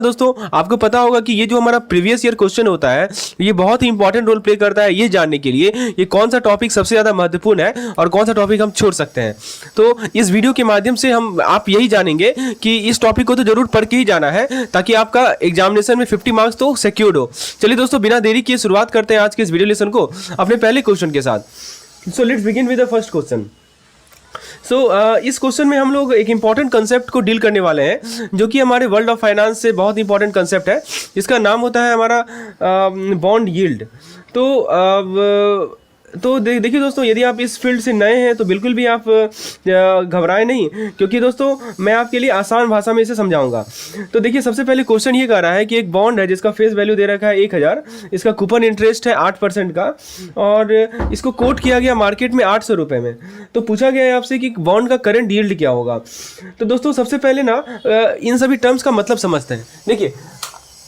दोस्तों आपको पता होगा कि ये जो हमारा प्रीवियस ईयर क्वेश्चन होता है ये बहुत ही इंपॉर्टेंट रोल प्ले करता है ये जानने के लिए ये कौन सा टॉपिक सबसे ज़्यादा महत्वपूर्ण है और कौन सा टॉपिक हम छोड़ सकते हैं। तो इस वीडियो के माध्यम से हम आप यही जानेंगे कि इस टॉपिक को तो जरूर पढ़ के ही जाना है ताकि आपका एग्जामिनेशन में 50 मार्क्स तो सिक्योर्ड हो। चलिए दोस्तों बिना देरी किए शुरुआत करते हैं आज के इस वीडियो लेसन को अपने पहले क्वेश्चन के साथ। So let's begin with the first question. इस क्वेश्चन में हम लोग एक इंपॉर्टेंट कंसेप्ट को डील करने वाले हैं जो कि हमारे वर्ल्ड ऑफ फाइनेंस से बहुत इंपॉर्टेंट कंसेप्ट है जिसका नाम होता है हमारा बॉन्ड यील्ड। तो देखिए दोस्तों यदि आप इस फील्ड से नए हैं तो बिल्कुल भी आप घबराएं नहीं क्योंकि दोस्तों मैं आपके लिए आसान भाषा में इसे समझाऊंगा। तो देखिए सबसे पहले क्वेश्चन ये कह रहा है कि एक बॉन्ड है जिसका फेस वैल्यू दे रखा है 1000, इसका कूपन इंटरेस्ट है 8% का और इसको कोट किया गया मार्केट में 800 रुपये में। तो पूछा गया है आपसे कि बॉन्ड का करंट यील्ड क्या होगा। तो दोस्तों सबसे पहले ना इन सभी टर्म्स का मतलब समझते हैं। देखिए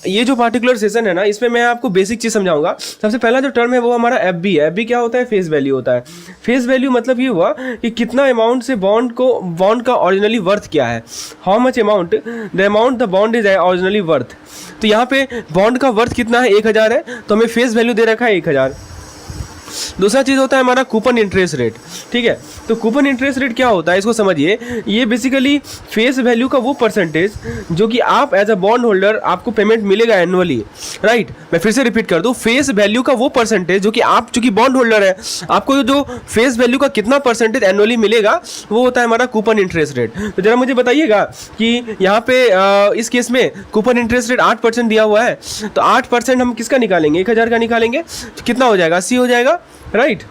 ये जो पार्टिकुलर सेशन है ना इसमें मैं आपको बेसिक चीज़ समझाऊंगा। सबसे पहला जो टर्म है वो हमारा एफबी है। एफबी क्या होता है? फेस वैल्यू होता है। फेस वैल्यू मतलब ये हुआ कि कितना अमाउंट से बॉन्ड का ओरिजिनली वर्थ क्या है, how much amount the bond is originally worth. तो यहाँ पे बॉन्ड का वर्थ कितना है 1000 है तो हमें फेस वैल्यू दे रखा है 1000। दूसरा चीज़ होता है हमारा कूपन इंटरेस्ट रेट। ठीक है, तो कूपन इंटरेस्ट रेट क्या होता है इसको समझिए। ये बेसिकली फेस वैल्यू का वो परसेंटेज जो कि आप एज अ बॉन्ड होल्डर आपको पेमेंट मिलेगा एनुअली, राइट। मैं फिर से रिपीट कर दूं, फेस वैल्यू का वो परसेंटेज जो कि आप चूंकि बॉन्ड होल्डर है आपको जो फेस वैल्यू का कितना परसेंटेज एनुअली मिलेगा वो होता है हमारा कूपन इंटरेस्ट रेट। तो जरा मुझे बताइएगा कि यहाँ पे इस केस में कूपन इंटरेस्ट रेट 8% दिया हुआ है तो 8% हम किसका निकालेंगे? 1000 का निकालेंगे तो कितना हो जाएगा? 80 हो जाएगा, राइट।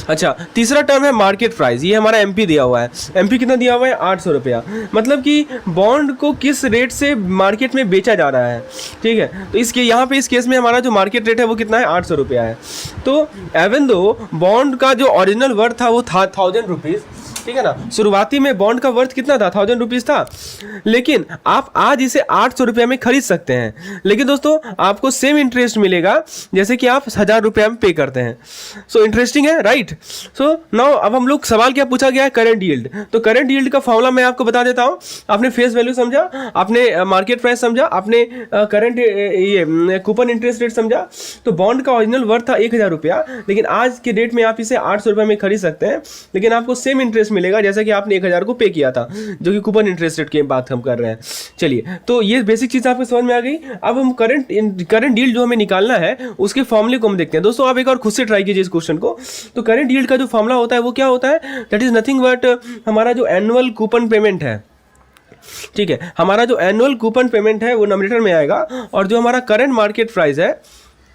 अच्छा, तीसरा टर्म है मार्केट प्राइस। ये हमारा एमपी दिया हुआ है। एमपी कितना दिया हुआ है? 800 रुपया। मतलब कि बॉन्ड को किस रेट से मार्केट में बेचा जा रहा है। ठीक है, तो इसके यहाँ पे इस केस में हमारा जो मार्केट रेट है वो कितना है? 800 रुपया है। तो एवन दो बॉन्ड का जो ओरिजिनल वर्थ था वो था 1000 रुपीज़, ठीक है ना। शुरुआती में बॉन्ड का वर्थ कितना था? 1000 रुपीज़ था, लेकिन आप आज इसे 800 रुपये में खरीद सकते हैं। लेकिन दोस्तों आपको सेम इंटरेस्ट मिलेगा जैसे कि आप 1000 रुपये में पे करते हैं। सो इंटरेस्टिंग है, राइट। सो नाउ अब हम लोग सवाल क्या पूछा गया है? Current yield. तो करंट यील्ड का फॉर्मूला मैं आपको बता देता हूँ। आपने फेस वैल्यू समझा, आपने मार्केट प्राइस समझा, आपने करंट ये कूपन इंटरेस्ट रेट समझा। तो बॉन्ड का ओरिजिनल वर्थ था 1000 रुपया, लेकिन आज के डेट में आप इसे 800 रुपये में खरीद सकते हैं, लेकिन आपको सेम इंटरेस्ट मिलेगा जैसा कि आपने 1000 को पे किया था, जो कि कूपन इंटरेस्ट रेट की बात हम कर रहे हैं। चलिए, तो ये बेसिक चीज़ आपको समझ में आ गई। अब हम करंट यील्ड जो हमें निकालना है उसके फॉर्मूले को हम देखते हैं। दोस्तों आप एक और खुद से ट्राई कीजिए इस क्वेश्चन को। तो करंट यील्ड का जो फॉर्मूला होता है वो क्या होता है? दैट इज नथिंग बट हमारा जो एनुअल कूपन पेमेंट है, ठीक है, हमारा जो एनुअल कूपन पेमेंट है वो नॉमिनेटर में आएगा और जो हमारा करंट मार्केट प्राइस है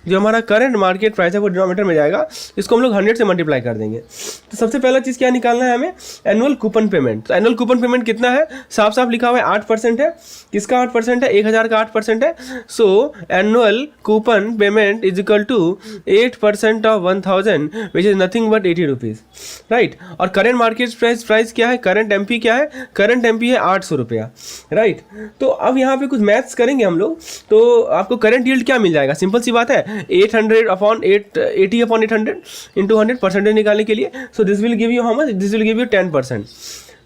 वो डिनोमिनेटर में जाएगा। इसको हम लोग 100 से मल्टीप्लाई कर देंगे। तो सबसे पहला चीज़ क्या निकालना है हमें? Annual coupon payment. तो एनुअल कूपन पेमेंट कितना है? साफ साफ लिखा हुआ है 8% है। किसका 8% है? 1000 का 8% है। So annual coupon payment is equal to 8% of 1000 which is nothing but 80 rupees, right. और करंट मार्केट प्राइस क्या है? करंट एमपी क्या है? करंट एमपी है 800 रुपया, राइट। तो अब यहाँ पे कुछ मैथ्स करेंगे हम लोग तो आपको करंट यील्ड क्या मिल जाएगा? सिंपल सी बात है, 80 अपॉन 800 इंटू 100 परसेंटेज निकालने के लिए। So this will give you how much? This will give you 10%।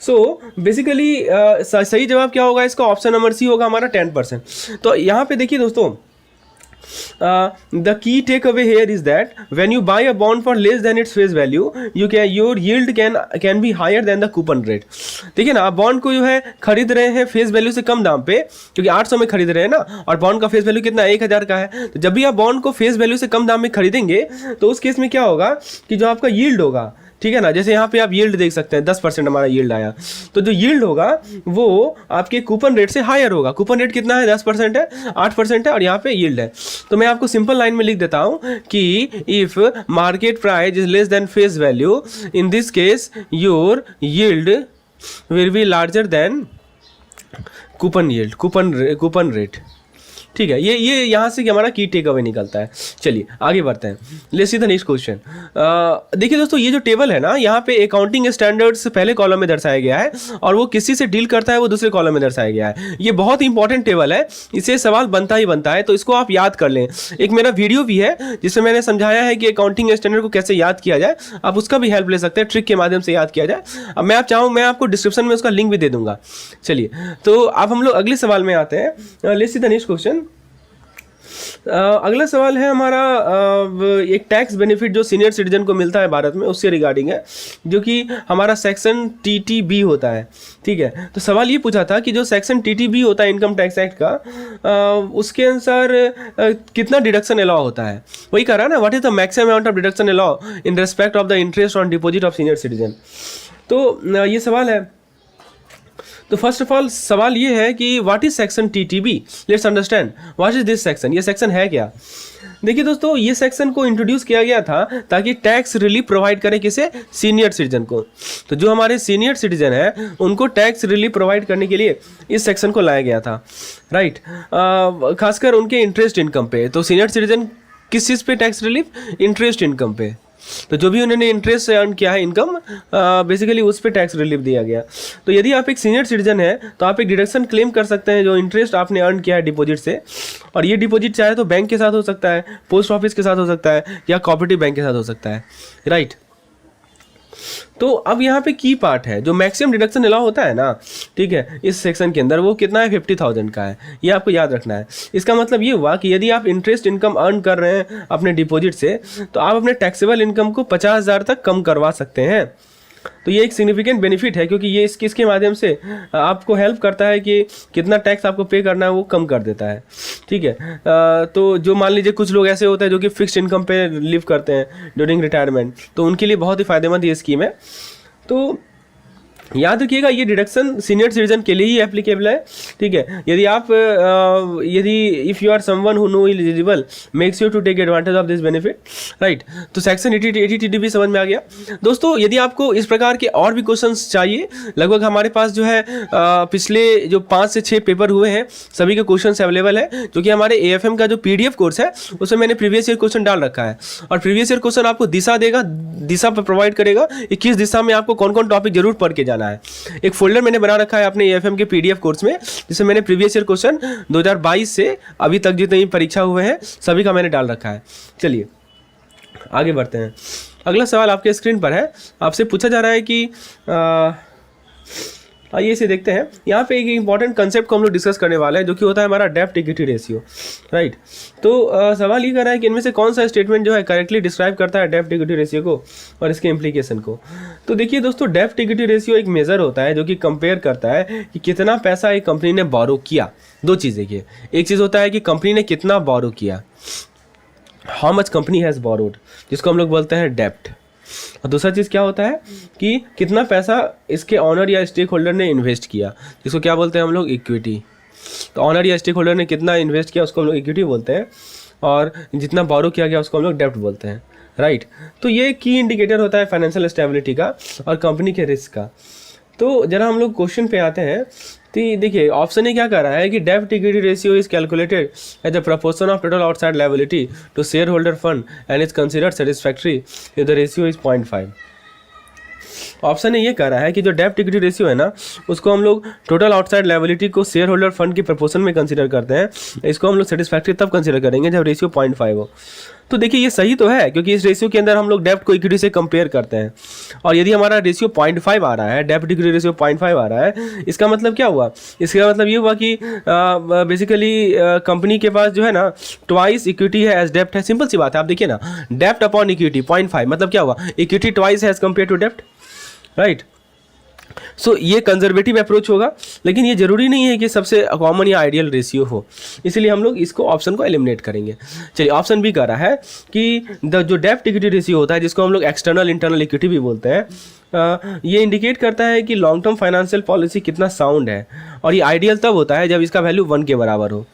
So basically सही जवाब क्या होगा इसका? ऑप्शन नंबर सी होगा हमारा 10%। तो यहाँ पे देखिए दोस्तों, the key takeaway here is that when you buy a bond for less than its face value, your yield can be higher than the coupon rate। ठीक है ना, आप बॉन्ड को जो है खरीद रहे हैं फेस वैल्यू से कम दाम पे, क्योंकि 800 में खरीद रहे हैं ना, और बॉन्ड का फेस वैल्यू कितना? 1000 का है। तो जब भी आप बॉन्ड को फेस वैल्यू से कम दाम में खरीदेंगे तो उस केस में क्या होगा कि जो आपका यील्ड होगा, ठीक है ना, जैसे यहाँ पे आप यील्ड देख सकते हैं 10% हमारा यील्ड आया, तो जो यील्ड होगा वो आपके कूपन रेट से हायर होगा। कूपन रेट कितना है? 10% है, 8% है, और यहाँ पे यील्ड है। तो मैं आपको सिंपल लाइन में लिख देता हूँ कि if market price is less than face value, in this case your yield will be larger than coupon yield, coupon rate. ठीक है, ये यहाँ से कि हमारा की टेक अवे निकलता है। चलिए आगे बढ़ते हैं, let's see the next question. देखिए दोस्तों, ये जो टेबल है ना, यहाँ पे अकाउंटिंग स्टैंडर्ड्स पहले कॉलम में दर्शाया गया है और वो किसी से डील करता है वो दूसरे कॉलम में दर्शाया गया है। ये बहुत इंपॉर्टेंट टेबल है, इससे सवाल बनता ही बनता है, तो इसको आप याद कर लें। एक मेरा वीडियो भी है जिसमें मैंने समझाया है कि अकाउंटिंग स्टैंडर्ड को कैसे याद किया जाए, आप उसका भी हेल्प ले सकते हैं, ट्रिक के माध्यम से याद किया जाए। अब मैं आपको डिस्क्रिप्शन में उसका लिंक भी दे दूंगा। चलिए, तो अब हम लोग अगले सवाल में आते हैं। Let's see the next question. अगला सवाल है हमारा एक टैक्स बेनिफिट जो सीनियर सिटीजन को मिलता है भारत में, उससे रिगार्डिंग है, जो कि हमारा सेक्शन TTB होता है। ठीक है, तो सवाल ये पूछा था कि जो सेक्शन TTB होता है इनकम टैक्स एक्ट का, उसके अनुसार कितना डिडक्शन अलाउ होता है। वही कह रहा है ना, what is the maximum amount of deduction allow in respect of the interest on deposit of senior citizen. तो ये सवाल है। तो फर्स्ट ऑफ ऑल सवाल ये है कि what is section TTB। Let's understand what is this section. ये सेक्शन है क्या। देखिए दोस्तों, ये सेक्शन को इंट्रोड्यूस किया गया था ताकि टैक्स रिलीफ प्रोवाइड करे किसे, सीनियर सिटीजन को। तो जो हमारे सीनियर सिटीजन है उनको टैक्स रिलीफ प्रोवाइड करने के लिए इस सेक्शन को लाया गया था, राइट। खासकर उनके इंटरेस्ट इनकम पे। तो सीनियर सिटीजन किस चीज़ पे टैक्स रिलीफ, इंटरेस्ट इनकम पे। तो जो भी उन्होंने इंटरेस्ट से अर्न किया है इनकम, बेसिकली उस पर टैक्स रिलीफ दिया गया। तो यदि आप एक सीनियर सिटीजन है तो आप एक डिडक्शन क्लेम कर सकते हैं जो इंटरेस्ट आपने अर्न किया है डिपॉजिट से। और ये डिपॉजिट चाहे तो बैंक के साथ हो सकता है, पोस्ट ऑफिस के साथ हो सकता है, या कोऑपरेटिव बैंक के साथ हो सकता है, राइट। तो अब यहाँ पे की पार्ट है, जो मैक्सिमम डिडक्शन अलाउ होता है ना, ठीक है, इस सेक्शन के अंदर वो कितना है, 50,000 का है। ये आपको याद रखना है। इसका मतलब ये हुआ कि यदि आप इंटरेस्ट इनकम अर्न कर रहे हैं अपने डिपॉजिट से, तो आप अपने टैक्सेबल इनकम को 50,000 तक कम करवा सकते हैं। तो ये एक सिग्निफिकेंट बेनिफिट है, क्योंकि ये इसके माध्यम से आपको हेल्प करता है कि कितना टैक्स आपको पे करना है वो कम कर देता है, ठीक है। तो जो मान लीजिए कुछ लोग ऐसे होते हैं जो कि फिक्स्ड इनकम पे लिव करते हैं ड्यूरिंग रिटायरमेंट, तो उनके लिए बहुत ही फायदेमंद ये स्कीम है। तो याद रखिएगा, ये डिडक्शन सीनियर सिटीजन के लिए ही एप्लीकेबल है, ठीक है। यदि if you are someone who no eligible makes you to take advantage of this benefit, right. तो सेक्शन 80 TTB समझ में आ गया। दोस्तों, यदि आपको इस प्रकार के और भी क्वेश्चंस चाहिए, लगभग हमारे पास जो है पिछले जो 5 से 6 पेपर हुए हैं सभी के क्वेश्चन अवेलेबल है, जो कि हमारे AFM का जो PDF कोर्स है उसमें मैंने प्रीवियस ईयर क्वेश्चन डाल रखा है। और प्रीवियस ईयर क्वेश्चन आपको दिशा प्रोवाइड करेगा कि किस दिशा में आपको कौन कौन टॉपिक जरूर पढ़ के जाना है। एक फोल्डर मैंने बना रखा है अपने AFM के PDF कोर्स में, जिसमें मैंने प्रीवियस ईयर क्वेश्चन 2022 से अभी तक जितनी परीक्षा हुए हैं सभी का मैंने डाल रखा है। चलिए आगे बढ़ते हैं। अगला सवाल आपके स्क्रीन पर है, आपसे पूछा जा रहा है कि आइए इसे देखते हैं। यहाँ पे एक इंपॉर्टेंट कंसेप्ट को हम लोग डिस्कस करने वाले हैं, जो कि होता है हमारा डेब्ट इक्विटी रेशियो, राइट। तो सवाल ये कर रहा है कि इनमें से कौन सा स्टेटमेंट जो है करेक्टली डिस्क्राइब करता है डेब्ट इक्विटी रेशियो को और इसके इम्प्लीकेशन को। तो देखिए दोस्तों, डेब्ट इक्विटी रेशियो एक मेजर होता है जो कि कंपेयर करता है कि कितना पैसा एक कंपनी ने बोरो किया। दो चीज़ देखिए, एक चीज़ होता है कि कंपनी ने कितना बोरो किया, how much company has borrowed, जिसको हम लोग बोलते हैं डेब्ट। और दूसरा चीज़ क्या होता है कि कितना पैसा इसके ऑनर या स्टेक होल्डर ने इन्वेस्ट किया, जिसको क्या बोलते हैं हम लोग, इक्विटी। तो ऑनर या स्टेक होल्डर ने कितना इन्वेस्ट किया उसको हम लोग इक्विटी बोलते हैं, और जितना बोरो किया गया उसको हम लोग डेब्ट बोलते हैं, राइट। तो ये की इंडिकेटर होता है फाइनेंशियल स्टेबिलिटी का और कंपनी के रिस्क का। तो जरा हम लोग क्वेश्चन पे आते हैं। तो देखिए ऑप्शन ए क्या कर रहा है कि डेब्ट equity ratio is calculated as a proportion of total outside liability to share holder fund and is considered satisfactory if the ratio is 0.5। Option A ये कह रहा है कि जो डेब्ट इक्विटी रेशियो है ना, उसको हम लोग टोटल आउटसाइड लायबिलिटी को शेयर होल्डर फंड की प्रपोर्शन में कंसीडर करते हैं। इसको हम लोग सेटिस्फैक्ट्री तब कंसीडर करेंगे जब रेशियो 0.5 हो। तो देखिए ये सही तो है, क्योंकि इस रेशियो के अंदर हम लोग डेब्ट को इक्विटी से कंपेयर करते हैं। और यदि हमारा रेशियो 0.5 आ रहा है, डेब्ट इक्विटी रेशियो 0.5 आ रहा है, इसका मतलब क्या हुआ, इसका मतलब ये हुआ कि बेसिकली कंपनी के पास जो है ना ट्वाइस इक्विटी है एज डेब्ट है। सिंपल सी बात है, आप देखिए ना, डेब्ट अपॉन इक्विटी 0.5 मतलब क्या हुआ, इक्विटी ट्वाइस है एज कम्पेयर टू डेब्ट, राइट। सो ये कंजर्वेटिव अप्रोच होगा, लेकिन ये जरूरी नहीं है कि सबसे कॉमन या आइडियल रेशियो हो, इसलिए हम लोग इसको ऑप्शन को एलिमिनेट करेंगे। चलिए ऑप्शन बी कह रहा है कि जो डेब्ट इक्विटी रेशियो होता है, जिसको हम लोग एक्सटर्नल इंटरनल इक्विटी भी बोलते हैं, ये इंडिकेट करता है कि लॉन्ग टर्म फाइनेंशियल पॉलिसी कितना साउंड है, और ये आइडियल तब होता है जब इसका वैल्यू 1 के बराबर हो,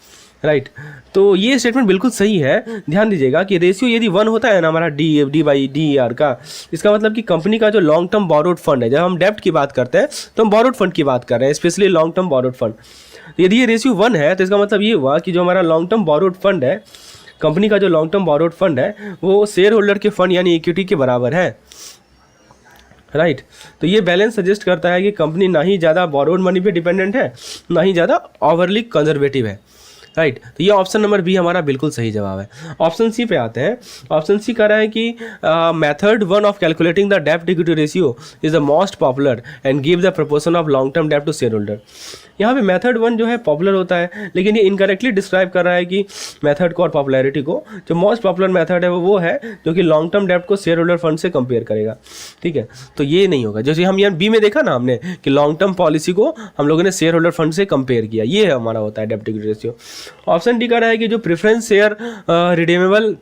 राइट। तो ये स्टेटमेंट बिल्कुल सही है। ध्यान दीजिएगा कि रेशियो यदि 1 होता है ना हमारा D/DER का, इसका मतलब कि कंपनी का जो लॉन्ग टर्म बोरोड फंड है, जब हम डेब्ट की बात करते हैं तो हम बोरोड फंड की बात कर रहे हैं, specially long term borrowed fund. तो यदि ये रेशियो 1 है तो इसका मतलब ये हुआ कि जो हमारा लॉन्ग टर्म बोरोड फंड है, कंपनी का जो लॉन्ग टर्म बोरोड फंड है वो शेयर होल्डर के फंड यानी इक्विटी के बराबर है, राइट। तो ये बैलेंस सजेस्ट करता है कि कंपनी ना ही ज़्यादा बोरोड मनी पे डिपेंडेंट है, ना ही ज़्यादा ओवरली कंजर्वेटिव है, राइट। तो ये ऑप्शन नंबर बी हमारा बिल्कुल सही जवाब है। ऑप्शन सी पे आते हैं। ऑप्शन सी कह रहा है कि मेथड 1 ऑफ कैलकुलेटिंग द डेब्ट equity ratio is the most popular and give the proportion of long term डेब्ट टू शेयर होल्डर। यहाँ पे मेथड 1 जो है पॉपुलर होता है, लेकिन ये इनकरेक्टली डिस्क्राइब कर रहा है कि मेथड को और पॉपुलैरिटी को। जो मोस्ट पॉपुलर मेथड है वो है जो कि लॉन्ग टर्म डेब्ट को शेयर होल्डर फंड से कंपेयर करेगा, ठीक है। तो ये नहीं होगा। जैसे हम यहाँ बी में देखा ना हमने कि लॉन्ग टर्म पॉलिसी को हम लोगों ने शेयर होल्डर फंड से कंपेयर किया, ये हमारा होता है डेब्ट इक्विटी रेशियो। ऑप्शन डी का रहा है कि जो प्रेफरेंस शेयर रिडीमेबल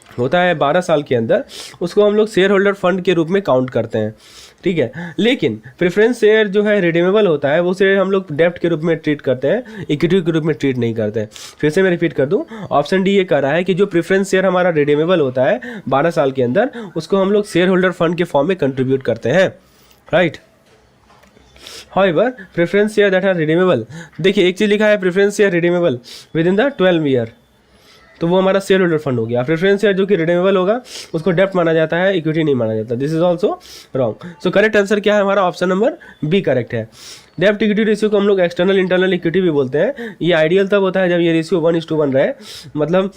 होता है 12 साल के अंदर, उसको हम लोग शेयर होल्डर फंड के रूप में काउंट करते हैं, ठीक है। लेकिन प्रेफरेंस शेयर जो है रिडीमेबल होता है वो शेयर हम लोग डेब्ट के रूप में ट्रीट करते हैं, इक्विटी के रूप में ट्रीट नहीं करते हैं। फिर से मैं रिपीट कर दूं, ऑप्शन डी ये कह रहा है कि जो प्रेफरेंस शेयर हमारा रिडीमेबल होता है 12 साल के अंदर, उसको हम लोग शेयर होल्डर फंड के फॉर्म में कंट्रीब्यूट करते हैं, right. However, preference share that are redeemable, देखिए एक चीज़ लिखा है preference share redeemable with in the 12 year, तो वो हमारा शेयर होल्डर फंड हो गया। प्रेफरेंस शेयर जो कि रिडीमेबल होगा उसको डेब्ट माना जाता है, इक्विटी नहीं माना जाता। This is also wrong. So correct answer क्या है हमारा? ऑप्शन नंबर बी करेक्ट है। डेब्ट इक्विटी रेशियो को हम लोग एक्सटर्नल इंटरनल इक्विटी भी बोलते हैं। ये आइडियल तब होता है जब ये रेशियो 1:1 रहे, मतलब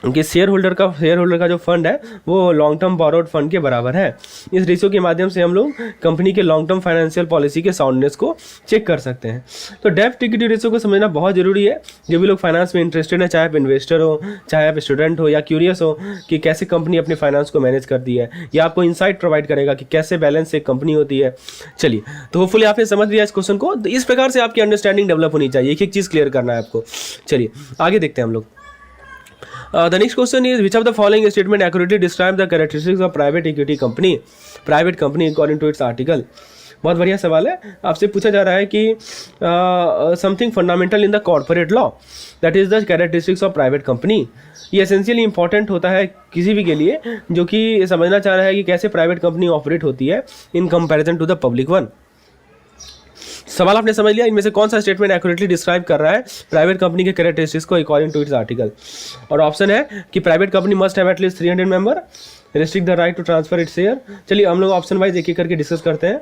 कि शेयर होल्डर का जो फंड है वो लॉन्ग टर्म बोरोड फंड के बराबर है। इस रेशियो के माध्यम से हम लोग कंपनी के लॉन्ग टर्म फाइनेंशियल पॉलिसी के साउंडनेस को चेक कर सकते हैं। तो डेब्ट इक्विटी रेशियो को समझना बहुत जरूरी है। जो भी लोग फाइनेंस में इंटरेस्टेड है, चाहे आप इन्वेस्टर हो, चाहे आप स्टूडेंट हो या क्यूरियस हो कि कैसे कंपनी अपने फाइनेंस को मैनेज करती है, या आपको इंसाइट प्रोवाइड करेगा कि कैसे बैलेंस एक कंपनी होती है। चलिए, तो होपफुली आपने समझ लिया इस क्वेश्चन को। तो इस प्रकार से आपकी अंडरस्टैंडिंग डेवलप होनी चाहिए, एक एक चीज़ क्लियर करना है आपको। चलिए आगे देखते हैं हम लोग। The next question is, which of the following statement accurately describe the characteristics of private equity company, private company according to its article? बहुत बढ़िया सवाल है। आपसे पूछा जा रहा है कि something fundamental in the corporate law that is the characteristics of private company. ये एसेंशियली इंपॉर्टेंट होता है किसी भी के लिए जो कि समझना चाह रहा है कि कैसे प्राइवेट कंपनी ऑपरेट होती है in comparison to the public one. सवाल आपने समझ लिया, इनमें से कौन सा स्टेटमेंट एक्यूरेटली डिस्क्राइब कर रहा है प्राइवेट कंपनी के कैरेक्टरिस्टिक्स को अकॉर्डिंग टू इट्स आर्टिकल। और ऑप्शन है कि private company must have at least 300 member, restrict the right to transfer its share. चलिए हम लोग ऑप्शन वाइज एक एक करके डिस्कस करते हैं।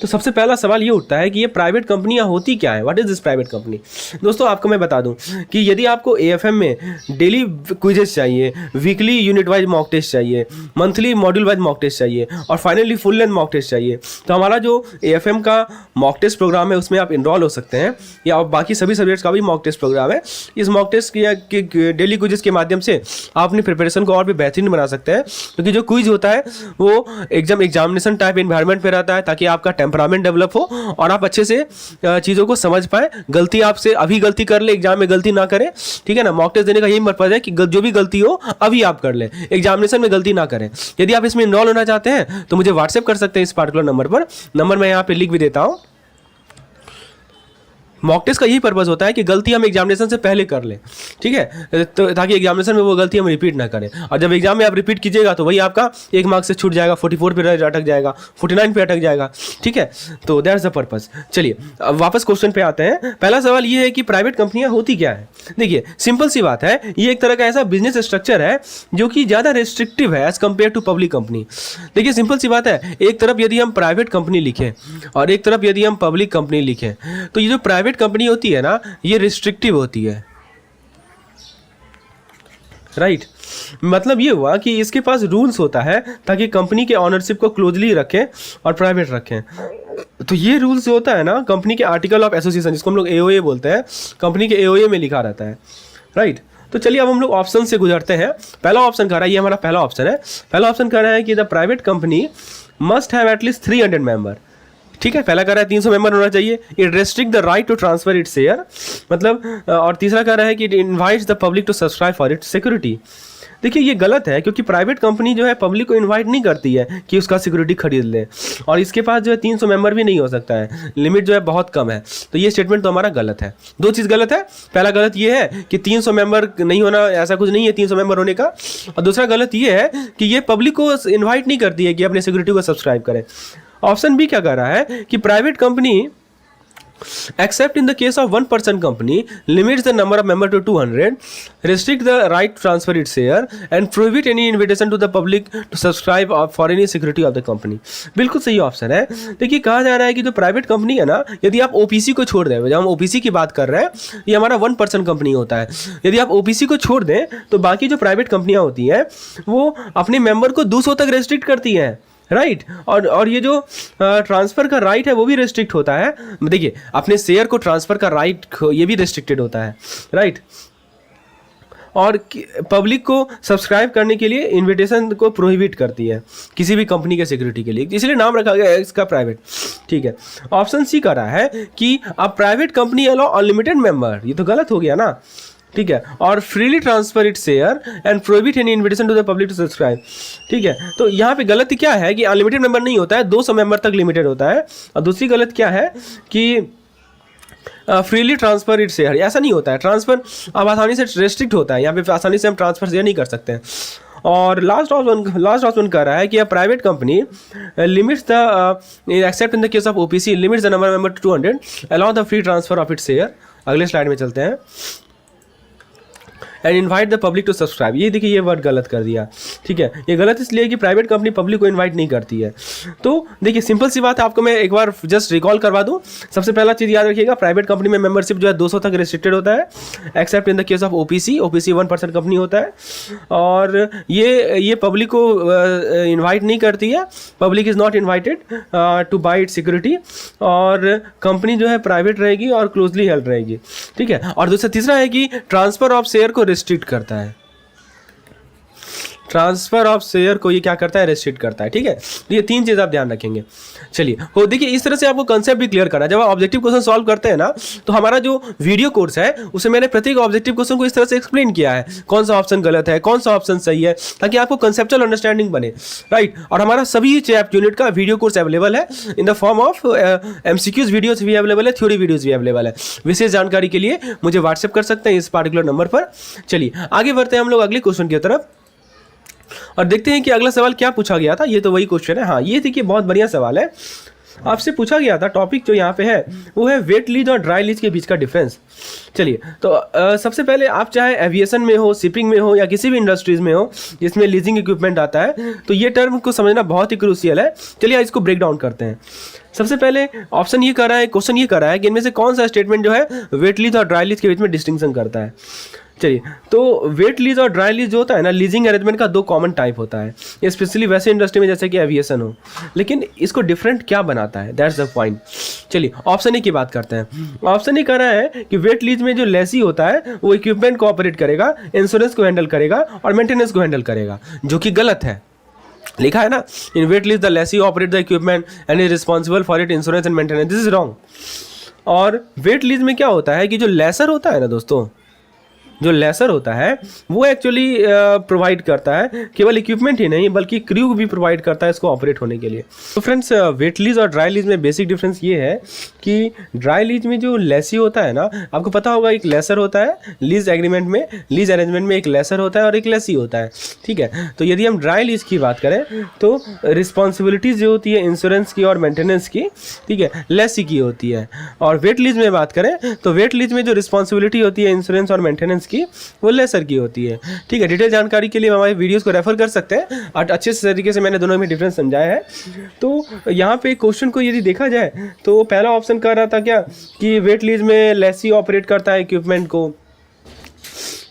तो सबसे पहला सवाल ये उठता है कि ये प्राइवेट कंपनियां होती क्या है, what is this private company. दोस्तों आपको मैं बता दूं कि यदि आपको एएफएम में डेली क्विजेस चाहिए, weekly unit wise mock test चाहिए, monthly module wise mock test चाहिए और finally full length mock test चाहिए, तो हमारा जो एएफएम का मॉक टेस्ट प्रोग्राम है उसमें आप इनरोल हो सकते हैं, या बाकी सभी सब्जेक्ट्स का भी मॉक टेस्ट प्रोग्राम है। इस मॉक टेस्ट के डेली क्विजेस के माध्यम से आप अपनी प्रिपरेशन को और भी बेहतरीन बना सकते हैं, क्योंकि जो क्विज होता है वो एग्जामिनेशन टाइप एनवायरनमेंट पे रहता है, ताकि आपका टेम्परामेंट डेवलप हो और आप अच्छे से चीज़ों को समझ पाए। गलती आपसे अभी गलती कर ले, एग्जाम में गलती ना करें, ठीक है ना। मॉक टेस्ट देने का यही पर्पज है कि जो भी गलती हो अभी आप कर लें, एग्जामिनेशन में गलती ना करें। यदि आप इसमें इनरोल होना चाहते हैं तो मुझे व्हाट्सएप कर सकते हैं इस पार्टिकुलर नंबर पर। नंबर मैं यहाँ पे लिख भी देता हूँ। मॉक टेस्ट का यही पर्पस होता है कि गलती हम एग्जामिनेशन से पहले कर लें, ठीक है, तो ताकि एग्जामिनेशन में वो गलती हम रिपीट ना करें। और जब एग्जाम में आप रिपीट कीजिएगा तो वही आपका 1 मार्क्स से छूट जाएगा, 44 पे अटक जाएगा, 49 पे अटक जाएगा, ठीक है। तो दैट्स द पर्पस। चलिए अब वापस क्वेश्चन पे आते हैं। पहला सवाल ये है कि प्राइवेट कंपनियां होती क्या है। देखिए सिंपल सी बात है, ये एक तरह का ऐसा बिजनेस स्ट्रक्चर है जो कि ज़्यादा रेस्ट्रिक्टिव है as compare to public company. देखिए सिंपल सी बात है, एक तरफ यदि हम प्राइवेट कंपनी लिखें और एक तरफ यदि हम पब्लिक कंपनी लिखें, तो ये जो प्राइवेट कंपनी होती है ना, ये रिस्ट्रिक्टिव होती है, राइट। मतलब ये हुआ कि इसके पास रूल्स होता है ताकि कंपनी के ऑनरशिप को क्लोजली रखें और प्राइवेट रखें। तो ये रूल्स होता है ना कंपनी के आर्टिकल ऑफ एसोसिएशन, जिसको हम लोग एओए बोलते हैं, कंपनी के एओए में लिखा रहता है, राइट। तो चलिए अब हम लोग ऑप्शन से गुजरते हैं। पहला ऑप्शन कह रहा है, ये हमारा पहला ऑप्शन है। पहला ऑप्शन कह रहा है कि the private company must have at least 300 member, ठीक है। पहला कह रहा है 300 मेंबर होना चाहिए। It restrict the right to transfer its share, मतलब, और तीसरा कह रहा है कि it invites the public to subscribe for its security. देखिए ये गलत है, क्योंकि प्राइवेट कंपनी जो है पब्लिक को इनवाइट नहीं करती है कि उसका सिक्योरिटी खरीद ले, और इसके पास जो है 300 मेंबर भी नहीं हो सकता है, लिमिट जो है बहुत कम है। तो ये स्टेटमेंट तो हमारा गलत है। दो चीज़ गलत है, पहला गलत ये है कि 300 मेंबर नहीं होना, ऐसा कुछ नहीं है 300 मेंबर होने का, और दूसरा गलत ये है कि ये पब्लिक को इन्वाइट नहीं करती है कि अपने सिक्योरिटी को सब्सक्राइब करें। ऑप्शन बी क्या कह रहा है कि private company except in the case of one person company, limits the number of members to 200, restrict the right to transfer its share and prohibit any invitation to the public to subscribe for any security of the company। बिल्कुल सही option है। देखिए कहा जा रहा है कि जो प्राइवेट कंपनी है ना, यदि आप ओपीसी को छोड़ दें, जब हम ओपीसी की बात कर रहे हैं, ये हमारा 1 पर्सन कंपनी होता है, यदि आप ओपीसी को छोड़ दें तो बाकी जो प्राइवेट कंपनियां होती हैं वो अपने मेंबर को 200 तक रेस्ट्रिक्ट करती हैं, राइट। और ये जो ट्रांसफ़र का राइट है वो भी रेस्ट्रिक्ट होता है। देखिए अपने शेयर को ट्रांसफ़र का राइट ये भी रेस्ट्रिक्टेड होता है, राइट। और पब्लिक को सब्सक्राइब करने के लिए इनविटेशन को प्रोहिबिट करती है किसी भी कंपनी के सिक्योरिटी के लिए, इसलिए नाम रखा गया है इसका प्राइवेट। ठीक है, ऑप्शन सी कह रहा है कि a private company allow unlimited member, ये तो गलत हो गया ना। ठीक है, और freely transfer it share and prohibit any invitation to the public to subscribe. ठीक है, तो यहाँ पे गलत क्या है कि अनलिमिटेड मेंबर नहीं होता है, 200 मेंबर तक लिमिटेड होता है। और दूसरी गलत क्या है कि फ्रीली ट्रांसफर इट शेयर, ऐसा नहीं होता है। ट्रांसफर अब आसानी से रेस्ट्रिक्ट होता है, यहाँ पे आसानी से हम ट्रांसफर शेयर नहीं कर सकते हैं। और लास्ट ऑप्शन कह रहा है कि a private company limits the except in the case of OPC limits the number member to 200 allow the free transfer of it share. अगले स्लाइड में चलते हैं। And invite the public to subscribe, ये देखिए ये वर्ड गलत कर दिया। ठीक है, ये गलत इसलिए कि प्राइवेट कंपनी पब्लिक को इन्वाइट नहीं करती है। तो देखिए सिंपल सी बात है, आपको मैं एक बार जस्ट रिकॉल करवा दूं। सबसे पहला चीज़ याद रखिएगा, प्राइवेट कंपनी में मेंबरशिप जो है 200 तक रिस्ट्रिक्टेड होता है, accept in the case of OPC 1 person company होता है। और ये पब्लिक को इन्वाइट नहीं करती है, public is not invited two by it security. और कंपनी जो है प्राइवेट रहेगी और क्लोजली हेल्ड रहेगी। ठीक है, और तीसरा है कि ट्रांसफर ऑफ शेयर को रिस्ट्रिक्ट करता है, ट्रांसफर ऑफ शेयर को ये क्या करता है, रेस्ट्रिक्ट करता है। ठीक है, ये 3 चीज़ आप ध्यान रखेंगे। चलिए हो देखिए इस तरह से आपको कंसेप्ट भी क्लियर करना है। जब आप ऑब्जेक्टिव क्वेश्चन सॉल्व करते हैं ना, तो हमारा जो वीडियो कोर्स है उसमें मैंने प्रत्येक ऑब्जेक्टिव क्वेश्चन को इस तरह से एक्सप्लेन किया है, कौन सा ऑप्शन गलत है, कौन सा ऑप्शन सही है, ताकि आपको कंसेप्चुअल अंडरस्टैंडिंग बने, राइट। और हमारा सभी चैप्टर यूनिट का वीडियो कोर्स अवेलेबल है in the form of MCQs videos भी अवेलेबल है, थ्योरी वीडियोज भी अवेलेबल है। विशेष जानकारी के लिए मुझे व्हाट्सएप कर सकते हैं इस पार्टिकुलर नंबर पर। चलिए आगे बढ़ते हैं हम लोग अगले क्वेश्चन की तरफ और देखते हैं कि अगला सवाल क्या पूछा गया था। ये तो वही क्वेश्चन है, हाँ ये देखिए बहुत बढ़िया सवाल है। आपसे पूछा गया था, टॉपिक जो यहाँ पे है वो है वेट लीज और ड्राई लीज के बीच का डिफरेंस। चलिए तो सबसे पहले आप चाहे एविएशन में हो, शिपिंग में हो या किसी भी इंडस्ट्रीज में हो जिसमें लीजिंग इक्विपमेंट आता है, तो ये टर्म को समझना बहुत ही क्रूशियल है। चलिए इसको ब्रेक डाउन करते हैं। सबसे पहले ऑप्शन ये कर रहा है, क्वेश्चन ये कर रहा है कि इनमें से कौन सा स्टेटमेंट जो है वेट लीज और ड्राई लीज के बीच में डिस्टिंक्शन करता है। चलिए तो वेट लीज और ड्राई लीज जो होता है ना, लीजिंग अरेंजमेंट का 2 कॉमन टाइप होता है, स्पेशली वैसे इंडस्ट्री में जैसे कि एविएशन हो। लेकिन इसको डिफरेंट क्या बनाता है, दैट्स द पॉइंट। चलिए ऑप्शन ए की बात करते हैं। ऑप्शन ए कह रहा है कि वेट लीज में जो लेसी होता है वो इक्विपमेंट को ऑपरेट करेगा, इंश्योरेंस को हैंडल करेगा और मेंटेनेंस को हैंडल करेगा, जो कि गलत है। लिखा है ना, in wet lease the lessee operate the equipment and is responsible for it insurance and maintenance, this is wrong. और वेट लीज में क्या होता है कि जो लेसर होता है ना दोस्तों, जो लेसर होता है वो एक्चुअली प्रोवाइड करता है केवल इक्विपमेंट ही नहीं बल्कि क्रू भी प्रोवाइड करता है इसको ऑपरेट होने के लिए। तो फ्रेंड्स वेट लीज और ड्राई लीज में बेसिक डिफरेंस ये है कि ड्राई लीज में जो लेसी होता है ना, आपको पता होगा एक लेसर होता है लीज एग्रीमेंट में, लीज अरेंजमेंट में एक लेसर होता है और एक लेसी होता है। ठीक है, तो यदि हम ड्राई लीज की बात करें तो रिस्पॉन्सिबिलिटीज जो होती है इंश्योरेंस की और मेंटेनेंस की, ठीक है, लेसी की होती है। और वेट लीज में बात करें तो वेट लीज में जो रिस्पॉन्सिबिलिटी होती है इंश्योरेंस और मेंटेनेंस की, वो लेसर की होती है। ठीक है, डिटेल जानकारी के लिए हमारे वीडियोस को रेफर कर सकते हैं और अच्छे से तरीके से मैंने दोनों में डिफरेंस समझाया है। तो यहाँ पे क्वेश्चन को यदि देखा जाए तो पहला ऑप्शन कर रहा था क्या कि वेट लीज में लेसी ऑपरेट करता है इक्विपमेंट को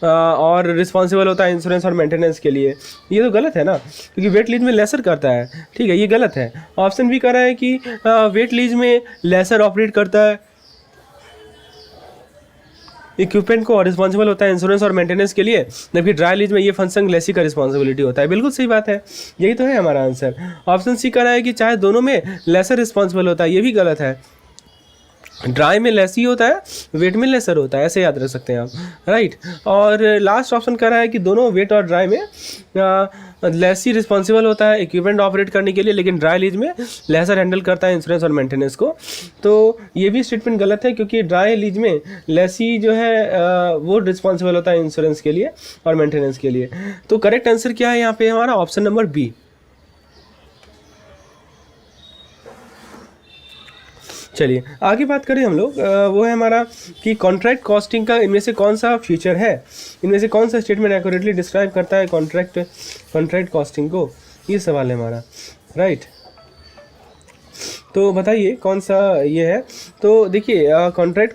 और रिस्पॉन्सिबल होता है इंश्योरेंस और मेंटेनेंस के लिए। ये तो गलत है ना, क्योंकि वेट लीज में लेसर करता है। ठीक है, ये गलत है। ऑप्शन भी कर रहा है कि वेट लीज में लेसर ऑपरेट करता है इक्विपमेंट को और रिस्पॉन्सिबल होता है इंश्योरेंस और मेंटेनेंस के लिए, जबकि ड्राई लीज में ये फंक्शन लेसी का रिस्पॉन्सिबिलिटी होता है। बिल्कुल सही बात है, यही तो है हमारा आंसर। ऑप्शन सी का रहा है कि चाहे दोनों में लेसर रिस्पॉन्सिबल होता है, ये भी गलत है। ड्राई में लेसी होता है, वेट में लेसर होता है, ऐसे याद रख सकते हैं आप, राइट। और लास्ट ऑप्शन कह रहा है कि दोनों वेट और ड्राई में लेसी रिस्पॉन्सिबल होता है इक्विपमेंट ऑपरेट करने के लिए, लेकिन ड्राई लीज में लेसर हैंडल करता है इंश्योरेंस और मेंटेनेंस को। तो ये भी स्टेटमेंट गलत है, क्योंकि ड्राई लीज में लेसी जो है वो रिस्पॉन्सिबल होता है इंश्योरेंस के लिए और मेंटेनेंस के लिए। तो करेक्ट आंसर क्या है यहाँ पे हमारा, ऑप्शन नंबर बी। चलिए आगे बात करें हम लोग, वो है हमारा कि कॉन्ट्रैक्ट कॉस्टिंग का इनमें से कौन सा फीचर है, इनमें से कौन सा स्टेटमेंट एक्यूरेटली डिस्क्राइब करता है कॉन्ट्रैक्ट कॉस्टिंग को, ये सवाल है हमारा, राइट। तो बताइए कौन सा ये है। तो देखिए कॉन्ट्रैक्ट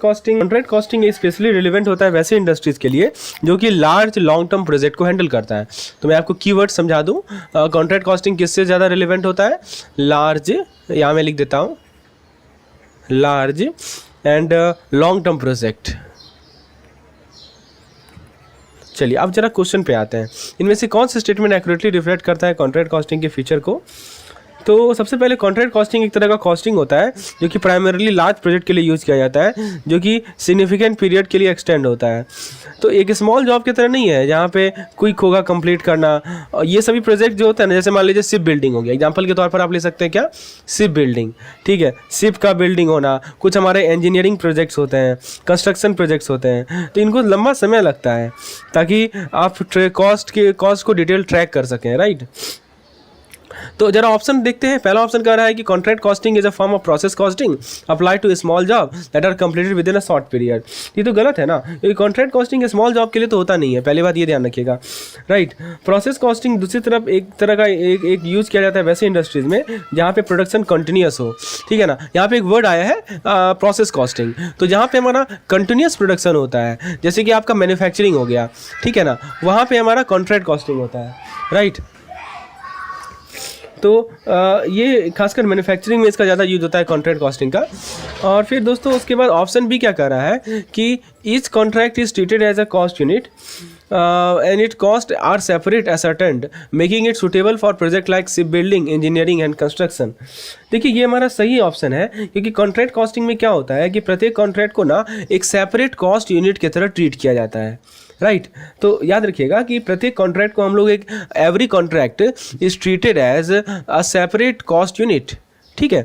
कॉस्टिंग स्पेशली रिलेवेंट होता है वैसे इंडस्ट्रीज़ के लिए जो कि लार्ज लॉन्ग टर्म प्रोजेक्ट को हैंडल करता है। तो मैं आपको कीवर्ड समझा दूं, कॉन्ट्रैक्ट कॉस्टिंग किससे ज़्यादा रिलेवेंट होता है, लार्ज, यहाँ मैं लिख देता हूँ, large and long term project. चलिए अब जरा क्वेश्चन पे आते हैं, इनमें से कौन सा स्टेटमेंट एक्यूरेटली रिफ्लेक्ट करता है कॉन्ट्रैक्ट कॉस्टिंग के फीचर को। तो सबसे पहले कॉन्ट्रैक्ट कॉस्टिंग एक तरह का कॉस्टिंग होता है जो कि प्राइमरीली लार्ज प्रोजेक्ट के लिए यूज़ किया जाता है, जो कि सिग्निफिकेंट पीरियड के लिए एक्सटेंड होता है। तो एक स्मॉल जॉब की तरह नहीं है जहाँ पे क्विक होगा कंप्लीट करना। और ये सभी प्रोजेक्ट जो होता है ना, जैसे मान लीजिए शिप बिल्डिंग हो गया, एग्जांपल के तौर पर आप ले सकते हैं क्या, शिप बिल्डिंग, ठीक है, शिप का बिल्डिंग होना, कुछ हमारे इंजीनियरिंग प्रोजेक्ट्स होते हैं, कंस्ट्रक्शन प्रोजेक्ट्स होते हैं, तो इनको लंबा समय लगता है ताकि आप कॉस्ट को डिटेल ट्रैक कर सकें, राइट। तो जरा ऑप्शन देखते हैं। पहला ऑप्शन कह रहा है कि contract costing is a form of process costing apply to small job that are completed within a short period. ये तो गलत है ना, क्योंकि कॉन्ट्रैक्ट कॉस्टिंग स्मॉल जॉब के लिए तो होता नहीं है, पहली बात ये ध्यान रखिएगा, राइट। प्रोसेस कॉस्टिंग दूसरी तरफ एक तरह का एक यूज़ किया जाता है वैसे इंडस्ट्रीज़ में जहाँ पे प्रोडक्शन कंटिन्यूस हो, ठीक है ना। यहाँ पे एक वर्ड आया है प्रोसेस कॉस्टिंग, तो जहाँ पे हमारा कंटिन्यूस प्रोडक्शन होता है, जैसे कि आपका मैन्युफैक्चरिंग हो गया, ठीक है ना, वहाँ पे हमारा कॉन्ट्रैक्ट कॉस्टिंग होता है, राइट। तो ये खासकर मैन्युफैक्चरिंग में इसका ज़्यादा यूज होता है कॉन्ट्रैक्ट कॉस्टिंग का। और फिर दोस्तों उसके बाद ऑप्शन भी क्या कर रहा है कि each contract is treated as a cost unit and it cost are separate ascertained making it suitable for project like ship building, engineering and construction. देखिए ये हमारा सही ऑप्शन है, क्योंकि कॉन्ट्रैक्ट कॉस्टिंग में क्या होता है कि प्रत्येक कॉन्ट्रैक्ट को ना एक सेपरेट कॉस्ट यूनिट की तरह ट्रीट किया जाता है, राइट। तो याद रखिएगा कि प्रत्येक कॉन्ट्रैक्ट को हम लोग एक every contract is treated as a separate cost unit, ठीक है।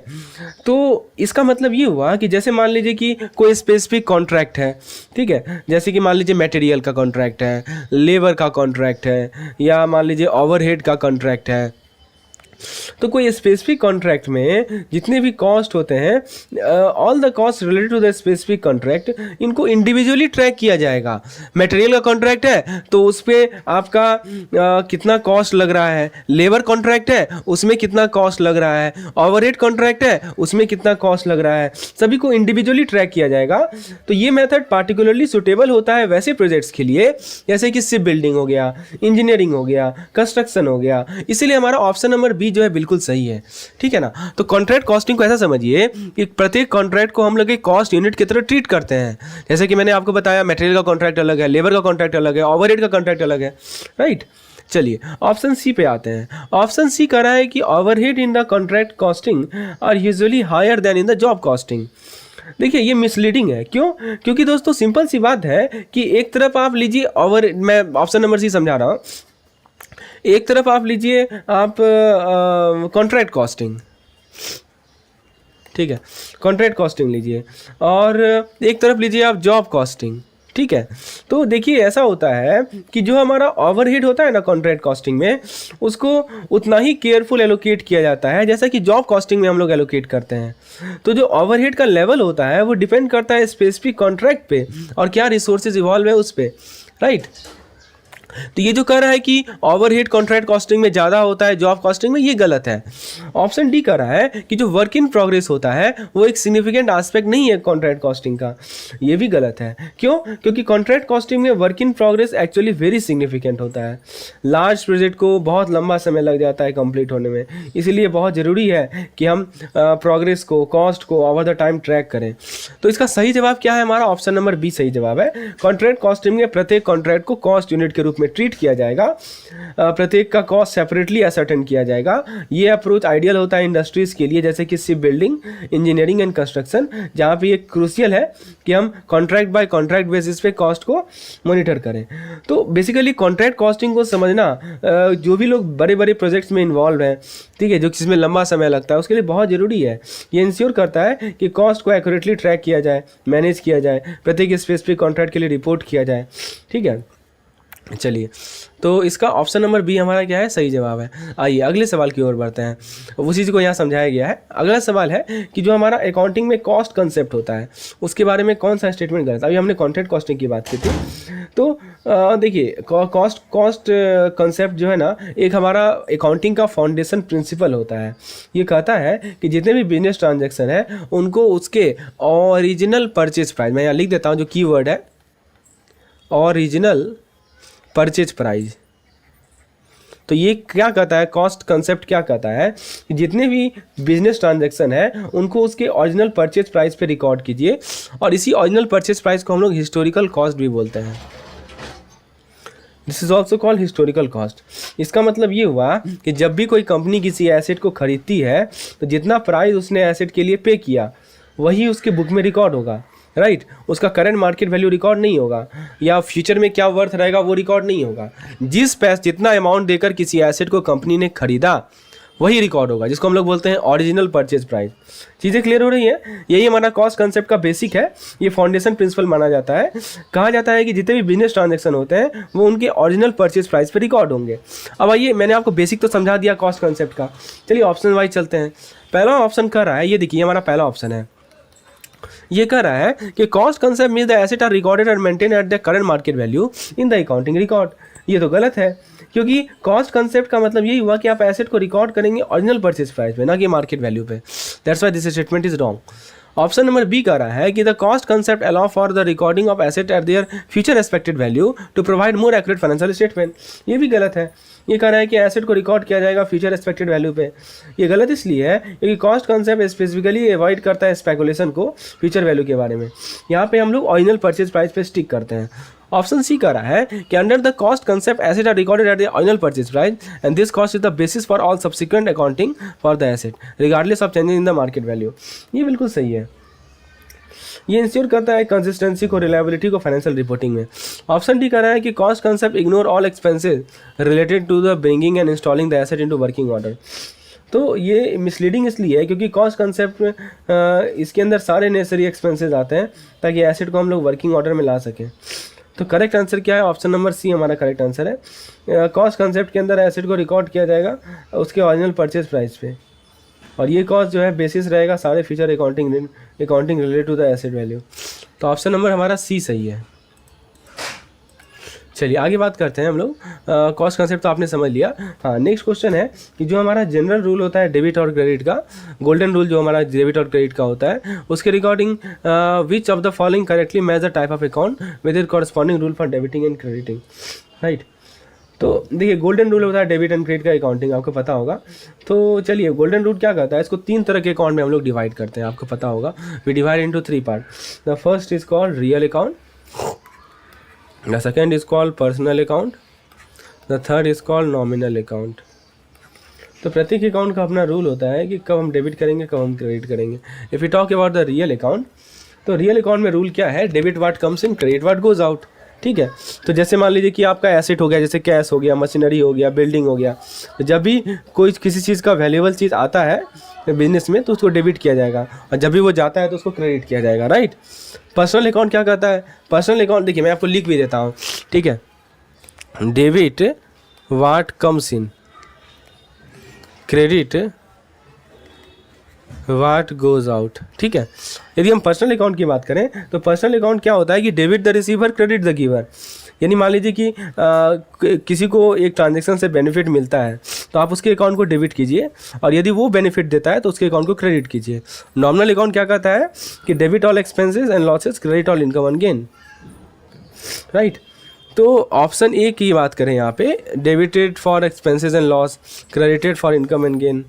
तो इसका मतलब ये हुआ कि जैसे मान लीजिए कि कोई स्पेसिफिक कॉन्ट्रैक्ट है, ठीक है, जैसे कि मान लीजिए मटेरियल का कॉन्ट्रैक्ट है, लेबर का कॉन्ट्रैक्ट है, या मान लीजिए ओवरहेड का कॉन्ट्रैक्ट है। तो कोई स्पेसिफिक कॉन्ट्रैक्ट में जितने भी कॉस्ट होते हैं, all the cost related to the specific contract, इनको इंडिविजुअली ट्रैक किया जाएगा। मटेरियल का कॉन्ट्रैक्ट है तो उस पर आपका कितना कॉस्ट लग रहा है, लेबर कॉन्ट्रैक्ट है उसमें कितना कॉस्ट लग रहा है, ओवरहेड कॉन्ट्रैक्ट है उसमें कितना कॉस्ट लग रहा है, सभी को इंडिविजुअली ट्रैक किया जाएगा। तो ये मेथड पार्टिकुलरली सुटेबल होता है वैसे प्रोजेक्ट्स के लिए जैसे कि शिप बिल्डिंग हो गया, इंजीनियरिंग हो गया, कंस्ट्रक्शन हो गया। इसीलिए हमारा ऑप्शन नंबर बी जो है बिल्कुल सही है, ठीक है ना। तो कॉन्ट्रैक्ट कॉस्टिंग को ऐसा समझिए कि प्रत्येक कॉन्ट्रैक्ट को हम लोग एक कॉस्ट यूनिट की तरह ट्रीट करते हैं। जैसे कि मैंने आपको बताया मटेरियल का कॉन्ट्रैक्ट अलग है, लेबर का कॉन्ट्रैक्ट अलग है, ओवरहेड का कॉन्ट्रैक्ट अलग है, राइट। चलिए ऑप्शन सी पे आते हैं। ऑप्शन सी कह रहा है कि overhead in the contract costing are usually higher than in the job costing. देखिए ये मिसलीडिंग है, क्यों? क्योंकि दोस्तों सिंपल सी बात है कि एक तरफ आप लीजिए मैं ऑप्शन नंबर सी समझा रहा हूँ, एक तरफ आप लीजिए आप कॉन्ट्रैक्ट कॉस्टिंग, ठीक है, कॉन्ट्रैक्ट कॉस्टिंग लीजिए, और एक तरफ लीजिए आप जॉब कॉस्टिंग, ठीक है। तो देखिए ऐसा होता है कि जो हमारा ओवरहेड होता है ना कॉन्ट्रैक्ट कॉस्टिंग में, उसको उतना ही केयरफुल एलोकेट किया जाता है जैसा कि जॉब कॉस्टिंग में हम लोग एलोकेट करते हैं। तो जो ओवरहेड का लेवल होता है वो डिपेंड करता है स्पेसिफिक कॉन्ट्रैक्ट पे और क्या रिसोर्सेज इवॉल्व है उस पर, राइट। तो ये जो कह रहा है कि ओवरहेड कॉन्ट्रैक्ट कॉस्टिंग में ज़्यादा होता है जॉब कॉस्टिंग में, ये गलत है। ऑप्शन डी कह रहा है कि जो वर्क इन प्रोग्रेस होता है वो एक सिग्निफिकेंट एस्पेक्ट नहीं है कॉन्ट्रैक्ट कॉस्टिंग का, ये भी गलत है। क्यों? क्योंकि कॉन्ट्रैक्ट कॉस्टिंग में work in progress actually very significant होता है। लार्ज प्रोजेक्ट को बहुत लंबा समय लग जाता है कंप्लीट होने में, इसीलिए बहुत ज़रूरी है कि हम प्रोग्रेस को, कॉस्ट को ओवर द टाइम ट्रैक करें। तो इसका सही जवाब क्या है? हमारा ऑप्शन नंबर बी सही जवाब है। कॉन्ट्रैक्ट कॉस्टिंग में प्रत्येक कॉन्ट्रैक्ट को कॉस्ट यूनिट के रूप में ट्रीट किया जाएगा, प्रत्येक का कॉस्ट सेपरेटली असर्टेन किया जाएगा। ये अप्रोच आइडियल होता है इंडस्ट्रीज के लिए जैसे कि ship building, engineering and construction, जहाँ पे ये क्रूशियल है कि हम कॉन्ट्रैक्ट बाय कॉन्ट्रैक्ट बेसिस पे कॉस्ट को मॉनिटर करें। तो बेसिकली कॉन्ट्रैक्ट कॉस्टिंग को समझना, जो भी लोग बड़े बड़े प्रोजेक्ट्स में इन्वॉल्व हैं, ठीक है, जो जिसमें लंबा समय लगता है, उसके लिए बहुत ज़रूरी है। ये इंश्योर करता है कि कॉस्ट को एक्यूरेटली ट्रैक किया जाए, मैनेज किया जाए, प्रत्येक स्पेसिफिक कॉन्ट्रैक्ट के लिए रिपोर्ट किया जाए, ठीक है। चलिए, तो इसका ऑप्शन नंबर बी हमारा क्या है, सही जवाब है। आइए अगले सवाल की ओर बढ़ते हैं। उसी चीज़ को यहाँ समझाया गया है। अगला सवाल है कि जो हमारा अकाउंटिंग में कॉस्ट कंसेप्ट होता है उसके बारे में कौन सा स्टेटमेंट गलत है। अभी हमने कॉन्ट्रैक्ट कॉस्टिंग की बात की थी। तो देखिए कॉस्ट कंसेप्ट जो है ना, एक हमारा अकाउंटिंग का फाउंडेशन प्रिंसिपल होता है। ये कहता है कि जितने भी बिजनेस ट्रांजेक्शन है उनको उसके ओरिजिनल परचेज प्राइस, मैं यहाँ लिख देता हूँ जो कीवर्ड है ओरिजिनल परचेज प्राइस। तो ये क्या कहता है, कॉस्ट कंसेप्ट क्या कहता है कि जितने भी बिजनेस ट्रांजैक्शन है उनको उसके ओरिजिनल परचेज प्राइस पे रिकॉर्ड कीजिए, और इसी ओरिजिनल परचेज प्राइस को हम लोग हिस्टोरिकल कॉस्ट भी बोलते हैं। This is also called historical cost. इसका मतलब ये हुआ कि जब भी कोई कंपनी किसी एसेट को खरीदती है तो जितना प्राइस उसने एसेट के लिए पे किया वही उसके बुक में रिकॉर्ड होगा, राइट। उसका करंट मार्केट वैल्यू रिकॉर्ड नहीं होगा, या फ्यूचर में क्या वर्थ रहेगा वो रिकॉर्ड नहीं होगा। जितना अमाउंट देकर किसी एसेट को कंपनी ने खरीदा वही रिकॉर्ड होगा, जिसको हम लोग बोलते हैं ओरिजिनल परचेज प्राइस। चीज़ें क्लियर हो रही हैं? यही हमारा कॉस्ट कंसेप्ट का बेसिक है, ये फाउंडेशन प्रिंसिपल माना जाता है। कहा जाता है कि जितने भी बिजनेस ट्रांजैक्शन होते हैं वो उनके ओरिजिनल परचेज प्राइस पर रिकॉर्ड होंगे। अब आइए, मैंने आपको बेसिक तो समझा दिया कॉस्ट कंसेप्ट का। चलिए ऑप्शन वाइज चलते हैं। पहला ऑप्शन कह रहा है, ये देखिए हमारा पहला ऑप्शन है, ये कह रहा है कि cost concept means the asset are recorded and maintain at the current market value in the accounting record. ये तो गलत है, क्योंकि कॉस्ट कंसेप्ट का मतलब यही हुआ कि आप एसेट को रिकॉर्ड करेंगे ओरिजिनल परचेज प्राइस पे, ना कि मार्केट वैल्यू पे। That's why this statement is wrong. Option number B कह रहा है कि the cost concept allow for the recording of asset at their future expected value to provide more accurate financial statement. ये भी गलत है। ये कह रहा है कि एसेट को रिकॉर्ड किया जाएगा फ्यूचर एक्सपेक्टेड वैल्यू पे। ये गलत इसलिए है क्योंकि कॉस्ट कंसेप्ट स्पेसिफिकली अवॉइड करता है स्पेकुलेशन को फ्यूचर वैल्यू के बारे में। यहाँ पे हम लोग ओरिजिनल परचेज प्राइस पे स्टिक करते हैं। ऑप्शन सी कह रहा है कि under the cost concept asset are recorded at the original purchase price and this cost is the basis for all subsequent accounting for the asset regardless of changes in the market value. ये बिल्कुल सही है। ये ensure करता है consistency को, reliability को financial reporting में। ऑप्शन डी कह रहा है कि cost concept ignore all expenses related to the bringing and installing the asset into working order. तो ये मिसलीडिंग इसलिए है क्योंकि कॉस्ट कंसेप्ट में इसके अंदर सारे नेसेसरी एक्सपेंसेस आते हैं ताकि एसेट को हम लोग वर्किंग ऑर्डर में ला सकें। तो करेक्ट आंसर क्या है? ऑप्शन नंबर सी हमारा करेक्ट आंसर है। कॉस्ट कंसेप्ट के अंदर एसेट को रिकॉर्ड किया जाएगा उसके ओरिजिनल परचेज प्राइस पे, और ये कॉस्ट जो है बेसिस रहेगा सारे future accounting related to the asset value. तो ऑप्शन नंबर हमारा सी सही है। चलिए आगे बात करते हैं हम लोग। कॉस्ट कंसेप्ट तो आपने समझ लिया। हाँ, नेक्स्ट क्वेश्चन है कि जो हमारा जनरल रूल होता है डेबिट और क्रेडिट का, गोल्डन रूल जो हमारा डेबिट और क्रेडिट का होता है, उसके recording which of the following correctly match the type of account with corresponding rule for debiting and crediting, right. तो देखिए गोल्डन रूल होता है डेबिट एंड क्रेडिट का अकाउंटिंग, आपको पता होगा। तो चलिए गोल्डन रूल क्या कहता है, इसको 3 तरह के अकाउंट में हम लोग डिवाइड करते हैं, आपको पता होगा। We divide into 3 part. The first is called real account, the second is called personal account, the third is called nominal account. तो प्रत्येक अकाउंट का अपना रूल होता है कि कब हम डेबिट करेंगे कब हम क्रेडिट करेंगे। If you talk about the real account, तो रियल अकाउंट में रूल क्या है, debit what comes in, credit what goes out, ठीक है। तो जैसे मान लीजिए कि आपका एसेट हो गया, जैसे कैश हो गया, मशीनरी हो गया, बिल्डिंग हो गया, तो जब भी कोई किसी चीज़ का वैल्यूएबल चीज़ आता है बिजनेस में तो उसको डेबिट किया जाएगा, और जब भी वो जाता है तो उसको क्रेडिट किया जाएगा, राइट। पर्सनल अकाउंट क्या कहता है, पर्सनल अकाउंट देखिए मैं आपको लिख भी देता हूँ, ठीक है। Debit what comes in, credit what goes out, ठीक है। यदि हम पर्सनल अकाउंट की बात करें तो पर्सनल अकाउंट क्या होता है कि debit the receiver credit the giver. यानी मान लीजिए कि किसी को एक ट्रांजैक्शन से बेनिफिट मिलता है तो आप उसके अकाउंट को डेबिट कीजिए, और यदि वो बेनिफिट देता है तो उसके अकाउंट को क्रेडिट कीजिए। नॉमिनल अकाउंट क्या कहता है कि debit all expenses and losses, credit all income and gain, right. तो ऑप्शन ए की बात करें यहाँ पे, debited for expenses and loss, credited for income and gain,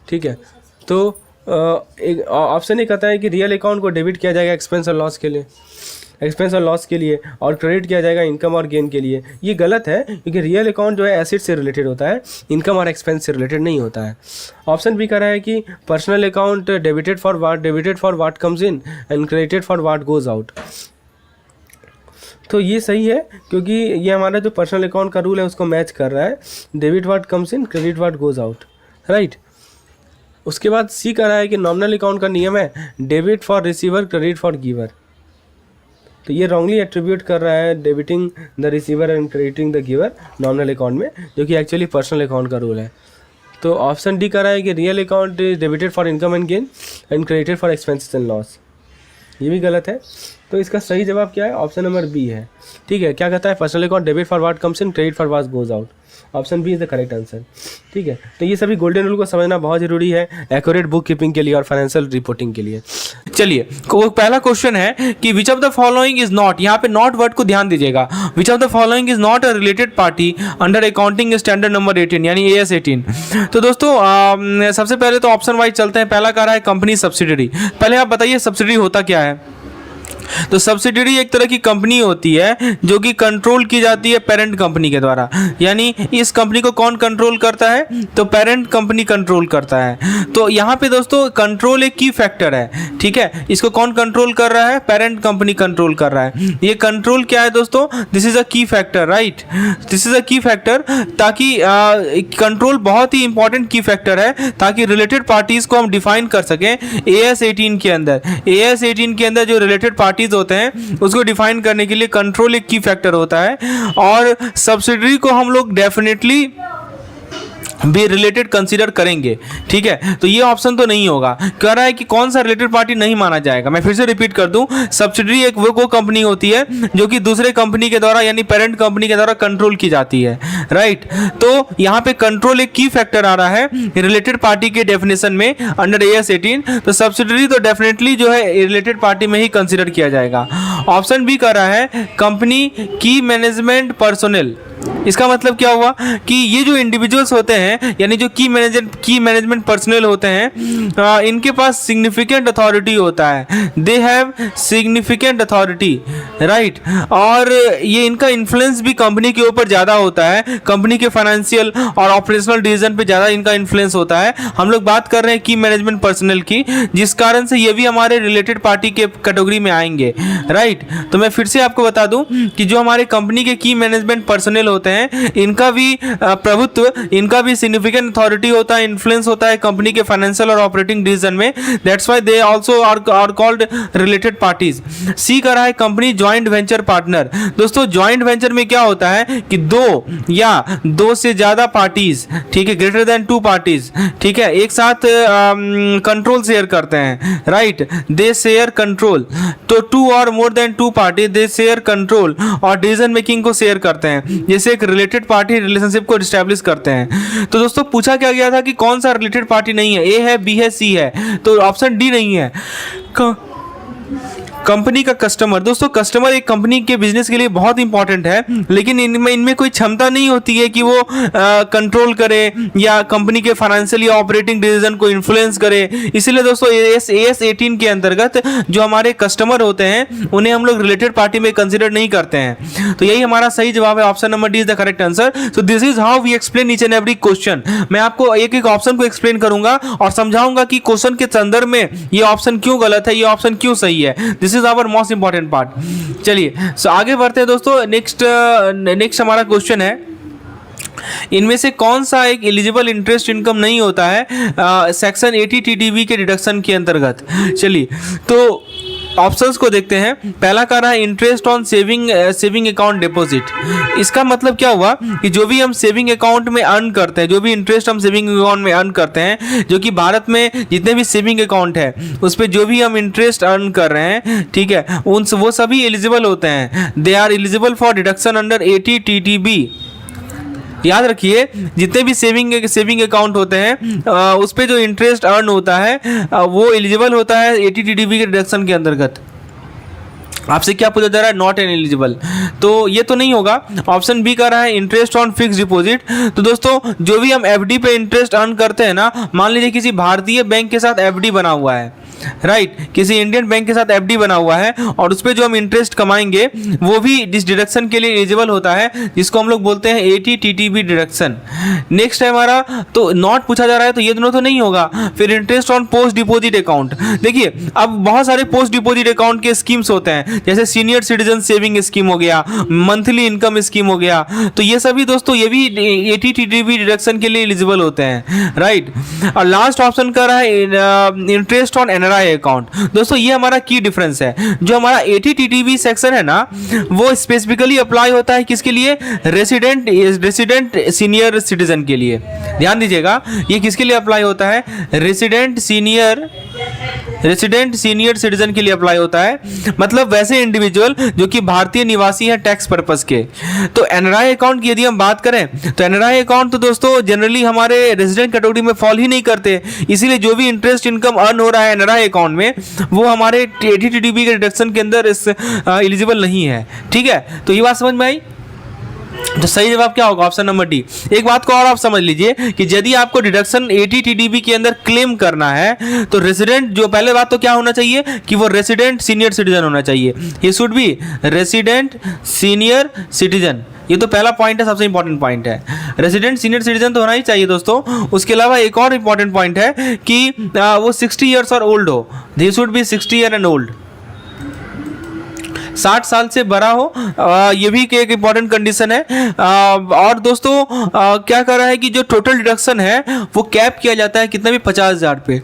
ठीक है। तो एक ऑप्शन ये कहता है कि रियल अकाउंट को डेबिट किया जाएगा एक्सपेंस और लॉस के लिए, एक्सपेंस और लॉस के लिए, और क्रेडिट किया जाएगा इनकम और गेन के लिए। ये गलत है क्योंकि रियल अकाउंट जो है एसेट से रिलेटेड होता है, इनकम और एक्सपेंस से रिलेटेड नहीं होता है। ऑप्शन भी कह रहा है कि personal account debited for what comes in and credited for what goes out. तो ये सही है क्योंकि ये हमारा जो पर्सनल अकाउंट का रूल है उसको मैच कर रहा है, debit what comes in, credit what goes out, right. उसके बाद सी कह रहा है कि नॉमिनल अकाउंट का नियम है debit for receiver, credit for giver. तो ये रॉन्गली एट्रीब्यूट कर रहा है debiting the receiver and crediting the giver nominal account में, जो कि एक्चुअली पर्सनल अकाउंट का रूल है। तो ऑप्शन डी कर रहा है कि real account is debited for income and gain and credited for expenses and loss. ये भी गलत है। तो इसका सही जवाब क्या है? ऑप्शन नंबर बी है। ठीक है, क्या कहता है? Personal account debit for what comes in, credit for what goes out. Option B is the correct answer. ठीक है, तो ये सभी गोल्डन रूल को समझना बहुत जरूरी है एक्यूरेट बुक कीपिंग के लिए और फाइनेंशियल रिपोर्टिंग के लिए। चलिए, पहला क्वेश्चन है कि which of the following is not, यहाँ पे नॉट वर्ड को ध्यान दीजिएगा, विच of the following is not a related party under accounting standard number 18 यानी AS 18। तो दोस्तों सबसे पहले तो ऑप्शन वाइज चलते हैं। पहला कह रहा है कंपनी सब्सिडरी। पहले आप बताइए सब्सिडरी होता क्या है? तो सब्सिडियरी एक तरह की कंपनी होती है जो कि कंट्रोल की जाती है पेरेंट कंपनी के द्वारा। यानी इस कंपनी को कौन कंट्रोल करता है? तो पेरेंट कंपनी कंट्रोल करता है। तो यहाँ पे दोस्तों कंट्रोल एक की फैक्टर है। ठीक है, इसको कौन कंट्रोल कर रहा है? पेरेंट कंपनी कंट्रोल कर रहा है। ये कंट्रोल क्या है दोस्तों? दिस इज अ की factor, right, this is a की फैक्टर। ताकि कंट्रोल बहुत ही इंपॉर्टेंट की फैक्टर है ताकि रिलेटेड पार्टीज को हम डिफाइन कर सकें AS 18 के अंदर। AS 18 के अंदर जो रिलेटेड पार्टीज होते हैं उसको डिफाइन करने के लिए कंट्रोल एक की फैक्टर होता है। और सब्सिडरी को हम लोग डेफिनेटली भी रिलेटेड कंसीडर करेंगे। ठीक है, तो ये ऑप्शन तो नहीं होगा। कह रहा है कि कौन सा रिलेटेड पार्टी नहीं माना जाएगा। मैं फिर से रिपीट कर दूं, सब्सिडरी एक वो कंपनी होती है जो कि दूसरे कंपनी के द्वारा यानी पेरेंट कंपनी के द्वारा कंट्रोल की जाती है, राइट। तो यहाँ पे कंट्रोल एक की फैक्टर आ रहा है रिलेटेड पार्टी के डेफिनेशन में अंडर AS 18। तो सब्सिडरी तो डेफिनेटली जो है रिलेटेड पार्टी में ही कंसिडर किया जाएगा। ऑप्शन बी कर रहा है कंपनी की मैनेजमेंट पर्सोनल। इसका मतलब क्या हुआ कि ये जो इंडिविजुअल्स होते हैं यानी जो की मैनेजमेंट पर्सनल होते हैं इनके पास सिग्निफिकेंट अथॉरिटी होता है। They have significant authority, right. और ये इनका इन्फ्लुएंस भी कंपनी के ऊपर ज़्यादा होता है। कंपनी के फाइनेंशियल और ऑपरेशनल डिसीजन पे ज़्यादा इनका इन्फ्लुएंस होता है। हम लोग बात कर रहे हैं की मैनेजमेंट पर्सनल की, जिस कारण से ये भी हमारे रिलेटेड पार्टी के कैटेगरी में आएंगे, राइट। तो मैं फिर से आपको बता दूं कि जो हमारे कंपनी के की मैनेजमेंट पर्सनल होते हैं इनका भी प्रभुत्व, इनका भी सिग्निफिकेंट अथॉरिटी होता है, इन्फ्लुएंस होता है कंपनी के फाइनेंशियल और ऑपरेटिंग डिसीजन में। That's why they also are called related parties. C कर रहा है कंपनी जॉइंट वेंचर पार्टनर। दोस्तों जॉइंट वेंचर में क्या होता है कि दो या दो से ज्यादा पार्टीज, ठीक है, ग्रेटर देन 2 पार्टीज, ठीक है, एक साथ कंट्रोल शेयर करते हैं, राइट। दे शेयर कंट्रोल। तो 2 और मोर देन 2 पार्टी दे शेयर कंट्रोल और डिसीजन मेकिंग को शेयर करते हैं, जैसे एक रिलेटेड पार्टी रिलेशनशिप को एस्टैब्लिश करते हैं। तो दोस्तों पूछा क्या गया था कि कौन सा रिलेटेड पार्टी नहीं है? ए है, बी है, सी है। तो ऑप्शन डी नहीं है। कंपनी का कस्टमर। दोस्तों कस्टमर एक कंपनी के बिजनेस के लिए बहुत इंपॉर्टेंट है, लेकिन इनमें कोई क्षमता नहीं होती है कि वो कंट्रोल करे या कंपनी के फाइनेंशियल या ऑपरेटिंग डिसीजन को इन्फ्लुएंस करे। इसीलिए दोस्तों AS 18 के अंतर्गत जो हमारे कस्टमर होते हैं उन्हें हम लोग रिलेटेड पार्टी में कंसिडर नहीं करते हैं। तो यही हमारा सही जवाब है। Option number D is the correct answer. So this is how we explain each and every question. मैं आपको एक एक ऑप्शन को एक्सप्लेन करूंगा और समझाऊंगा कि क्वेश्चन के संदर्भ में ये ऑप्शन क्यों गलत है, ये ऑप्शन क्यों सही है। This is our most important part. चलिए सो आगे बढ़ते हैं दोस्तों। नेक्स्ट हमारा क्वेश्चन है, इनमें से कौन सा एक एलिजिबल इंटरेस्ट इनकम नहीं होता है सेक्शन 80 TDB के डिडक्शन के अंतर्गत। चलिए तो ऑप्शंस को देखते हैं। पहला कह रहा है interest on saving account deposit. इसका मतलब क्या हुआ कि जो भी हम सेविंग अकाउंट में अर्न करते हैं, जो भी इंटरेस्ट हम सेविंग अकाउंट में अर्न करते हैं, जो कि भारत में जितने भी सेविंग अकाउंट है उस पर जो भी हम इंटरेस्ट अर्न कर रहे हैं, ठीक है, वो सभी एलिजिबल होते हैं। They are eligible for deduction under 80 TDB। याद रखिए जितने भी सेविंग अकाउंट होते हैं उस पे जो इंटरेस्ट अर्न होता है वो एलिजिबल होता है 80 TDB के डिडक्शन के अंतर्गत। आपसे क्या पूछा जा रहा है? Not an eligible. तो ये तो नहीं होगा। ऑप्शन बी कर रहा है इंटरेस्ट ऑन फिक्स डिपॉजिट। तो दोस्तों जो भी हम FD पे इंटरेस्ट अर्न करते हैं ना, मान लीजिए किसी भारतीय बैंक के साथ FD बना हुआ है, राइट, किसी इंडियन बैंक के साथ FD बना हुआ है और उस पर जो हम इंटरेस्ट कमाएंगे वो भी इस डिडक्शन के लिए एलिजिबल होता है, जिसको हम लोग बोलते हैं 80 TDB डिडक्शन। नेक्स्ट है हमारा, तो नॉट पूछा जा रहा है तो ये दोनों तो नहीं होगा। फिर interest on post deposit account. देखिए अब बहुत सारे पोस्ट डिपॉजिट अकाउंट के स्कीम्स होते हैं जैसे सीनियर सिटीजन सेविंग स्कीम हो गया, मंथली इनकम स्कीम हो गया, तो ये सभी दोस्तों ये भी 80 TDB डिडक्शन के लिए एलिजिबल होते हैं, राइट। और लास्ट ऑप्शन कर रहा है इंटरेस्ट ऑन एनआरआई अकाउंट। दोस्तों ये हमारा की डिफरेंस है, जो हमारा 80 TDB सेक्शन है ना, वो स्पेसिफिकली अप्लाई होता है किसके लिए? रेसिडेंट सीनियर सिटीजन के लिए। ध्यान दीजिएगा, ये किसके लिए अप्लाई होता है? रेसिडेंट सीनियर सिटीजन के लिए अप्लाई होता है, मतलब वैसे इंडिविजुअल जो कि भारतीय निवासी है टैक्स पर्पस के। तो एनआरआई अकाउंट की यदि हम बात करें तो एनआरआई अकाउंट तो दोस्तों जनरली हमारे रेजिडेंट कैटेगरी में फॉल ही नहीं करते, इसीलिए जो भी इंटरेस्ट इनकम अर्न हो रहा है एनआरआई अकाउंट में वो हमारे 80 TDB के डिडक्शन के अंदर इस एलिजिबल नहीं है, ठीक है। तो ये बात समझ में आई? तो सही जवाब क्या होगा? Option number D. एक बात को और आप समझ लीजिए कि यदि आपको डिडक्शन 80 TDB के अंदर क्लेम करना है तो रेसिडेंट, जो पहले बात तो क्या होना चाहिए कि वो रेसिडेंट सीनियर सिटीजन होना चाहिए। ये should be resident senior citizen, ये तो पहला पॉइंट है, सबसे इंपॉर्टेंट पॉइंट है। रेसिडेंट सीनियर सिटीजन तो होना ही चाहिए दोस्तों। उसके अलावा एक और इंपॉर्टेंट पॉइंट है कि वो 60 ईयर्स और ओल्ड हो, they should be 60 year and old, 60 साल से बड़ा हो, ये भी एक इंपॉर्टेंट कंडीशन है। और दोस्तों क्या कर रहा है कि जो टोटल डिडक्शन है वो कैप किया जाता है कितना भी 50,000 पे।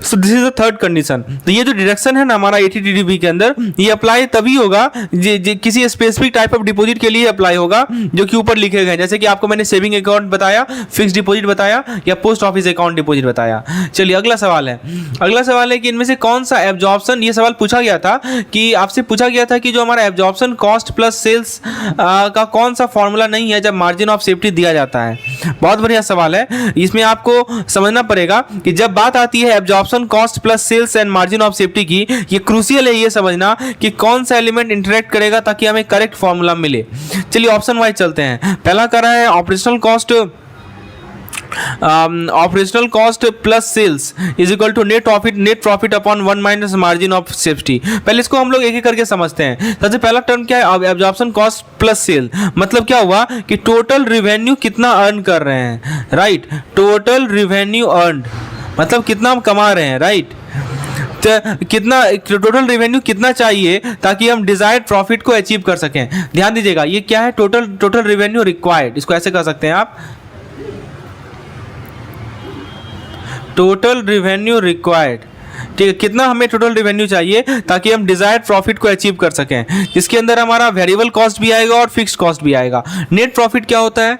सो this is the third condition. तो ये जो डिडक्शन है ना हमारा 80 TDB के अंदर, ये अप्लाई तभी होगा किसी स्पेसिफिक टाइप ऑफ डिपॉजिट के लिए अप्लाई होगा जो कि ऊपर लिखे गए, जैसे कि आपको मैंने सेविंग अकाउंट बताया, फिक्स डिपॉजिट बताया या पोस्ट ऑफिस अकाउंट डिपॉजिट बताया। चलिए अगला सवाल है। अगला सवाल है कि इनमें से कौन सा एब्जॉर्प्शन, ये सवाल पूछा गया था कि आपसे पूछा गया था कि जो हमारा एब्जॉर्प्शन कॉस्ट प्लस सेल्स का कौन सा फॉर्मूला नहीं है जब मार्जिन ऑफ सेफ्टी दिया जाता है। बहुत बढ़िया सवाल है। इसमें आपको समझना पड़ेगा कि जब बात आती है absorption cost plus sales and margin of safety की, ये क्रूशियल है ये समझना कि कौन सा एलिमेंट इंटरेक्ट करेगा ताकि हमें करेक्ट फॉर्मूला मिले। चलिए ऑप्शन वाइज चलते हैं। पहला कर रहा है operational cost plus sales is equal to net profit upon 1 minus margin of safety. पहले इसको हम लोग एक एक करके समझते हैं। सबसे पहला टर्म क्या है? एब्जॉर्प्शन कॉस्ट प्लस सेल, मतलब क्या हुआ कि टोटल रिवेन्यू कितना अर्न कर रहे हैं, राइट। टोटल रिवेन्यू अर्न मतलब कितना हम कमा रहे हैं, राइट। कितना टोटल रिवेन्यू कितना चाहिए ताकि हम डिजायर्ड प्रॉफिट को अचीव कर सकें। ध्यान दीजिएगा, ये क्या है? टोटल रिवेन्यू रिक्वायर्ड, इसको ऐसे कर सकते हैं आप, टोटल रिवेन्यू रिक्वायर्ड, ठीक है। कितना हमें टोटल रिवेन्यू चाहिए ताकि हम डिजायर्ड प्रॉफिट को अचीव कर सकें, जिसके अंदर हमारा वेरिएबल कॉस्ट भी आएगा और फिक्स्ड कॉस्ट भी आएगा। नेट प्रॉफिट क्या होता है?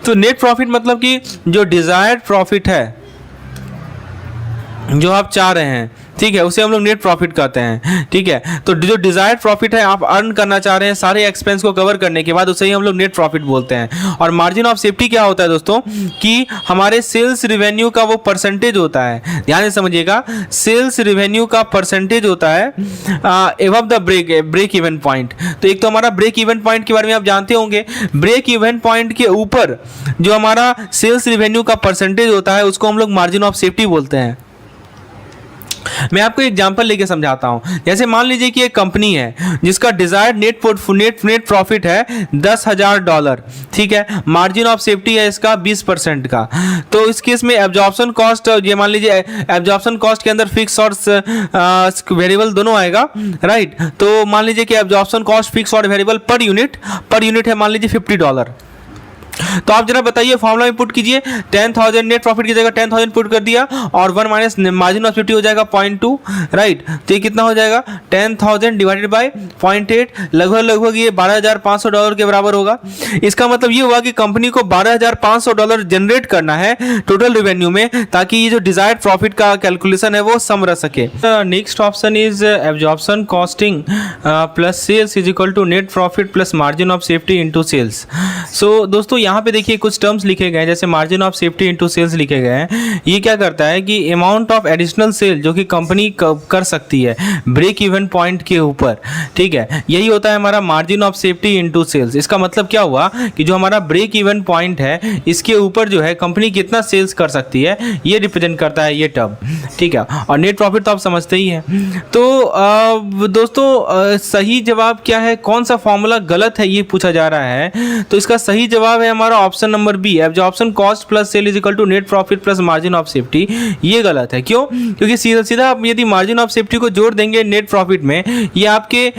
तो नेट प्रॉफिट मतलब कि जो डिजायर्ड प्रॉफिट है, जो आप चाह रहे हैं, ठीक है, उसे हम लोग नेट प्रॉफिट कहते हैं, ठीक है। तो जो डिजायर्ड प्रॉफिट है, आप अर्न करना चाह रहे हैं सारे एक्सपेंस को कवर करने के बाद, उसे ही हम लोग नेट प्रॉफिट बोलते हैं। और मार्जिन ऑफ सेफ्टी क्या होता है दोस्तों कि हमारे सेल्स रिवेन्यू का वो परसेंटेज होता है। ध्यान से समझिएगा, सेल्स रिवेन्यू का परसेंटेज होता है above the break even point. तो एक तो हमारा ब्रेक इवन पॉइंट के बारे में आप जानते होंगे, ब्रेक इवन पॉइंट के ऊपर जो हमारा सेल्स रिवेन्यू का परसेंटेज होता है उसको हम लोग मार्जिन ऑफ सेफ्टी बोलते हैं। मैं आपको एग्जांपल लेके समझाता हूं। जैसे मान लीजिए कि एक कंपनी है जिसका डिजायर्ड नेट प्रॉफिट है $10,000, ठीक है। मार्जिन ऑफ सेफ्टी है इसका 20% का। तो इस केस में एब्जॉर्प्शन कॉस्ट, ये मान लीजिए एब्जॉर्प्शन कॉस्ट के अंदर फिक्स और वेरिएबल दोनों आएगा, राइट। तो मान लीजिए कि एब्जॉर्प्शन कॉस्ट फिक्स और वेरिएबल पर यूनिट है मान लीजिए $50। तो आप जरा बताइए, फॉर्मूला में पुट कीजिए, 10,000 नेट प्रॉफिट की जगह 10,000 पुट कर दिया और 1 माइनस मार्जिन ऑफ सेफ्टी हो जाएगा 0.2, राइट। तो ये कितना हो जाएगा? 10,000 डिवाइडेड बाय 0.8, लगभग ये $12,500 के बराबर होगा। इसका मतलब ये हुआ कि कंपनी को $12,500 जनरेट करना है टोटल रिवेन्यू में, ताकि ये जो डिजायर्ड प्रॉफिट का कैलकुलेशन है वो सम रह सके। Next option is absorption costing plus sales is equal to net profit plus margin of safety into sales. So दोस्तों यहाँ पे देखिए कुछ टर्म्स लिखे गए हैं, जैसे margin of safety into sales लिखे गए हैं। ये क्या करता है कि अमाउंट ऑफ एडिशनल सेल जो कि कंपनी कर सकती है ब्रेक इवन पॉइंट के ऊपर, ठीक है, यही होता है हमारा margin of safety into sales. इसका मतलब क्या हुआ कि जो हमारा ब्रेक इवन पॉइंट है इसके ऊपर जो है कंपनी कितना सेल्स कर सकती है, ये रिप्रेजेंट करता है ये टर्म, ठीक है। और नेट प्रॉफिट तो आप समझते ही हैं। तो दोस्तों सही जवाब क्या है, कौन सा फॉर्मूला गलत है ये पूछा जा रहा है। तो इसका सही जवाब है हमारा ऑप्शन नंबर बी है, जो option cost plus sale is equal to net profit plus margin of safety, ये गलत है। क्यों? क्योंकि सीधा सीधा आप यदि मार्जिन ऑफ सेफ्टी को जोड़ देंगे नेट प्रॉफिट में, ये आपके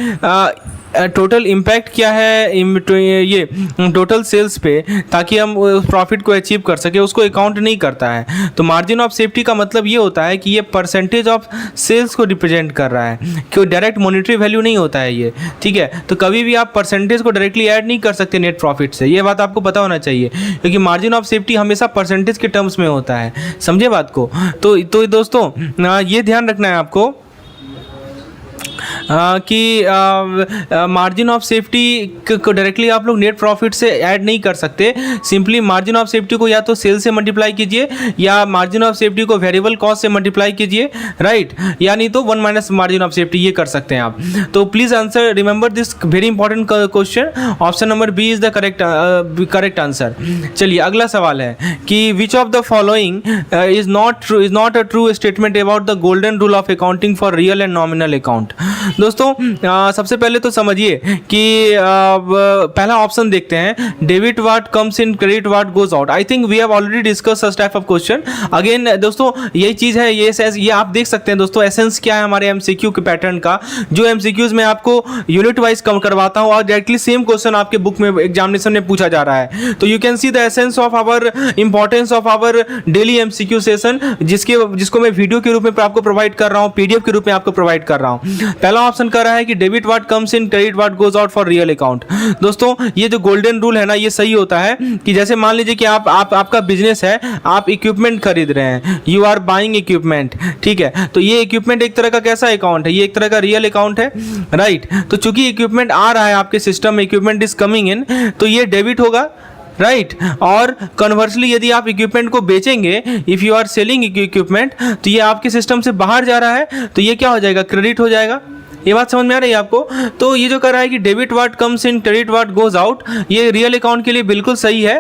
टोटल इम्पैक्ट क्या है ये टोटल सेल्स पे, ताकि हम प्रॉफिट को अचीव कर सके, उसको अकाउंट नहीं करता है। तो मार्जिन ऑफ सेफ्टी का मतलब ये होता है कि ये परसेंटेज ऑफ सेल्स को रिप्रेजेंट कर रहा है, क्यों डायरेक्ट मॉनेटरी वैल्यू नहीं होता है ये, ठीक है। तो कभी भी आप परसेंटेज को डायरेक्टली ऐड नहीं कर सकते नेट प्रॉफिट से, ये बात आपको पता होना चाहिए, क्योंकि मार्जिन ऑफ सेफ्टी हमेशा परसेंटेज के टर्म्स में होता है, समझे बात को। तो दोस्तों ये ध्यान रखना है आपको कि मार्जिन ऑफ सेफ्टी को डायरेक्टली आप लोग नेट प्रॉफिट से ऐड नहीं कर सकते। सिंपली मार्जिन ऑफ सेफ्टी को या तो सेल से मल्टीप्लाई कीजिए, या मार्जिन ऑफ सेफ्टी को वेरिएबल कॉस्ट से मल्टीप्लाई कीजिए, राइट, या नहीं तो 1 माइनस मार्जिन ऑफ सेफ्टी, ये कर सकते हैं आप। तो please answer, remember this very important question, option number B is the correct answer. चलिए अगला सवाल है कि which of the following is not a true statement about the golden rule of accounting for real and nominal account. दोस्तों सबसे पहले तो समझिए कि पहला ऑप्शन देखते हैं, debit what comes in, credit what goes out. I think we have already discuss such type of question. Again दोस्तों यही चीज है, ये आप देख सकते हैं दोस्तों, एसेंस क्या है हमारे एमसीक्यू के पैटर्न का, जो एमसीक्यूज में आपको यूनिट वाइज कम करवाता हूं और डायरेक्टली सेम क्वेश्चन आपके बुक में एग्जामिनेशन में पूछा जा रहा है। तो you can see the essence of our importance of our daily MCQ session, जिसको मैं वीडियो के रूप में आपको प्रोवाइड कर रहा हूँ, पीडीएफ के रूप में आपको प्रोवाइड कर रहा हूँ। पहला ऑप्शन कर रहा है कि debit what comes in, credit what goes out for real account. दोस्तों ये जो गोल्डन रूल है ना, ये सही होता है कि जैसे मान लीजिए कि आपका बिजनेस है, आप इक्विपमेंट खरीद रहे हैं, यू आर बाइंग इक्विपमेंट, ठीक है। तो ये इक्विपमेंट एक तरह का कैसा अकाउंट है, ये एक तरह का रियल अकाउंट है, राइट। तो चूंकि इक्विपमेंट आ रहा है आपके सिस्टम में, इक्विपमेंट इज कमिंग इन, तो ये डेबिट होगा, राइट। और कन्वर्सली यदि आप इक्विपमेंट को बेचेंगे, if you are selling equipment, तो ये आपके सिस्टम से बाहर जा रहा है, तो ये क्या हो जाएगा, क्रेडिट हो जाएगा। ये बात समझ में आ रही है आपको? तो ये जो कर रहा है कि debit what comes in, credit what goes out, ये रियल अकाउंट के लिए बिल्कुल सही है।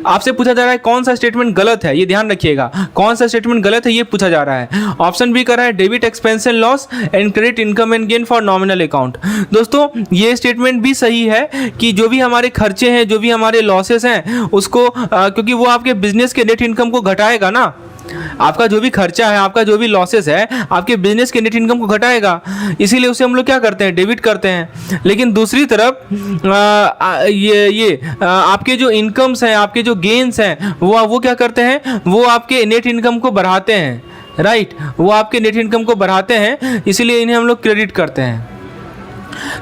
आपसे पूछा जा रहा है कौन सा स्टेटमेंट गलत है, ये ध्यान रखिएगा, कौन सा स्टेटमेंट गलत है ये पूछा जा रहा है। ऑप्शन बी कर रहा है debit expense and loss and credit income and gain for nominal account. दोस्तों ये स्टेटमेंट भी सही है कि जो भी हमारे खर्चे हैं, जो भी हमारे लॉसेस हैं, उसको क्योंकि वो आपके बिजनेस के नेट इनकम को घटाएगा ना, आपका जो भी खर्चा है, आपका जो भी लॉसेस है, आपके बिजनेस के नेट इनकम को घटाएगा, इसीलिए उसे हम लोग क्या करते हैं, डेबिट करते हैं। लेकिन दूसरी तरफ आपके जो इनकम्स हैं, आपके जो गेन्स हैं, वो क्या करते हैं, वो आपके नेट इनकम को बढ़ाते हैं, राइट, वो आपके नेट इनकम को बढ़ाते हैं, इसीलिए इन्हें हम लोग क्रेडिट करते हैं।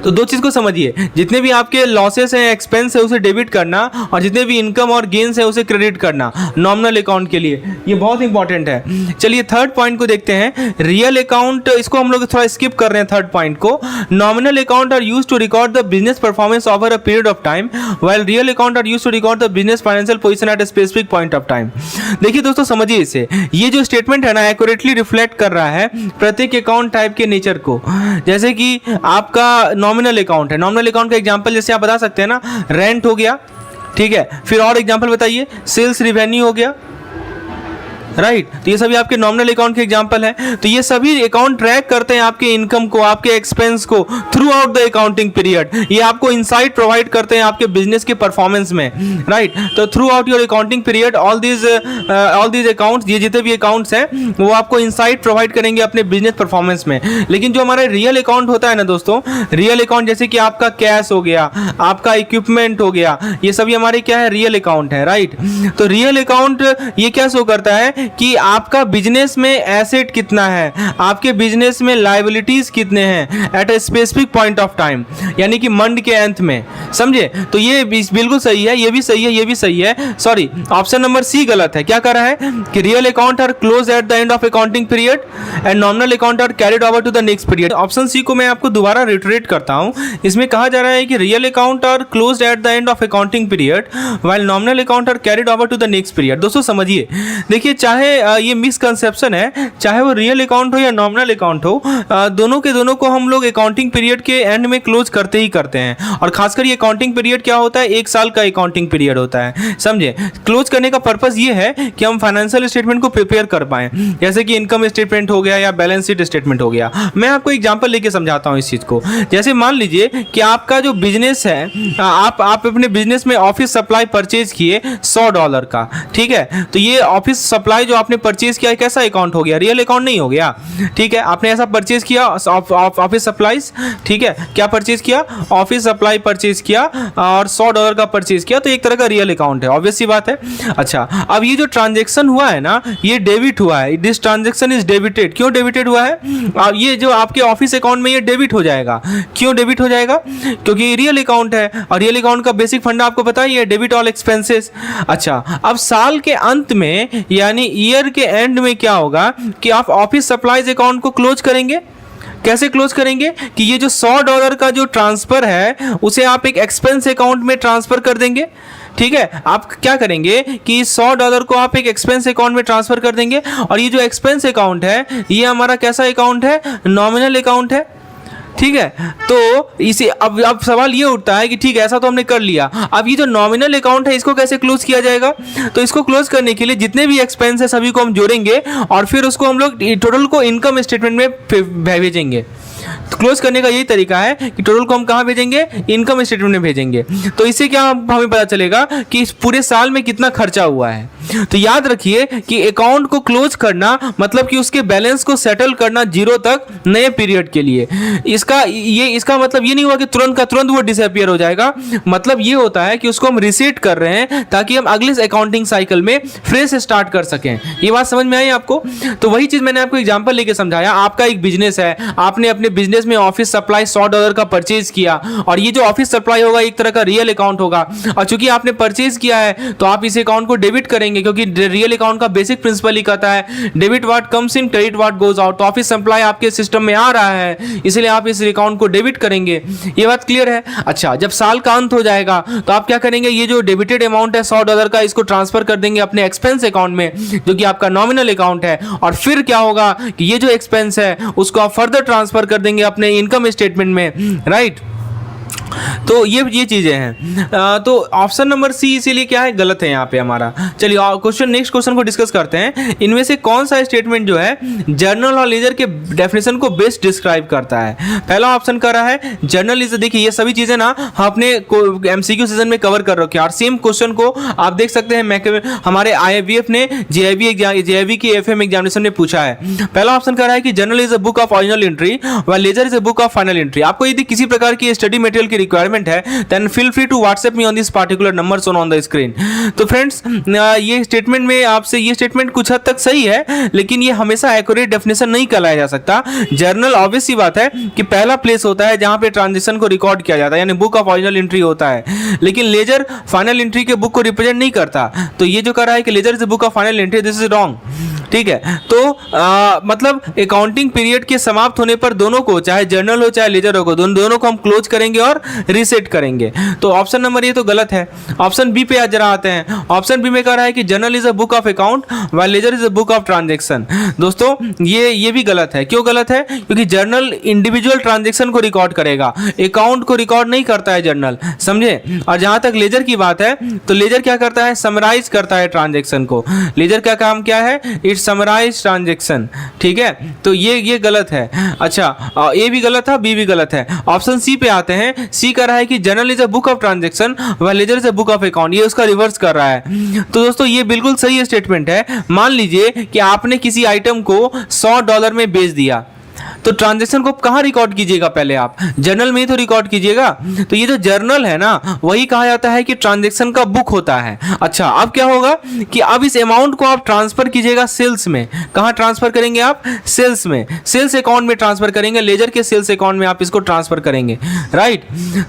तो दो चीज को समझिए, जितने भी आपके लॉसेस हैं, एक्सपेंस है, उसे डेबिट करना, और जितने भी इनकम और गेन्स है उसे क्रेडिट करना नॉमिनल अकाउंट के लिए, ये बहुत इंपॉर्टेंट है। चलिए थर्ड पॉइंट को देखते हैं, रियल अकाउंट, इसको हम लोग थोड़ा स्किप कर रहे हैं थर्ड पॉइंट को। Nominal account are used to record the business performance over a period of time, while real account are used to record the business financial position at a specific point of time. देखिए दोस्तों समझिए इसे, ये जो statement है ना, accurately reflect कर रहा है प्रत्येक अकाउंट टाइप के नेचर को। जैसे कि आपका नॉमिनल अकाउंट है, नॉमिनल अकाउंट का एग्जांपल जैसे आप बता सकते हैं ना, रेंट हो गया, ठीक है। फिर और एग्जांपल बताइए, सेल्स रिवेन्यू हो गया, राइट। तो ये सभी आपके नॉमिनल अकाउंट के एग्जांपल हैं। तो ये सभी अकाउंट ट्रैक करते हैं आपके इनकम को, आपके एक्सपेंस को through out the accounting period. ये आपको इनसाइट प्रोवाइड करते हैं आपके बिजनेस के परफॉर्मेंस में, राइट। तो through out your accounting period all these accounts, ये जितने भी अकाउंट्स हैं वो आपको इनसाइट प्रोवाइड करेंगे अपने बिजनेस परफॉर्मेंस में। लेकिन जो हमारा रियल अकाउंट होता है ना दोस्तों, रियल अकाउंट जैसे कि आपका कैश हो गया, आपका इक्विपमेंट हो गया, ये सभी हमारे क्या है, रियल अकाउंट है, राइट। तो रियल अकाउंट ये क्या शो करता है कि आपका बिजनेस में एसेट कितना है, आपके बिजनेस में लायबिलिटीज कितने हैं eight a specific point of time, यानी कि मंड के अंत में, समझे। तो ये बिल्कुल सही है, ये भी सही है, ये भी सही है। सॉरी, ऑप्शन नंबर सी गलत है। क्या कर रहा है कि real account are close at the end of accounting period and nominal account are carried over to the next period. Option C को मैं आपको दोबारा रिटरेट करता हूं, इसमें कहा जा रहा है कि real account are close at the end of accounting period while nominal account are carried over to the next period. दोस्तों समझिए, देखिए चाहे ये मिसकंसेप्शन है, चाहे वो रियल अकाउंट हो या नॉमिनल अकाउंट हो, दोनों के दोनों को हम लोग अकाउंटिंग पीरियड के एंड में क्लोज करते ही करते हैं। और खासकर ये अकाउंटिंग पीरियड क्या होता है, 1 साल का अकाउंटिंग पीरियड होता है, समझे। क्लोज करने का पर्पस ये है कि हम फाइनेंशियल स्टेटमेंट को प्रिपेयर कर पाएं, जैसे कि इनकम स्टेटमेंट हो गया या बैलेंस शीट स्टेटमेंट हो गया। मैं आपको एग्जांपल लेके समझाता हूं इस चीज को। जैसे मान लीजिए कि आपका जो बिजनेस है, आप अपने बिजनेस में ऑफिस सप्लाई परचेज किए $100 का, ठीक है। तो ये ऑफिस सप्लाई जो आपने परचेज किया, कैसा अकाउंट हो गया, रियल अकाउंट नहीं हो गया, ठीक है। आपने ऐसा परचेज किया ऑफिस सप्लाईज, ठीक है, क्या परचेज किया, ऑफिस सप्लाई परचेज किया और $100 का परचेज किया, तो एक तरह का रियल अकाउंट है, ऑब्वियस सी बात है। अच्छा, अब ये जो ट्रांजेक्शन हुआ है ना, ये डेबिट हुआ है, दिस ट्रांजेक्शन इज डेबिटेड। क्यों डेबिटेड हुआ है, अब ये जो आपके ऑफिस अकाउंट में ये डेबिट हो जाएगा। क्यों डेबिट हो जाएगा, क्योंकि रियल अकाउंट है, और रियल अकाउंट का बेसिक फंडा आपको पता ही है, डेबिट ऑल एक्सपेंसेस। अच्छा, अब साल के अंत में यानी ईयर के एंड में क्या होगा कि आप ऑफिस सप्लाईज अकाउंट को क्लोज करेंगे। कैसे क्लोज करेंगे कि ये जो $100 का जो ट्रांसफर है उसे आप एक एक्सपेंस अकाउंट में ट्रांसफर कर देंगे, ठीक है। आप क्या करेंगे कि $100 को आप एक एक्सपेंस अकाउंट में ट्रांसफर कर देंगे, और ये जो एक्सपेंस अकाउंट है ये हमारा कैसा अकाउंट है, नॉमिनल अकाउंट है, ठीक है। तो इसे अब सवाल ये उठता है कि ठीक है, ऐसा तो हमने कर लिया, अब ये जो नॉमिनल अकाउंट है इसको कैसे क्लोज किया जाएगा। तो इसको क्लोज करने के लिए जितने भी एक्सपेंस है सभी को हम जोड़ेंगे और फिर उसको हम लोग टोटल को इनकम स्टेटमेंट में भेजेंगे। तो क्लोज करने का यही तरीका है कि टोटल को हम कहाँ भेजेंगे, इनकम स्टेटमेंट में भेजेंगे। तो इससे क्या हमें पता चलेगा कि इस पूरे साल में कितना खर्चा हुआ है। तो याद रखिए कि अकाउंट को क्लोज करना मतलब कि उसके बैलेंस को सेटल करना 0 तक नए पीरियड के लिए। इसका मतलब ये नहीं हुआ कि तुरंत का तुरंत वो डिसअपियर हो जाएगा, मतलब ये होता है कि उसको हम रीसेट कर रहे हैं ताकि हम अगले अकाउंटिंग साइकिल में फ्रेश स्टार्ट कर सकें। ये बात समझ में आई आपको। तो वही चीज मैंने आपको एग्जांपल लेके समझाया। आपका एक बिजनेस है, आपने अपने बिजनेस में ऑफिस सप्लाई $100 का परचेज किया, और ये जो ऑफिस सप्लाई होगा एक तरह का रियल अकाउंट होगा, और चूंकि आपने परचेज किया है तो आप इस अकाउंट को डेबिट करेंगे, क्योंकि रियल अकाउंट का बेसिक प्रिंसिपल ही कहता है debit what comes in, credit what goes out. तो ऑफिस सप्लाई आपके सिस्टम में आ रहा है, इसलिए आप इस अकाउंट को डेबिट करेंगे। ये बात क्लियर है। अच्छा, जब साल का अंत हो जाएगा तो आप क्या करेंगे, ये जो डेबिटेड अमाउंट है $100 का, इसको ट्रांसफर कर देंगे अपने एक्सपेंस अकाउंट में, जो कि आपका नॉमिनल अकाउंट है। और फिर क्या होगा कि ये जो एक्सपेंस है उसको आप फर्दर ट्रांसफर कर देंगे अपने इनकम स्टेटमेंट में, राइट। तो ये चीजें हैं। तो ऑप्शन नंबर सी इसीलिए क्या है, गलत है यहाँ पे हमारा। चलिए नेक्स्ट क्वेश्चन को डिस्कस करते हैं। इनमें से कौन सा स्टेटमेंट जो है जर्नल और लेजर के डेफिनेशन को बेस्ट डिस्क्राइब करता है। पहला ऑप्शन कर रहा है जर्नल लेजर। देखिए ये सभी चीजें ना हम अपने एमसीक्यू सेशन में कवर कर रखे हैं, और सेम क्वेश्चन को आप देख सकते हैं हमारे IIBF ने JIB की FM एग्जामिनेशन में पूछा है। पहला ऑप्शन कर रहा है कि journal is a book of original entry व ledger is a book of final entry. आपको यदि किसी प्रकार की स्टडी मटेरियल की रिक्वायरमेंट है then feel free to WhatsApp me on this particular number shown on the screen। तो friends ये स्टेटमेंट में आपसे ये स्टेटमेंट कुछ हद तक सही है, लेकिन ये हमेशा एक्यूरेट डेफिनेशन नहीं कहलाया जा सकता। जर्नल ऑब्वियस सी बात है कि पहला प्लेस होता है जहां पे ट्रांजेक्शन को रिकॉर्ड किया जाता है, यानी बुक ऑफ ओरिजिनल एंट्री होता है, लेकिन लेजर फाइनल एंट्री के बुक को रिप्रेजेंट नहीं करता। तो ये जो कह रहा है कि ledger is book of final entry, this is wrong, ठीक है। तो मतलब अकाउंटिंग पीरियड के समाप्त होने पर दोनों को, चाहे जर्नल हो चाहे लेजर हो, दोनों को हम क्लोज करेंगे और रीसेट करेंगे। तो ऑप्शन नंबर ये तो गलत है। ऑप्शन बी पे आज जरा आते हैं। ऑप्शन बी में कह रहा है कि journal is a book of account व ledger is a book of transaction. दोस्तों ये भी गलत है। क्यों गलत है? क्योंकि जर्नल इंडिविजुअल ट्रांजेक्शन को रिकॉर्ड करेगा, अकाउंट को रिकॉर्ड नहीं करता है जर्नल, समझे। और जहां तक लेजर की बात है तो लेजर क्या करता है, समराइज करता है ट्रांजेक्शन को। लेजर का काम क्या है, इट्स समराइज ट्रांजेक्शन, ठीक है। तो ये गलत है। अच्छा, ए भी गलत है, बी भी गलत है। ऑप्शन सी पे आते हैं। सी कह रहा है कि journal is a book of transaction व ledger is a book of account. ये उसका रिवर्स कर रहा है। तो दोस्तों ये बिल्कुल सही स्टेटमेंट है। मान लीजिए कि आपने किसी आइटम को $100 में बेच दिया, तो ट्रांजैक्शन को कहां रिकॉर्ड कीजिएगा, पहले आप जर्नल में ही तो रिकॉर्ड कीजिएगा। तो ये जो जर्नल है ना, वही कहा जाता है कि ट्रांजैक्शन का बुक होता है। अच्छा, अब क्या होगा कि अब इस अमाउंट को आप ट्रांसफर कीजिएगा सेल्स में। कहां ट्रांसफर करेंगे आप? सेल्स में, सेल्स अकाउंट में ट्रांसफर करेंगे। लेजर के सेल्स अकाउंट में आप इसको ट्रांसफर करेंगे, राइट।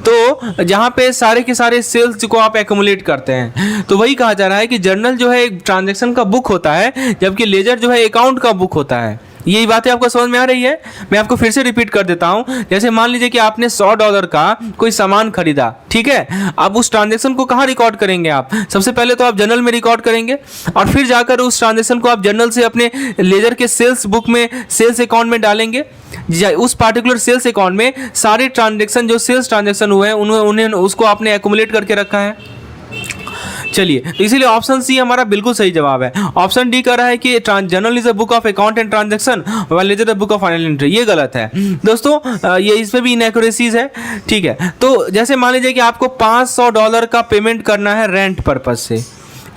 तो जहां पे सारे के सारे सेल्स को आप एक्युमुलेट करते हैं, तो वही कहा जा रहा है कि जर्नल जो है ट्रांजैक्शन का बुक होता है, जबकि लेजर जो है अकाउंट का बुक होता है। यही बातें आपको समझ में आ रही है? मैं आपको फिर से रिपीट कर देता हूं। जैसे मान लीजिए कि आपने $100 का कोई सामान खरीदा, ठीक है। अब उस ट्रांजेक्शन को कहाँ रिकॉर्ड करेंगे आप? सबसे पहले तो आप जर्नल में रिकॉर्ड करेंगे और फिर जाकर उस ट्रांजेक्शन को आप जर्नल से अपने लेजर के सेल्स बुक में, सेल्स अकाउंट में डालेंगे। उस पार्टिकुलर सेल्स अकाउंट में सारे ट्रांजेक्शन, जो सेल्स ट्रांजेक्शन हुए हैं, उन्हें उसको आपने एक्युमुलेट करके रखा है। चलिए, तो इसीलिए ऑप्शन सी हमारा बिल्कुल सही जवाब है। ऑप्शन डी कह रहा है कि journal is a book of account and transaction while ledger a book of final entry. ये गलत है दोस्तों, ये इसमें भी इनएक्यूरेसीज है, ठीक है। तो जैसे मान लीजिए कि आपको $500 का पेमेंट करना है रेंट पर्पज से।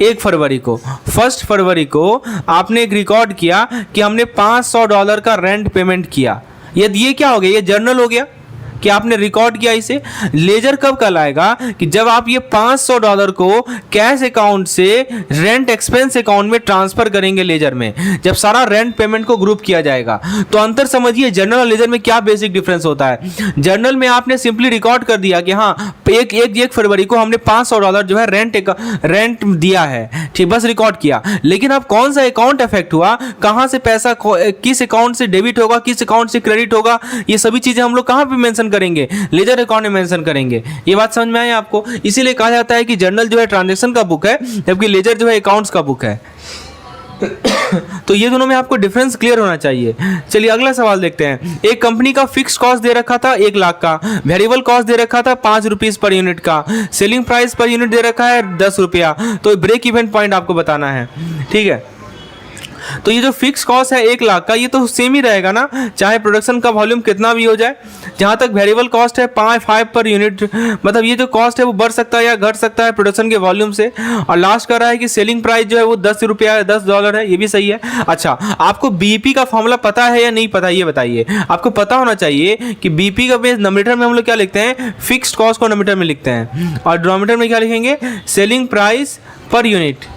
1 फरवरी को, 1 फरवरी को आपने एक रिकॉर्ड किया कि हमने $500 का रेंट पेमेंट किया। ये क्या हो गया? ये जर्नल हो गया कि आपने रिकॉर्ड किया इसे। लेजर कब कहलाएगा? कि जब आप ये $500 को कैश अकाउंट से रेंट एक्सपेंस अकाउंट में ट्रांसफर करेंगे लेजर में, जब सारा रेंट पेमेंट को ग्रुप किया जाएगा। तो अंतर समझिए जर्नल और लेजर में क्या बेसिक डिफरेंस होता है। जर्नल में आपने सिंपली रिकॉर्ड कर दिया कि हाँ 1 फरवरी को हमने $500 जो है रेंट दिया है, ठीक, बस रिकॉर्ड किया। लेकिन अब कौन सा अकाउंट अफेक्ट हुआ, कहाँ से पैसा किस अकाउंट से डेबिट होगा, किस अकाउंट से क्रेडिट होगा, ये सभी चीजें हम लोग कहाँ पे मेंशन करेंगे? लेजर अकाउंट में मेंशन करेंगे। ये बात समझ में आई आपको? इसीलिए कहा जाता है कि जर्नल जो है ट्रांजैक्शन का बुक है, जबकि लेजर जो है अकाउंट्स का बुक है। तो ये दोनों में आपको डिफरेंस क्लियर होना चाहिए। चलिए अगला सवाल देखते हैं। एक कंपनी का फिक्स कॉस्ट दे रखा था 1 लाख का, वेरिएबल कॉस्ट दे रखा था ₹5 पर यूनिट का, सेलिंग प्राइस पर यूनिट दे रखा है ₹10। तो ब्रेक इवन पॉइंट आपको बताना है, ठीक है। तो ये जो फिक्स कॉस्ट है 1 लाख का, ये तो सेम ही रहेगा ना, चाहे प्रोडक्शन का वॉल्यूम कितना भी हो जाए। जहाँ तक वेरिएबल कॉस्ट है 5 पर यूनिट, मतलब ये जो कॉस्ट है वो बढ़ सकता है या घट सकता है प्रोडक्शन के वॉल्यूम से। और लास्ट कर रहा है कि सेलिंग प्राइस जो है वो $10 है, ये भी सही है। अच्छा, आपको बीईपी का फॉर्मूला पता है या नहीं पता, ये बताइए। आपको पता होना चाहिए कि बीईपी का बेस नोमिनेटर में हम लोग क्या लिखते हैं? फिक्स्ड कॉस्ट को नोमिनेटर में लिखते हैं, और डिनोमिनेटर में क्या लिखेंगे? Selling price per unit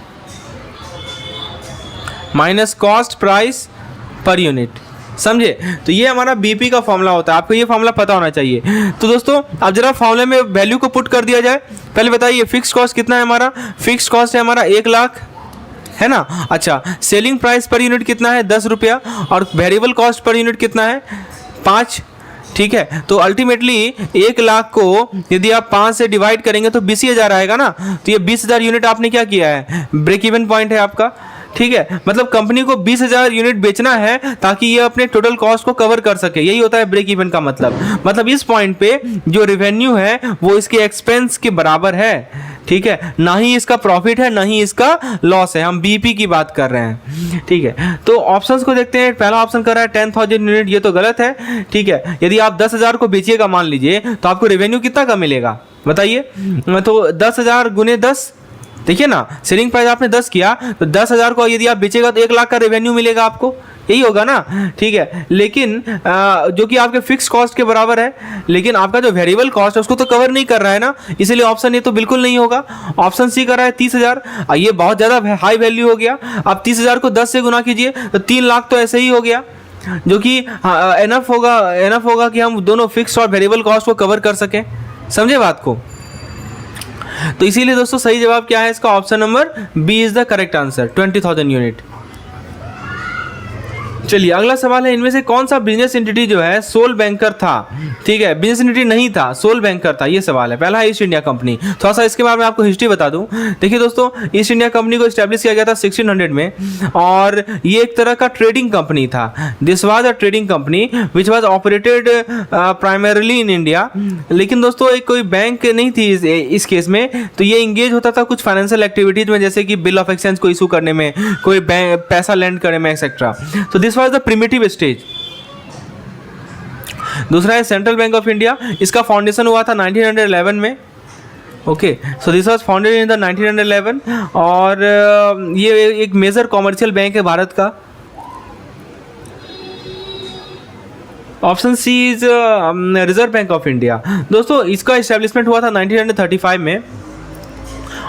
minus cost price per unit. समझे? तो ये हमारा बीपी का फॉर्मूला होता है, आपको ये फॉर्मूला पता होना चाहिए। तो दोस्तों अब जरा फॉर्मूले में वैल्यू को पुट कर दिया जाए। पहले बताइए फिक्स कॉस्ट कितना है हमारा? फिक्स कॉस्ट है हमारा 1 लाख, है ना। अच्छा, सेलिंग प्राइस पर यूनिट कितना है? ₹10, और वेरिएबल कॉस्ट पर यूनिट कितना है? 5, ठीक है। तो अल्टीमेटली 1 लाख को यदि आप 5 से डिवाइड करेंगे तो 20,000 आएगा ना। तो ये 20,000 यूनिट आपने क्या किया है? ब्रेक इवन पॉइंट है आपका, ठीक है। मतलब कंपनी को 20,000 यूनिट बेचना है ताकि ये अपने टोटल कॉस्ट को कवर कर सके, यही होता है ब्रेक इवन का मतलब इस पॉइंट पे जो रेवेन्यू है वो इसके एक्सपेंस के बराबर है, ठीक है। ना ही इसका प्रॉफिट है ना ही इसका लॉस है, हम बीपी की बात कर रहे हैं, ठीक है। तो ऑप्शंस को देखते हैं। पहला ऑप्शन कर रहा है 10,000 यूनिट, ये तो गलत है, ठीक है। यदि आप 10,000 को बेचिएगा मान लीजिए, तो आपको रेवेन्यू कितना का मिलेगा बताइए? तो 10,000 गुने 10, देखिए ना, सेलिंग प्राइस आपने 10 किया, तो 10,000 को यदि आप बेचेगा तो 1 लाख का रेवेन्यू मिलेगा आपको, यही होगा ना, ठीक है। लेकिन जो कि आपके फिक्स कॉस्ट के बराबर है, लेकिन आपका जो वेरिएबल कॉस्ट है उसको तो कवर नहीं कर रहा है ना, इसलिए ऑप्शन ए तो बिल्कुल नहीं होगा। ऑप्शन सी कर रहा है 30,000, ये बहुत ज़्यादा हाई वैल्यू हो गया। आप 30,000 को 10 से गुना कीजिए तो 3 लाख तो ऐसे ही हो गया, जो कि एनफ होगा कि हम दोनों फिक्स और वेरिएबल कॉस्ट को कवर कर सकें। समझे बात को? तो इसीलिए दोस्तों सही जवाब क्या है इसका? Option number B is the correct answer, 20,000 unit. चलिए अगला सवाल है, इनमें से कौन सा बिजनेस एंटिटी जो है सोल बैंकर था? ठीक है, बिजनेस एंटिटी नहीं था, सोल बैंकर था, ये सवाल है। पहला है ईस्ट इंडिया कंपनी। थोड़ा सा इसके बारे में आपको हिस्ट्री बता दूं। देखिए दोस्तों, ईस्ट इंडिया कंपनी को एस्टेब्लिश किया गया था 1600 में, और ये एक तरह का ट्रेडिंग कंपनी था। This was a trading company which was operated primarily in India. लेकिन दोस्तों एक कोई बैंक नहीं थी इस केस में, तो ये इंगेज होता था कुछ फाइनेंशियल एक्टिविटीज में, जैसे कि बिल ऑफ एक्सचेंज को इशू करने में, कोई पैसा लैंड करने में एक्सेट्रा। तो this was the primitive stage. दूसरा है सेंट्रल बैंक ऑफ इंडिया। इसका फाउंडेशन हुआ था 1911 में। Okay, so this was founded in the 1911, और ये एक मेजर कॉमर्शियल बैंक है भारत का। Option C is Reserve Bank of India. दोस्तों इसका इस्टेब्लिशमेंट हुआ था 1935 में,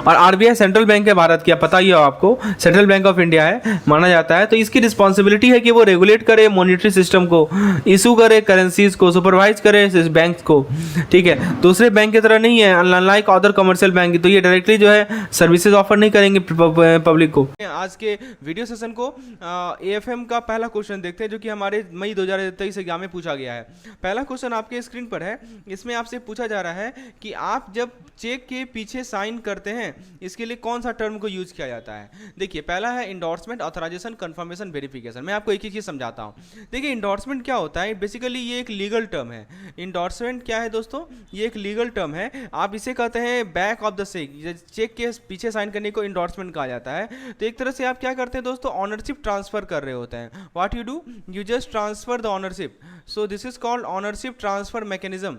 और आरबीआई सेंट्रल बैंक है भारत की, पता ही हो आपको, सेंट्रल बैंक ऑफ इंडिया है माना जाता है। तो इसकी रिस्पॉन्सिबिलिटी है कि वो रेगुलेट करे मॉनेटरी सिस्टम को, इशू करे करेंसीज को, सुपरवाइज करे इस बैंक को, ठीक है। दूसरे बैंक की तरह नहीं है, अनलाइक अदर कमर्शियल बैंक, तो ये डायरेक्टली जो है सर्विसेज ऑफर नहीं करेंगे पब्लिक को। आज के वीडियो सेशन को एएफएम का पहला क्वेश्चन देखते हैं जो कि हमारे मई 2023 एग्जाम में पूछा गया है। पहला क्वेश्चन आपके स्क्रीन पर है। इसमें आपसे पूछा जा रहा है कि आप जब चेक के पीछे साइन करते हैं इसके लिए कौन सा टर्म को यूज किया जाता है। देखिए पहला है इंडोर्समेंट, ऑथराइजेशन, कंफर्मेशन, वेरिफिकेशन। मैं आपको एक ही चीज समझाता हूँ। देखिए इंडोर्समेंट क्या होता है, बेसिकली ये एक लीगल टर्म है। इंडोर्समेंट क्या है दोस्तों, ये एक लीगल टर्म है। आप इसे कहते हैं बैक ऑफ द चेक के पीछे साइन करने को इंडोर्समेंट कहा जाता है। तो एक तरह से आप क्या करते हैं दोस्तों, ऑनरशिप ट्रांसफर कर रहे होते हैं। What you do, you just transfer the ownership. So this is called ownership transfer mechanism,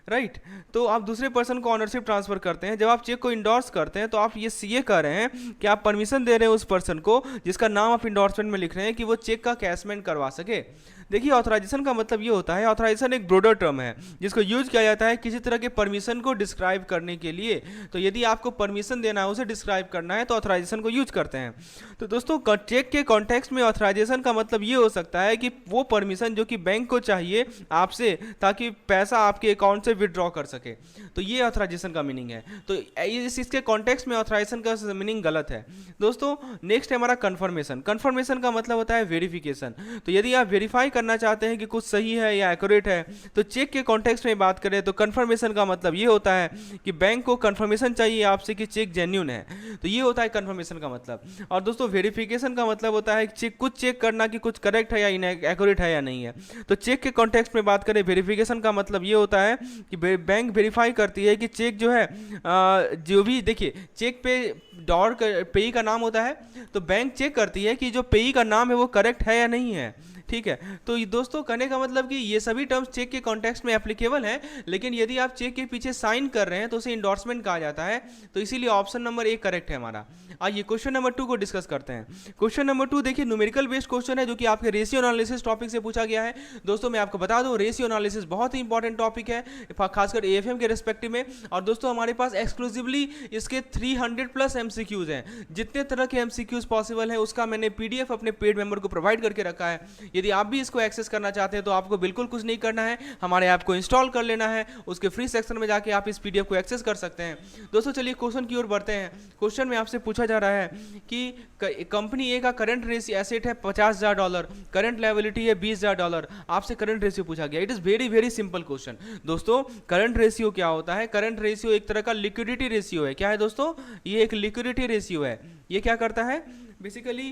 right. तो आप दूसरे पर्सन को ऑनरशिप ट्रांसफर करते हैं। जब आप चेक को इंडोर्स करते हैं तो आप ये कह रहे हैं कि आप परमिशन दे रहे हैं उस पर्सन को जिसका नाम आप इंडोर्समेंट में लिख रहे हैं कि वो चेक का कैशमेंट करवा सके। देखिए ऑथराइजेशन का मतलब ये होता है, ऑथराइजेशन एक ब्रॉडर टर्म है जिसको यूज किया जाता है किसी तरह के परमिशन को डिस्क्राइब करने के लिए। तो यदि आपको परमिशन देना है, उसे डिस्क्राइब करना है, तो ऑथराइजेशन को यूज करते हैं। तो दोस्तों चेक के कॉन्टेक्स्ट में ऑथराइजेशन का मतलब ये हो सकता है कि वो परमिशन जो कि बैंक को चाहिए आपसे ताकि पैसा आपके अकाउंट से विड्रॉ कर सके, तो ये ऑथराइजेशन का मीनिंग है। तो इसके कॉन्टेक्स्ट में ऑथराइजेशन का मीनिंग गलत है दोस्तों। नेक्स्ट है हमारा कन्फर्मेशन। कन्फर्मेशन का मतलब होता है वेरिफिकेशन। तो यदि आप वेरीफाई करना चाहते हैं कि कुछ सही है या एक्यूरेट है, तो चेक के कॉन्टेक्स्ट में बात करें तो कन्फर्मेशन का मतलब ये होता है कि बैंक को कन्फर्मेशन चाहिए आपसे कि चेक जेन्युइन है। तो ये होता है कन्फर्मेशन का मतलब। और दोस्तों वेरिफिकेशन का मतलब होता है कुछ चेक करना कि कुछ करेक्ट है या एक्यूरेट है या नहीं है। तो चेक के कॉन्टेक्स्ट में बात करें, वेरिफिकेशन का मतलब ये होता है कि बैंक वेरीफाई करती है कि चेक जो है जो भी, देखिए चेक पे डॉर पेई का नाम होता है, तो बैंक चेक करती है कि जो पेई का नाम है वो करेक्ट है या नहीं है, ठीक है। तो दोस्तों कहने का मतलब कि ये सभी टर्म्स चेक के कॉन्टेक्स्ट में एप्लीकेबल हैं, लेकिन यदि आप चेक के पीछे साइन कर रहे हैं तो उसे इंडोर्समेंट कहा जाता है। तो इसीलिए ऑप्शन नंबर ए करेक्ट है हमारा। आइए क्वेश्चन नंबर 2 को डिस्कस करते हैं। क्वेश्चन नंबर 2 देखिए न्यूमेरिकल बेस्ड क्वेश्चन है जो कि आपके रेशियो एनालिसिस टॉपिक से पूछा गया है। दोस्तों मैं आपको बता दूं रेशियो एनालिसिस बहुत ही इंपॉर्टेंट टॉपिक है, खासकर एएफएम के रिस्पेक्टिव में। और दोस्तों हमारे पास एक्सक्लूसिवली इसके 300+ एमसीक्यूज हैं। जितने तरह के एमसीक्यूज पॉसिबल है उसका मैंने पीडीएफ अपने पेड मेंबर को प्रोवाइड करके रखा है। यदि आप भी इसको एक्सेस करना चाहते हैं तो आपको बिल्कुल कुछ नहीं करना है, हमारे ऐप को इंस्टॉल कर लेना है, उसके फ्री सेक्शन में जाके आप इस पीडीएफ को एक्सेस कर सकते हैं। दोस्तों चलिए क्वेश्चन की ओर बढ़ते हैं। क्वेश्चन में आपसे पूछा जा रहा है कि कंपनी ए का करंट रेशियो एसेट है $50,000, करंट लायबिलिटी है $20,000। आपसे करंट रेशियो पूछा गया। It is very very simple question. दोस्तों करंट रेशियो क्या होता है, करंट रेशियो एक तरह का लिक्विडिटी रेशियो है। क्या है दोस्तों, ये एक लिक्विडिटी रेशियो है। ये क्या करता है, बेसिकली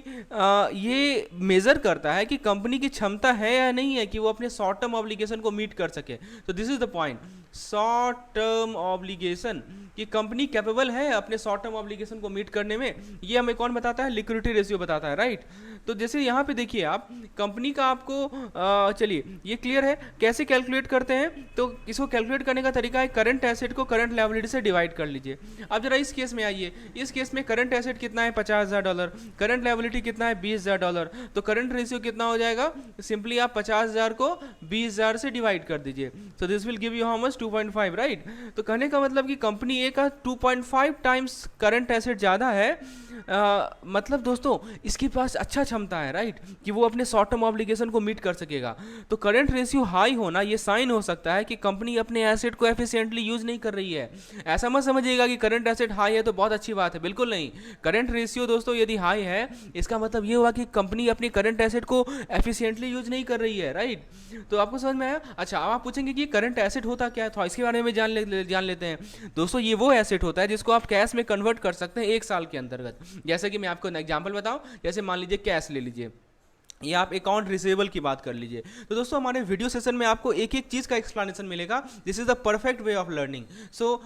ये मेजर करता है कि कंपनी की क्षमता है या नहीं है कि वो अपने शॉर्ट टर्म ऑब्लिगेशन को मीट कर सके। तो this is the point, short term obligation, कि कंपनी कैपेबल है अपने शॉर्ट टर्म ऑब्लिगेशन को मीट करने में। ये हमें कौन बताता है, लिक्विडिटी रेशियो बताता है, राइट। तो जैसे यहाँ पे देखिए आप कंपनी का आपको चलिए ये क्लियर है कैसे कैलकुलेट करते हैं। तो इसको कैलकुलेट करने का तरीका है करंट एसेट को करंट लायबिलिटी से डिवाइड कर लीजिए। अब जरा इस केस में आइए, इस केस में करंट एसेट कितना है $50,000, करंट लायबिलिटी कितना है $20,000। तो करंट रेशियो कितना हो जाएगा, सिंपली आप 50,000 को 20,000 से डिवाइड कर दीजिए। So this will give you how much, 2.5, right. तो कहने का मतलब कि कंपनी ए का 2.5 टाइम्स करंट एसेट ज़्यादा है। मतलब दोस्तों इसके पास अच्छा क्षमता है, राइट, कि वो अपने शॉर्ट टर्म ऑब्लिगेशन को मीट कर सकेगा। तो करंट रेशियो हाई होना ये साइन हो सकता है कि कंपनी अपने एसेट को एफिशिएंटली यूज नहीं कर रही है। ऐसा मत समझिएगा कि करंट एसेट हाई है तो बहुत अच्छी बात है, बिल्कुल नहीं। करंट रेशियो दोस्तों यदि हाई है इसका मतलब ये हुआ कि कंपनी अपनी करंट एसेट को एफिशिएंटली यूज नहीं कर रही है, राइट। तो आपको समझ में आया। अच्छा अब आप पूछेंगे कि करंट एसेट होता क्या है, तो इसके बारे में जान लेते हैं। दोस्तों ये वो एसेट होता है जिसको आप कैश में कन्वर्ट कर सकते हैं 1 साल के अंतर्गत। जैसे कि मैं आपको एग्जांपल बताऊं, जैसे मान लीजिए कैश ले लीजिए या आप अकाउंट रिसीवेबल की बात कर लीजिए। तो दोस्तों हमारे वीडियो सेशन में आपको एक एक चीज़ का एक्सप्लेनेशन मिलेगा। This is the perfect way of learning. So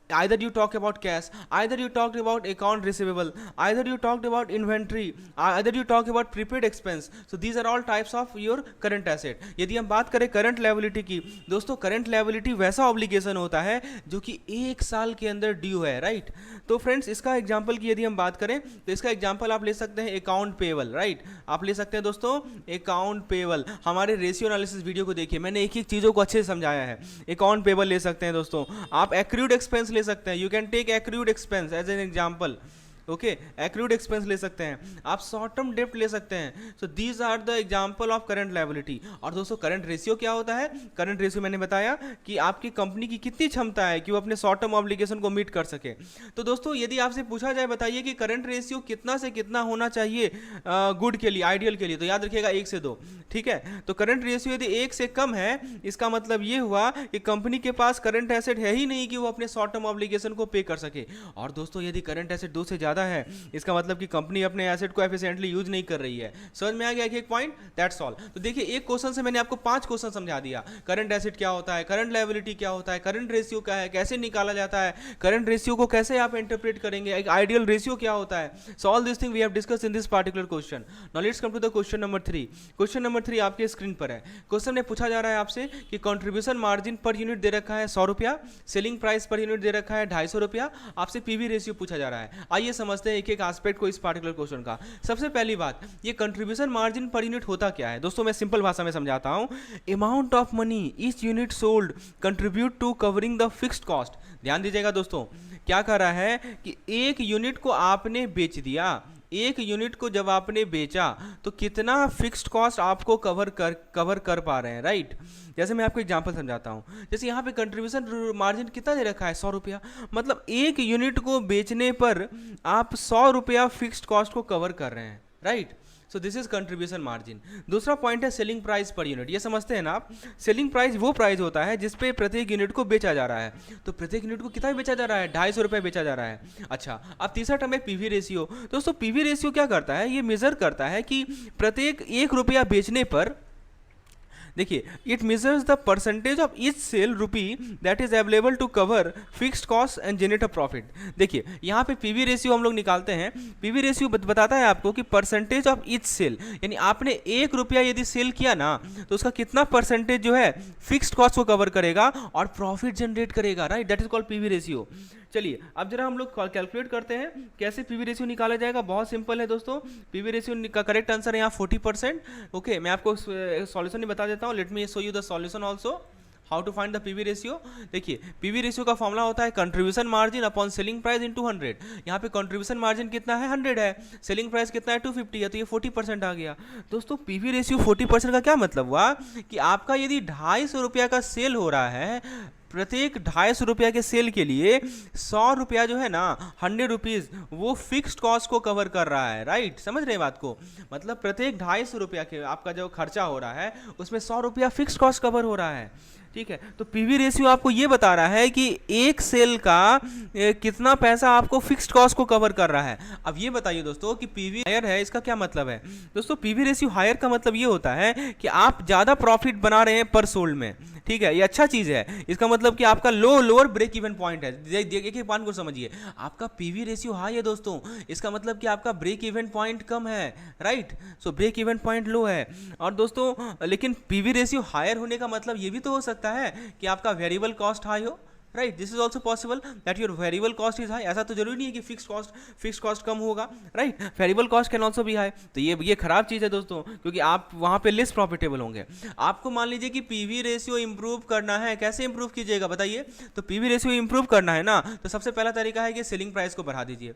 either you talk about cash, either you talked about account receivable, either you talked about inventory, either you talk about prepaid expense. So these are all types of your current asset. यदि हम बात करें current liability की, दोस्तों current liability वैसा obligation होता है जो कि 1 साल के अंदर ड्यू है, राइट। तो फ्रेंड्स इसका एग्जाम्पल की यदि हम बात करें तो इसका एग्जाम्पल आप ले सकते हैं अकाउंट पेबल, राइट। आप ले सकते हैं दोस्तों अकाउंट पेबल। हमारे रेशियो एनालिसिस वीडियो को देखिए, मैंने एक एक चीज़ों को अच्छे से समझाया है। अकाउंट पेबल ले सकते हैं दोस्तों, आप एक्रूड एक्सपेंस ले ले सकते हैं, you can take accrued expense as an example, okay, accrued expense ले सकते हैं आप, शॉर्ट टर्म डेप्ट ले सकते हैं। So these are the example of current liability. और दोस्तों करंट रेशियो क्या होता है? करंट रेशियो मैंने बताया कि आपकी कंपनी की कितनी क्षमता है कि वो अपने शॉर्ट टर्म ऑब्लिगेशन को मीट कर सके। तो दोस्तों यदि आपसे पूछा जाए बताइए कि करंट रेशियो कितना से कितना होना चाहिए गुड के लिए, आइडियल के लिए, तो याद रखिएगा 1 से 2, ठीक है। तो करंट रेशियो यदि 1 से कम है, इसका मतलब ये हुआ कि कंपनी के पास करंट एसेट है ही नहीं कि वो अपने शॉर्ट टर्म ऑब्लिगेशन को पे कर सके। और दोस्तों यदि करंट एसेट 2 से ज्यादा है, इसका मतलब कि कंपनी अपने एसेट को एफिशिएंटली यूज नहीं कर रही है। समझ में आ गया एक पॉइंट? That's all. तो देखिए एक क्वेश्चन से मैंने आपको 5 क्वेश्चन समझा दिया। करंट एसेट क्या होता है, करंट लायबिलिटी क्या होता है, करंट रेशियो क्या है, कैसे निकाला जाता है, करंट रेशियो को कैसे आप इंटरप्रेट करेंगे, एक आइडियल रेशियो क्या होता है। So all this thing we have discussed in this particular question. Now let's come to the question number 3। Question number 3 आपके स्क्रीन पर है। क्वेश्चन में पूछा जा रहा है आपसे कि कंट्रीब्यूशन मार्जिन पर यूनिट दे रखा है 100 रुपया, सेलिंग प्राइस पर यूनिट दे रखा है 250 रुपया, आपसे पीवी रेशियो पूछा जा रहा है। आइए समझते हैं एक एक एस्पेक्ट को इस पार्टिकुलर क्वेश्चन का। सबसे पहली बात, ये कंट्रीब्यूशन मार्जिन पर यूनिट होता क्या है? दोस्तों मैं सिंपल भाषा में समझाता हूं। Amount of money each unit sold contribute to covering the fixed cost. ध्यान दीजिएगा दोस्तों, क्या कर रहा है कि एक यूनिट को आपने बेच दिया, एक यूनिट को जब आपने बेचा तो कितना फिक्स्ड कॉस्ट आपको कवर कर पा रहे हैं, राइट। जैसे मैं आपको एग्जांपल समझाता हूं, जैसे यहाँ पे कंट्रीब्यूशन मार्जिन कितना दे रखा है 100 रुपया, मतलब एक यूनिट को बेचने पर आप 100 रुपया फिक्स्ड कॉस्ट को कवर कर रहे हैं, right. So this is contribution margin. दूसरा पॉइंट है सेलिंग प्राइस पर यूनिट। ये समझते हैं ना आप, सेलिंग प्राइस वो प्राइस होता है जिस पे प्रत्येक यूनिट को बेचा जा रहा है। तो प्रत्येक यूनिट को कितना बेचा जा रहा है? 250 रुपये बेचा जा रहा है। अच्छा, अब तीसरा टर्म है पीवी रेशियो। दोस्तों पीवी रेशियो क्या करता है? ये मेजर करता है कि प्रत्येक 1 रुपया बेचने पर, देखिए, it measures the percentage of each sale rupee that is available to cover fixed cost and generate a profit. देखिए यहाँ पे पीवी रेशियो हम लोग निकालते हैं। पीवी रेशियो बताता है आपको कि परसेंटेज ऑफ ईच सेल, यानी आपने 1 रुपया यदि सेल किया ना तो उसका कितना परसेंटेज जो है फिक्स्ड कॉस्ट को कवर करेगा और प्रॉफिट जनरेट करेगा, right. That is called PV ratio. चलिए अब जरा हम लोग कैलकुलेट करते हैं कैसे पीवी रेशियो निकाला जाएगा। बहुत सिंपल है दोस्तों, पीवी रेशियो का करेक्ट आंसर है यहाँ 40%। ओके, मैं आपको सॉल्यूशन ही बता देता हूँ। Let me show you the solution also, how to find the PV ratio. देखिए पीवी रेशियो का फॉर्मूला होता है contribution margin upon selling price into 100। यहाँ पे कंट्रीब्यूशन मार्जिन कितना है? 100 है, सेलिंग प्राइस कितना है? 250 है, तो ये 40% आ गया। दोस्तों पीवी रेशियो 40% का क्या मतलब हुआ कि आपका यदि 250 रुपया का सेल हो रहा है, प्रत्येक 250 रुपया के सेल के लिए 100 रुपया जो है ना, 100 रुपीज़, वो फिक्स्ड कॉस्ट को कवर कर रहा है, राइट। समझ रहे हैं बात को? मतलब प्रत्येक 250 रुपया के आपका जो खर्चा हो रहा है उसमें 100 रुपया फिक्स्ड कॉस्ट कवर हो रहा है, ठीक है। तो पीवी रेशियो आपको ये बता रहा है कि एक सेल का कितना पैसा आपको फिक्स्ड कॉस्ट को कवर कर रहा है। अब ये बताइए दोस्तों कि पीवी हायर है, इसका क्या मतलब है? दोस्तों पीवी रेशियो हायर का मतलब ये होता है कि आप ज़्यादा प्रॉफिट बना रहे हैं पर सोल्ड में, ठीक है। ये अच्छा चीज़ है। इसका मतलब कि आपका लोअर ब्रेक इवन पॉइंट है। देखिए पॉइंट को समझिए, आपका पीवी रेशियो हाई है दोस्तों, इसका मतलब कि आपका ब्रेक इवन पॉइंट कम है, right. So break even point लो है। और दोस्तों लेकिन पीवी रेशियो हायर होने का मतलब ये भी तो हो सकता है कि आपका वेरिएबल कॉस्ट हाई हो, right. This is also possible that your variable cost is high. ऐसा तो जरूरी नहीं है कि फिक्स कॉस्ट कम होगा, right. Variable cost can also be high. तो ये खराब चीज़ है दोस्तों, क्योंकि आप वहाँ पे लेस प्रॉफिटेबल होंगे। आपको मान लीजिए कि पीवी रेशियो इंप्रूव करना है, कैसे इंप्रूव कीजिएगा बताइए? तो पीवी रेशियो इंप्रूव करना है ना, तो सबसे पहला तरीका है कि सेलिंग प्राइस को बढ़ा दीजिए,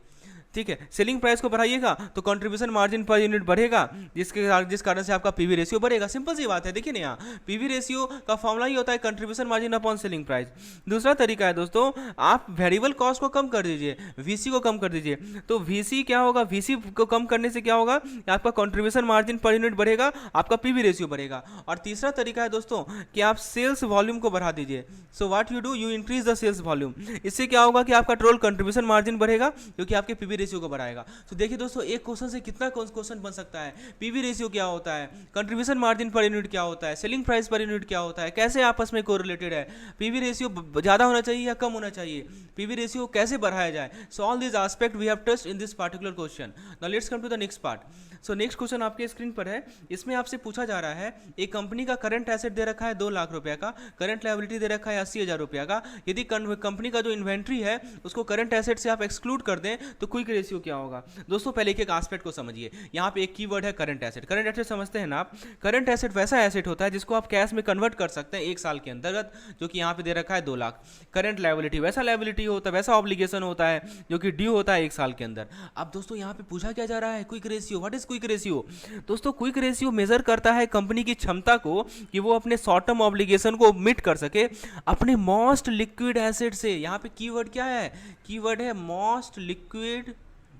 ठीक है। सेलिंग प्राइस को बढ़ाइएगा तो कंट्रीब्यूशन मार्जिन पर यूनिट बढ़ेगा, जिस कारण से आपका पीवी रेशियो बढ़ेगा। सिंपल सी बात है। देखिए ना, यहाँ पीवी रेशियो का फॉर्मूला ही होता है contribution margin upon selling price. दूसरा तरीका है दोस्तों, आप वेरिएबल कॉस्ट को कम कर दीजिए, वीसी को कम कर दीजिए। तो वीसी क्या होगा? वीसी को कम करने से क्या होगा? आपका कंट्रीब्यूशन मार्जिन पर यूनिट बढ़ेगा, आपका पीवी रेशियो बढ़ेगा। और तीसरा तरीका है दोस्तों कि आप सेल्स वॉल्यूम को बढ़ा दीजिए। So what you do, you increase the sales volume. इससे क्या होगा कि आपका टोटल कंट्रीब्यूशन मार्जिन बढ़ेगा, क्योंकि आपके पीवी रेशियो को बढ़ाएगा। तो देखिए दोस्तों, एक क्वेश्चन से कितना क्वेश्चन बन सकता है। पीवी रेशियो क्या होता है, कंट्रीब्यूशन मार्जिन पर यूनिट क्या होता है, सेलिंग प्राइस पर यूनिट क्या होता है, कैसे आपस में कोरिलेटेड है, पीवी रेशियो ज्यादा होना चाहिए या कम होना चाहिए, पीवी रेशियो कैसे बढ़ाया जाए। So all this aspect we have touched in this particular question. Now let's come to the next part. So next question आपके स्क्रीन पर है। इसमें आपसे पूछा जा रहा है, एक कंपनी का करंट एसेट दे रखा है 2 लाख रुपया का, करंट लायबिलिटी दे रखा है 80,000 रुपया का। यदि कंपनी का जो इन्वेंट्री है उसको करंट एसेट से आप एक्सक्लूड कर दें तो क्विक क्विक रेशियो क्या होगा? दोस्तों पहले एक एक एस्पेक्ट को समझिए। यहाँ पे एक कीवर्ड है करंट एसेट। करंट एसेट समझते हैं ना आप? करंट एसेट वैसा एसेट होता है जिसको आप कैश में कन्वर्ट कर सकते हैं 1 साल के अंतर्गत, जो कि यहाँ पे दे रखा है 2 लाख। करंट लायबिलिटी वैसा लायबिलिटी होता है, वैसा ऑब्लिगेशन होता है जो कि ड्यू होता है 1 साल के अंदर। अब दोस्तों यहाँ पे पूछा क्या जा रहा है? Quick ratio. What is quick ratio? दोस्तों क्विक रेशियो मेजर करता है कंपनी की क्षमता को कि वो अपने शॉर्ट टर्म ऑब्लिगेशन को मीट कर सके अपने मोस्ट लिक्विड एसेट से। यहाँ पे कीवर्ड क्या है? कीवर्ड है मोस्ट लिक्विड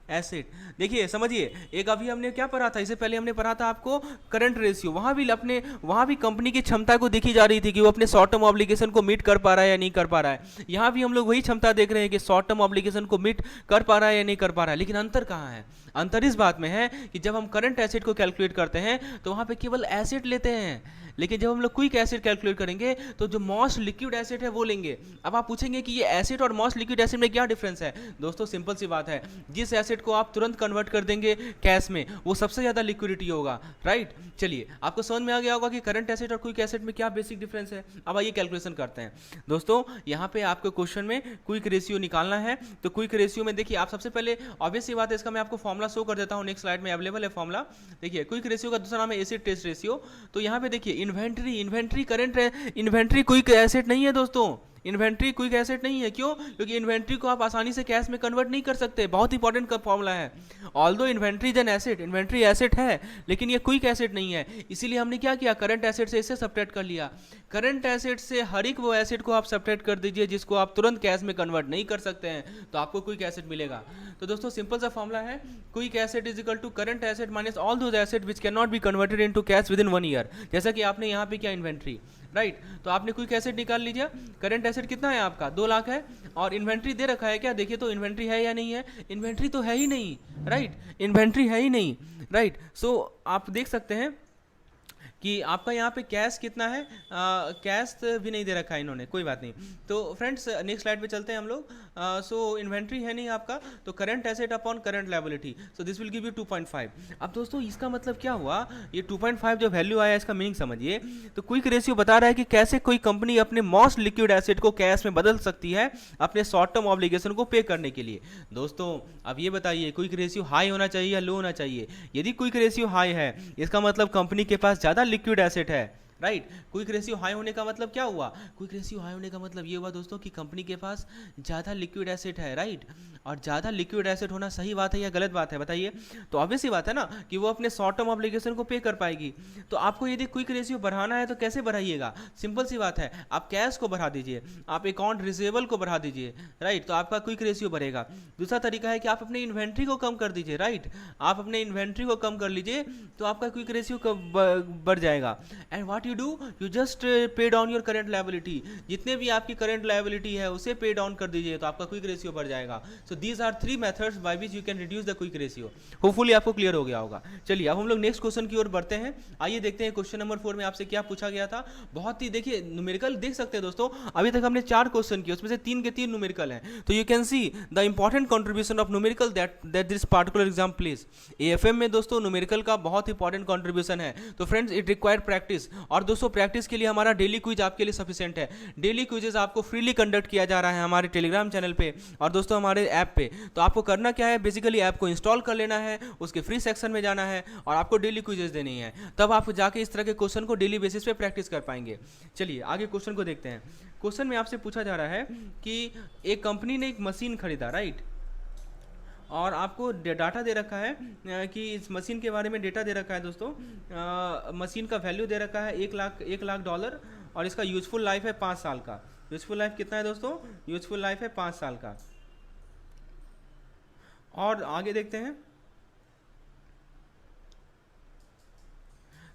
एसेट। देखिए समझिए, एक अभी हमने क्या पढ़ा था, इससे पहले हमने पढ़ा था आपको करंट रेशियो। वहाँ भी कंपनी की क्षमता को देखी जा रही थी कि वो अपने शॉर्ट टर्म ऑब्लिगेशन को मीट कर पा रहा है या नहीं कर पा रहा है। यहाँ भी हम लोग वही क्षमता देख रहे हैं कि शॉर्ट टर्म ऑब्लिगेशन को मीट कर पा रहा है या नहीं कर पा रहा है। लेकिन अंतर कहाँ है? अंतर इस बात में है कि जब हम करंट एसेट को कैलकुलेट करते हैं तो वहाँ पे केवल एसेट लेते हैं, लेकिन जब हम लोग क्विक एसेट कैलकुलेट करेंगे तो जो मोस्ट लिक्विड एसेट है वो लेंगे। अब आप पूछेंगे कि ये एसेट और मोस्ट लिक्विड एसेट में क्या डिफरेंस है? दोस्तों सिंपल सी बात है, जिस एसेट को आप तुरंत कन्वर्ट कर देंगे कैश में वो सबसे ज़्यादा लिक्विडिटी होगा, राइट। चलिए आपको समझ में आ गया होगा कि करंट एसेट और क्विक एसेट में क्या बेसिक डिफरेंस है। अब आइए कैलकुलेशन करते हैं। दोस्तों यहाँ पे आपको क्वेश्चन में क्विक रेशियो निकालना है, तो क्विक रेशियो में देखिए आप सबसे पहले ऑब्वियस सी बात है, इसका मैं आपको फॉर्मुला शो कर देता हूँ, नेक्स्ट स्लाइड में अवेलेबल है फॉर्मुला। देखिए क्विक रेशियो का दूसरा नाम है एसिड टेस्ट रेशियो। तो यहाँ पे देखिए inventory current inventory quick asset नहीं है दोस्तों, इन्वेंट्री क्विक एसेट नहीं है। क्यों? क्योंकि इन्वेंट्री को आप आसानी से कैश में कन्वर्ट नहीं कर सकते। बहुत इंपॉर्टेंट का फॉर्मूला है। Although inventory an asset, inventory asset है लेकिन ये क्विक एसेट नहीं है। इसीलिए हमने क्या किया, करंट एसेट से इसे सब्ट्रैक्ट कर लिया। करंट एसेट से हर एक वो एसेट को आप सब्ट्रैक्ट कर दीजिए जिसको आप तुरंत कैश में कन्वर्ट नहीं कर सकते हैं, तो आपको क्विक एसेट मिलेगा। तो दोस्तों सिंपल सा फॉर्मूला है, quick asset is equal to current asset minus all those asset which can not be converted into cash within 1 year. जैसा कि आपने यहाँ पे किया इन्वेंट्री, राइट। तो आपने क्विक एसेट निकाल लीजिए। करंट एसेट कितना है आपका? 2 लाख है। और इन्वेंट्री दे रखा है क्या? देखिए तो इन्वेंट्री है या नहीं है? इन्वेंट्री तो है ही नहीं, राइट। इन्वेंट्री है ही नहीं, राइट। सो आप देख सकते हैं कि आपका यहाँ पे कैश कितना है, कैश भी नहीं दे रखा है इन्होंने, कोई बात नहीं। तो फ्रेंड्स नेक्स्ट स्लाइड पे चलते हैं हम लोग। सो इन्वेंट्री है नहीं आपका, तो current asset upon current liability, so this will give you 2.5। अब दोस्तों इसका मतलब क्या हुआ, ये 2.5 जो वैल्यू आया इसका मीनिंग समझिए। तो क्विक रेशियो बता रहा है कि कैसे कोई कंपनी अपने मोस्ट लिक्विड एसेट को कैश में बदल सकती है अपने शॉर्ट टर्म ऑब्लिगेशन को पे करने के लिए। दोस्तों अब ये बताइए क्विक रेशियो हाई होना चाहिए या लो होना चाहिए? यदि क्विक रेशियो हाई है इसका मतलब कंपनी के पास ज़्यादा लिक्विड एसेट है, राइट। क्विक रेशियो हाई होने का मतलब क्या हुआ? क्विक रेशियो हाई होने का मतलब ये हुआ दोस्तों कि कंपनी के पास ज़्यादा लिक्विड एसेट है, राइट। और ज़्यादा लिक्विड एसेट होना सही बात है या गलत बात है बताइए? तो ऑब्वियस ही बात है ना कि वो अपने शॉर्ट टर्म ऑब्लिगेशन को पे कर पाएगी। तो आपको यदि क्विक रेशियो बढ़ाना है तो कैसे बढ़ाइएगा? सिंपल सी बात है, आप कैश को बढ़ा दीजिए, आप अकाउंट रिसीवेबल को बढ़ा दीजिए, राइट। तो आपका क्विक रेशियो बढ़ेगा। दूसरा तरीका है कि आप अपने इन्वेंट्री को कम कर दीजिए, राइट। आप अपने इन्वेंट्री को कम कर लीजिए तो आपका क्विक रेशियो बढ़ जाएगा। And what you do, you just पे डाउन योर करंट लायबिलिटी। जितने भी आपकी करंट लायबिलिटी है उसे पे डाउन कर दीजिए तो आपका क्विक रेशियो बढ़ जाएगा। So these are 3 methods by which you can reduce the quick ratio. Hopefully आपको क्लियर हो गया होगा। चलिए अब हम लोग नेक्स्ट क्वेश्चन की ओर बढ़ते हैं। आइए देखते हैं क्वेश्चन नंबर 4 में आपसे क्या पूछा गया था। बहुत ही देखिए न्यूमेरिकल देख सकते हैं दोस्तों, अभी तक हमने 4 क्वेश्चन किए, उसमें से 3 के 3 न्यूमेरिकल हैं। तो you can see the important contribution of numerical that this particular exam place. AFM में दोस्तों न्यूमेरिकल का बहुत इंपॉर्टेंट कंट्रीब्यूशन है। तो फ्रेंड्स इट रिक्वायर प्रैक्टिस, और दोस्तों प्रैक्टिस के लिए हमारा डेली क्विज आपके लिए सफिशिएंट है। डेली क्विजेस आपको फ्रीली कंडक्ट किया जा रहा है हमारे टेलीग्राम चैनल पे और दोस्तों हमारे ऐप पे। तो आपको करना क्या है, बेसिकली ऐप को इंस्टॉल कर लेना है, उसके फ्री सेक्शन में जाना है और आपको डेली क्विजेस देनी है, तब आप जाके इस तरह के क्वेश्चन को डेली बेसिस पे प्रैक्टिस कर पाएंगे। चलिए आगे क्वेश्चन को देखते हैं। क्वेश्चन में आपसे पूछा जा रहा है कि एक कंपनी ने एक मशीन खरीदा, राइट, और आपको डाटा दे रखा है कि इस मशीन के बारे में डेटा दे रखा है दोस्तों। मशीन का वैल्यू दे रखा है $1 लाख और इसका यूजफुल लाइफ है 5 साल का। यूजफुल लाइफ कितना है दोस्तों? यूजफुल लाइफ है 5 साल का। और आगे देखते हैं।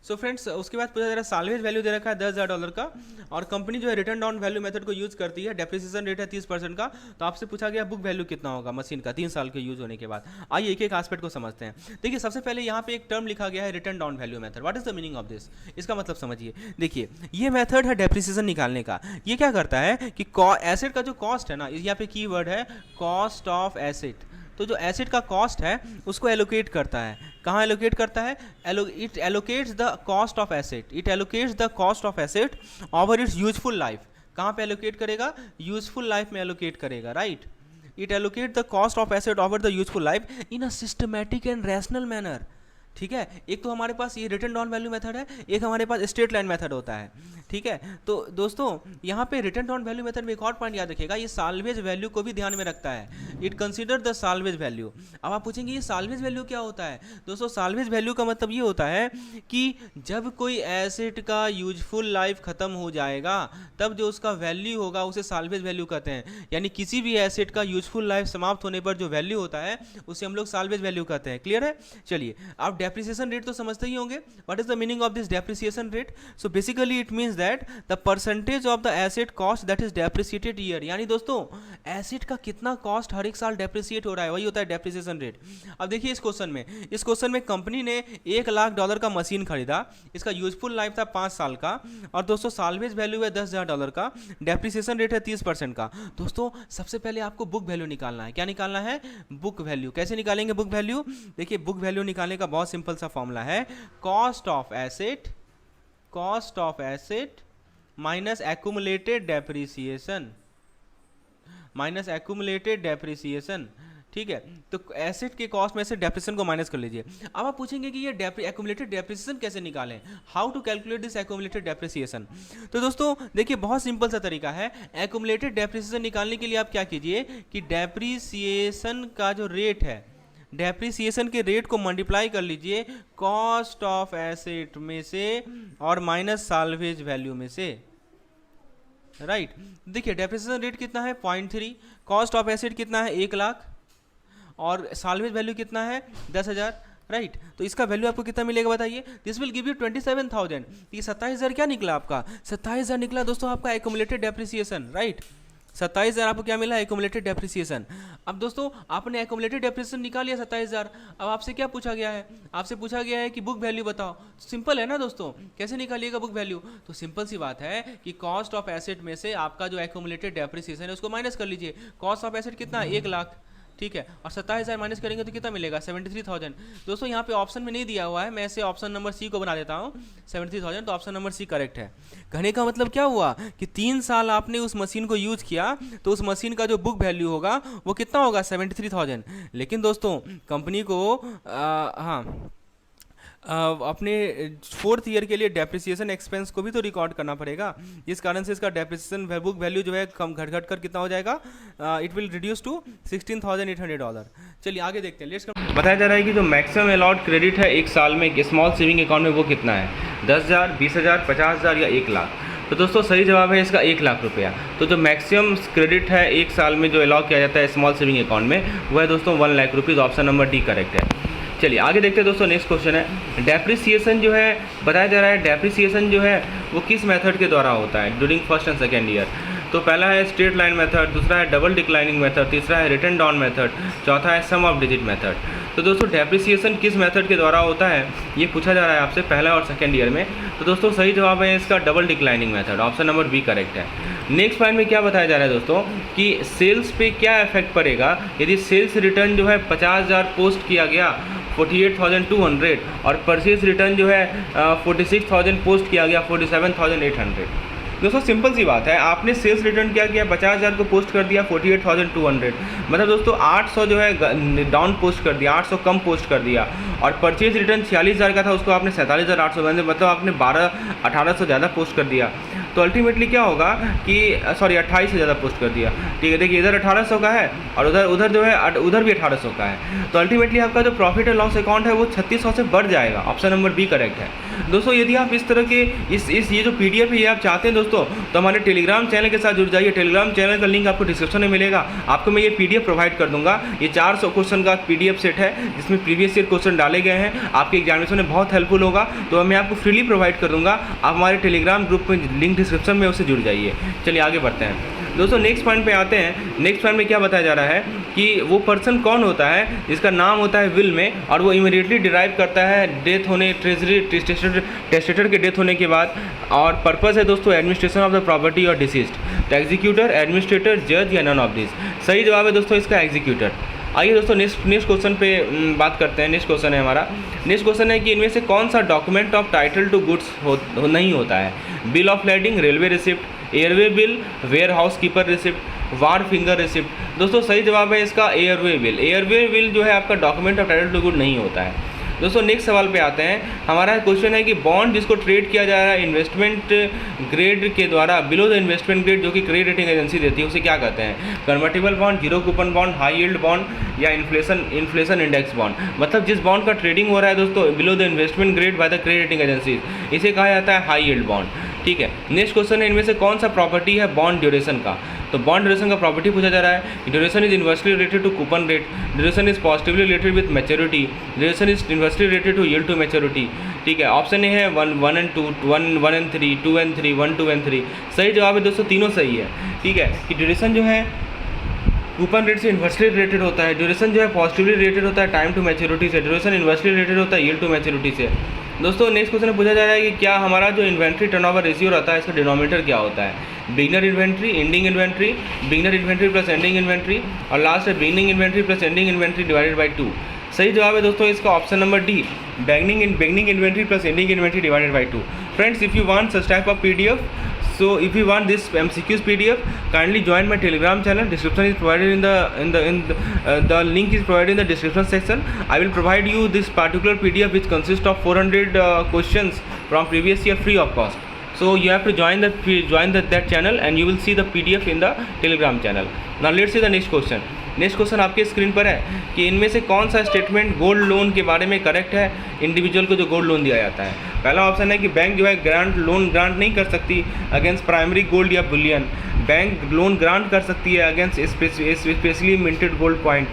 सो फ्रेंड्स उसके बाद पूछा जा रहा है साल्वेज वैल्यू दे रखा है $10,000 का, और कंपनी जो है रिटर्न डाउन वैल्यू मेथड को यूज करती है, डेप्रिसिएशन रेट है 30% का। तो आपसे पूछा गया बुक वैल्यू कितना होगा मशीन का 3 साल के यूज होने के बाद। आइए एक एक एस्पेक्ट को समझते हैं। देखिए सबसे पहले यहाँ पे एक टर्म लिखा गया है return down value method. What is the meaning of this? इसका मतलब समझिए। देखिए ये मेथड है डेप्रिसिएशन निकालने का। ये क्या करता है कि एसेट का जो कॉस्ट है ना, यहाँ पे की वर्ड है कॉस्ट ऑफ एसेट। तो जो एसेट का कॉस्ट है उसको एलोकेट करता है। कहाँ एलोकेट करता है? It allocates the cost of asset, it allocates the cost of asset over it's useful life. कहाँ पे एलोकेट करेगा? यूजफुल लाइफ में एलोकेट करेगा, right. It allocate the cost of asset over the useful life in a systematic and rational manner. ठीक है, एक तो हमारे पास ये रिटर्न डाउन वैल्यू मेथड है, एक हमारे पास स्ट्रेट लाइन मेथड होता है। ठीक है, तो दोस्तों यहाँ पे रिटर्न डाउन वैल्यू मेथड में एक और पॉइंट याद रखिएगा, ये साल्वेज वैल्यू को भी ध्यान में रखता है। It consider the salvage value. अब आप पूछेंगे ये साल्वेज वैल्यू क्या होता है? दोस्तों साल्वेज वैल्यू का मतलब ये होता है कि जब कोई एसेट का यूजफुल लाइफ खत्म हो जाएगा तब जो उसका वैल्यू होगा उसे साल्वेज वैल्यू कहते हैं। यानी किसी भी एसेट का यूजफुल लाइफ समाप्त होने पर जो वैल्यू होता है उसे हम लोग साल्वेज वैल्यू कहते हैं। क्लियर है? चलिए, आप डेप्रिसिएशन रेट तो समझते ही होंगे। What is the meaning of this depreciation rate? So basically it means that the percentage of the asset cost that is depreciated year. यानी दोस्तों एसेट का कितना कॉस्ट हर एक साल डेप्रिसिएट हो रहा है, वही होता है डेप्रिसिएशन रेट। अब देखिए इस क्वेश्चन में कंपनी ने $1,00,000 का मशीन खरीदा, इसका यूजफुल लाइफ था 5 साल का, और दोस्तों साल्वेज वैल्यू है $10,000 का, डेप्रिसिएशन रेट है 30% का। दोस्तों सबसे पहले आपको बुक वैल्यू निकालना है। क्या निकालना है? Book value. कैसे निकालेंगे बुक वैल्यू? देखिए बुक वैल्यू निकालने का बहुत सिंपल सा फॉर्मूला है, cost of asset minus accumulated depreciation. ठीक है, तो एसेट के कॉस्ट में से डेप्रिसिएशन को माइनस कर लीजिए। अब आप पूछेंगे कि ये एक्यूमुलेटेड डेप्रिसिएशन कैसे निकालें, how to calculate this accumulated depreciation. तो दोस्तों देखिए बहुत सिंपल सा तरीका है। एक्यूमुलेटेड डेप्रिसिएशन निकालने के लिए आप क्या कीजिए कि डेप्रिसिएशन का जो रेट है, डेप्रिसिएशन के रेट को मल्टीप्लाई कर लीजिए कॉस्ट ऑफ एसेट में से और माइनस साल्वेज वैल्यू में से। राइट, देखिए डेप्रिसिएशन रेट कितना है 0.3, कॉस्ट ऑफ एसेट कितना है 1,00,000 और साल्वेज वैल्यू कितना है 10,000। राइट, तो इसका वैल्यू आपको कितना मिलेगा बताइए? This will give you 27,000। ये 27,000 क्या निकला आपका? 27,000 निकला दोस्तों आपका एक्यूमुलेटेड डेप्रिसिएशन। राइट, 27,000 आपको क्या मिला? Accumulated depreciation. अब दोस्तों आपने एक्यूमुलेटेड डेप्रिसिएशन निकाल लिया 27,000। अब आपसे क्या पूछा गया है? आपसे पूछा गया है कि बुक वैल्यू बताओ। सिंपल है ना दोस्तों, कैसे निकालिएगा बुक वैल्यू? तो सिंपल सी बात है कि कॉस्ट ऑफ एसेट में से आपका जो एक्यूमुलेटेड डेप्रिसिएशन है उसको माइनस कर लीजिए। कॉस्ट ऑफ एसेट कितना? 1,00,000। ठीक है, और 27,000 माइनस करेंगे तो कितना मिलेगा? 73,000। दोस्तों यहाँ पे ऑप्शन में नहीं दिया हुआ है, मैं इसे ऑप्शन नंबर सी को बना देता हूँ 73,000, तो ऑप्शन नंबर सी करेक्ट है। कहने का मतलब क्या हुआ कि 3 साल आपने उस मशीन को यूज किया तो उस मशीन का जो बुक वैल्यू होगा वो कितना होगा? 73,000। लेकिन दोस्तों कंपनी को अपने 4th ईयर के लिए डेप्रिसिएशन एक्सपेंस को भी तो रिकॉर्ड करना पड़ेगा, जिस कारण से इसका डेप्रिसिएशन बुक वैल्यू जो है कम घट कर कितना हो जाएगा? It will reduce to $16,800। चलिए आगे देखते हैं। लेट्स बताया जा रहा है कि जो मैक्सिमम अलाउड क्रेडिट है एक साल में एक स्मॉल सेविंग अकाउंट में वो कितना है? 10,000, 20,000, 50,000 या 1,00,000। तो दोस्तों सही जवाब है इसका 1,00,000 रुपया। तो जो मैक्सिमम क्रेडिट है एक साल में जो अलाउ किया जाता है स्मॉल सेविंग अकाउंट में वो है दोस्तों 1,00,000 rupees. Option number D correct है। चलिए आगे देखते हैं दोस्तों। नेक्स्ट क्वेश्चन है डेप्रिसिएशन जो है बताया जा रहा है, डेप्रिसिएशन जो है वो किस मेथड के द्वारा होता है during first and second year? तो पहला है स्ट्रेट लाइन मेथड, दूसरा है डबल डिक्लाइनिंग मेथड, तीसरा है रिटर्न डाउन मेथड, चौथा है सम ऑफ डिजिट मेथड। तो दोस्तों डेप्रिसिएशन किस मेथड के द्वारा होता है ये पूछा जा रहा है आपसे पहला और सेकेंड ईयर में। तो दोस्तों सही जवाब है इसका double declining method. Option number B correct है। नेक्स्ट पॉइंट में क्या बताया जा रहा है दोस्तों कि सेल्स पे क्या इफेक्ट पड़ेगा यदि सेल्स रिटर्न जो है 50,000 पोस्ट किया गया 48,200 और परचेज रिटर्न जो है 46,000 पोस्ट किया गया 47,800। दोस्तों सिंपल सी बात है, आपने सेल्स रिटर्न क्या किया 50,000 को पोस्ट कर दिया 48,200, मतलब दोस्तों 800 जो है डाउन पोस्ट कर दिया, 800 कम पोस्ट कर दिया, और परचेज रिटर्न 46,000 का था उसको आपने 47,800 मतलब आपने 1800 ज़्यादा पोस्ट कर दिया। तो अल्टीमेटली क्या होगा कि 28 से ज़्यादा पोस्ट कर दिया। ठीक है, देखिए इधर 1800 का है और उधर जो है उधर भी 1800 का है। तो अल्टीमेटली आपका जो प्रॉफिट एंड लॉस अकाउंट है वो 3600 से बढ़ जाएगा। ऑप्शन नंबर बी करेक्ट है। दोस्तों यदि आप इस तरह के ये जो PDF है ये आप चाहते हैं दोस्तों तो हमारे टेलीग्राम चैनल के साथ जुड़ जाइए। टेलीग्राम चैनल का लिंक आपको डिस्क्रिप्शन में मिलेगा। आपको मैं ये PDF प्रोवाइड कर दूंगा। ये 400 क्वेश्चन का PDF सेट है जिसमें प्रीवियस ईयर क्वेश्चन डाले गए हैं। आपके एग्जामिनेशन में बहुत हेल्पफुल होगा, तो मैं आपको फ्रीली प्रोवाइड कर दूंगा। आप हमारे टेलीग्राम ग्रुप में लिंक डिस्क्रिप्शन में उससे जुड़ जाइए। चलिए आगे बढ़ते हैं दोस्तों। नेक्स्ट पॉइंट पे आते हैं। नेक्स्ट पॉइंट में क्या बताया जा रहा है कि वो पर्सन कौन होता है जिसका नाम होता है विल में और वो इमीडिएटली डिराइव करता है डेथ होने ट्रेजरी टेस्टेटर के डेथ होने के बाद, और पर्पस है दोस्तों एडमिनिस्ट्रेशन ऑफ द प्रॉपर्टी और डिसीज्ड। तो एग्जीक्यूटर, एडमिनिस्ट्रेटर, जज या नन ऑफ दिस। सही जवाब है दोस्तों इसका एग्जीक्यूटर। आइए दोस्तों नेक्स्ट क्वेश्चन पे बात करते हैं। नेक्स्ट क्वेश्चन है हमारा। नेक्स्ट क्वेश्चन है कि इनमें से कौन सा document of title to goods नहीं होता है? Bill of landing, railway receipt, airway bill, warehouse keeper receipt, wharfinger receipt. दोस्तों सही जवाब है इसका एयरवे विल। एयरवे विल जो है आपका document of title to good नहीं होता है। दोस्तों नेक्स्ट सवाल पे आते हैं। हमारा क्वेश्चन है कि बॉन्ड जिसको ट्रेड किया जा रहा है इन्वेस्टमेंट ग्रेड के द्वारा बिलो द इन्वेस्टमेंट ग्रेड जो कि क्रेडिट रेटिंग एजेंसी देती है, उसे क्या कहते हैं? Convertible bond, zero coupon bond, high yield bond या इन्फ्लेशन इंडेक्स बॉन्ड। मतलब जिस बॉन्ड का ट्रेडिंग हो रहा है दोस्तों below the investment grade by the credit rating agency, इसे कहा जाता है हाई यील्ड बॉन्ड। ठीक है, नेक्स्ट क्वेश्चन है इनमें से कौन सा प्रॉपर्टी है बॉन्ड ड्यूरेशन का? तो बॉन्ड ड्यूरेशन का प्रॉपर्टी पूछा जा रहा है। Duration is inversely related to coupon rate, duration is positively related with maturity, duration is inversely related to yield to maturity. ठीक है, ऑप्शन ए है 1 and 2, 1 and 3, 2 and 3, 1, 2 and 3। सही जवाब है दोस्तों, तीनों सही है। ठीक है, कि ड्यूरेशन जो है कूपन रेट से इन्वर्सली रिलेटेड होता है, ड्यूरेशन जो है पॉजिटिवली रिलेटेड होता है टाइम टू मैच्योरिटी से, ड्यूरेशन इन्वर्सली रिलेटेड होता है यील्ड टू मैच्योरिटी से। दोस्तों नेक्स्ट क्वेश्चन पूछा जा रहा है कि क्या हमारा जो इन्वेंट्री टर्नओवर रेशियो रहता है इसका डिनोमिनेटर क्या होता है? Beginner inventory, ending inventory, beginner inventory plus ending inventory और लास्ट है beginning inventory plus ending inventory divided by 2। सही जवाब है दोस्तों इसका option number D, beginning inventory plus ending inventory divided by 2। Friends, if you want such type of PDF, so if you want this MCQs PDF, kindly join my Telegram channel. Description is provided the link is provided in the description section. I will provide you this particular PDF which consists of 400 questions from previous year free of cost. So you have to join that channel and you will see the PDF in the Telegram channel. Now let's see the next question. Next question आपके screen पर है कि इनमें से कौन सा statement gold loan के बारे में करेक्ट है इंडिविजुअल को जो गोल्ड लोन दिया जाता है? पहला ऑप्शन है कि बैंक जो है लोन ग्रांट नहीं कर सकती अगेंस्ट प्राइमरी गोल्ड या बुलियन। बैंक लोन ग्रांट कर सकती है against specially minted gold point.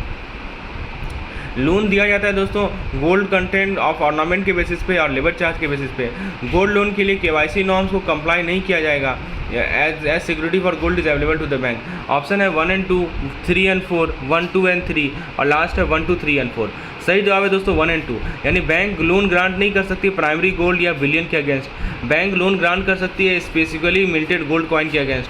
Loan दिया जाता है दोस्तों गोल्ड कंटेंट ऑफ ऑर्नामेंट के बेसिस पे और लेबर चार्ज के बेसिस पे। गोल्ड लोन के लिए KYC नॉर्म्स को कंप्लाई नहीं किया जाएगा as security for gold is available to the bank. Option है 1 and 2, 3 and 4, 1, 2 and 3 और लास्ट है 1, 2, 3 and 4। सही जवाब है दोस्तों 1 and 2, यानी बैंक लोन ग्रांट नहीं कर सकती प्राइमरी गोल्ड या बिलियन के अगेंस्ट। बैंक लोन ग्रांट कर सकती है स्पेसिफिकली मिंटेड गोल्ड कॉइन के अगेंस्ट।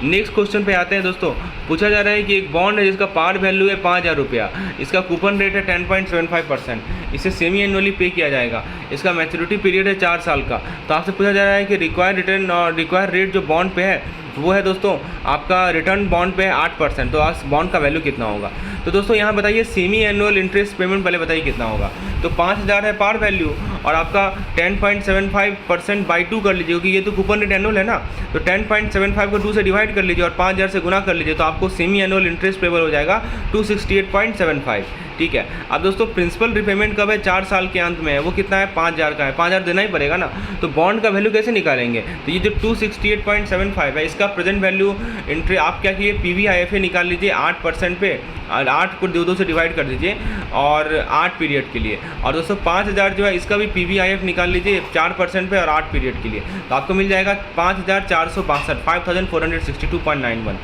नेक्स्ट क्वेश्चन पे आते हैं दोस्तों। पूछा जा रहा है कि एक बॉन्ड है जिसका पार वैल्यू है 5000 रुपया, इसका कूपन रेट है 10.75%, इसे सेमी एनुअली पे किया जाएगा, इसका मैच्योरिटी पीरियड है 4 साल का। तो आपसे पूछा जा रहा है कि रिक्वायर्ड रिटर्न और रिक्वायर्ड रेट जो बॉन्ड पे है वो है दोस्तों आपका रिटर्न बॉन्ड पे है 8%। तो आज बॉन्ड का वैल्यू कितना होगा? तो दोस्तों यहाँ बताइए सेमी एनुअल इंटरेस्ट पेमेंट पहले बताइए कितना होगा। तो 5000 है पार वैल्यू और आपका 10.75% बाई 2 कर लीजिए क्योंकि ये तो कूपन रेट एनुअल है ना। तो 10.75 को 2 से डिवाइड कर लीजिए और 5000 से गुना कर लीजिए तो आपको सेमी एनुअल इंटरेस्ट पेबल हो जाएगा 268.75। ठीक है, अब दोस्तों प्रिंसिपल रिपेमेंट कब है? 4 साल के अंत में है। वो कितना है? 5000 का है, 5000 देना ही पड़ेगा ना। तो बॉन्ड का वैल्यू कैसे निकालेंगे? तो ये जो 268.75 है इसका प्रेजेंट वैल्यू आप क्या कीजिए PVIFA निकाल लीजिए 8% पे और 8 को 2 से डिवाइड कर दीजिए और 8 पीरियड के लिए। और दोस्तों 5000 जो है इसका भी PVIF निकाल लीजिए 4% पे और 8 पीरियड के लिए। तो आपको मिल जाएगा 5462, 5462.91।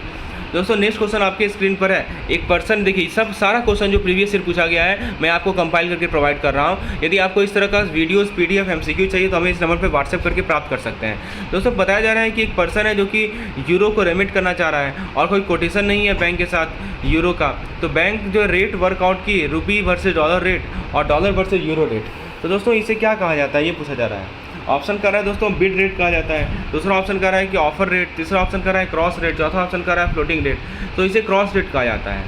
दोस्तों नेक्स्ट क्वेश्चन आपके स्क्रीन पर है। एक पर्सन, देखिए सब सारा क्वेश्चन जो प्रीवियस ईयर पूछा गया है मैं आपको कंपाइल करके प्रोवाइड कर रहा हूँ। यदि आपको इस तरह का वीडियोस PDF MCQ चाहिए तो हमें इस नंबर पर व्हाट्सएप करके प्राप्त कर सकते हैं। दोस्तों बताया जा रहा है कि एक पर्सन है जो कि यूरो को रेमिट करना चाह रहा है और कोई कोटेशन नहीं है बैंक के साथ यूरो का। तो बैंक जो रेट वर्कआउट की रुपी वर्सेज डॉलर रेट और डॉलर वर्सेज यूरो रेट, तो दोस्तों इसे क्या कहा जाता है ये पूछा जा रहा है। ऑप्शन कर रहा है दोस्तों बिड रेट कहा जाता है, दूसरा ऑप्शन कर रहा है कि ऑफर रेट, तीसरा ऑप्शन कर रहा है क्रॉस रेट, चौथा ऑप्शन कर रहा है फ्लोटिंग रेट। तो इसे क्रॉस रेट कहा जाता है।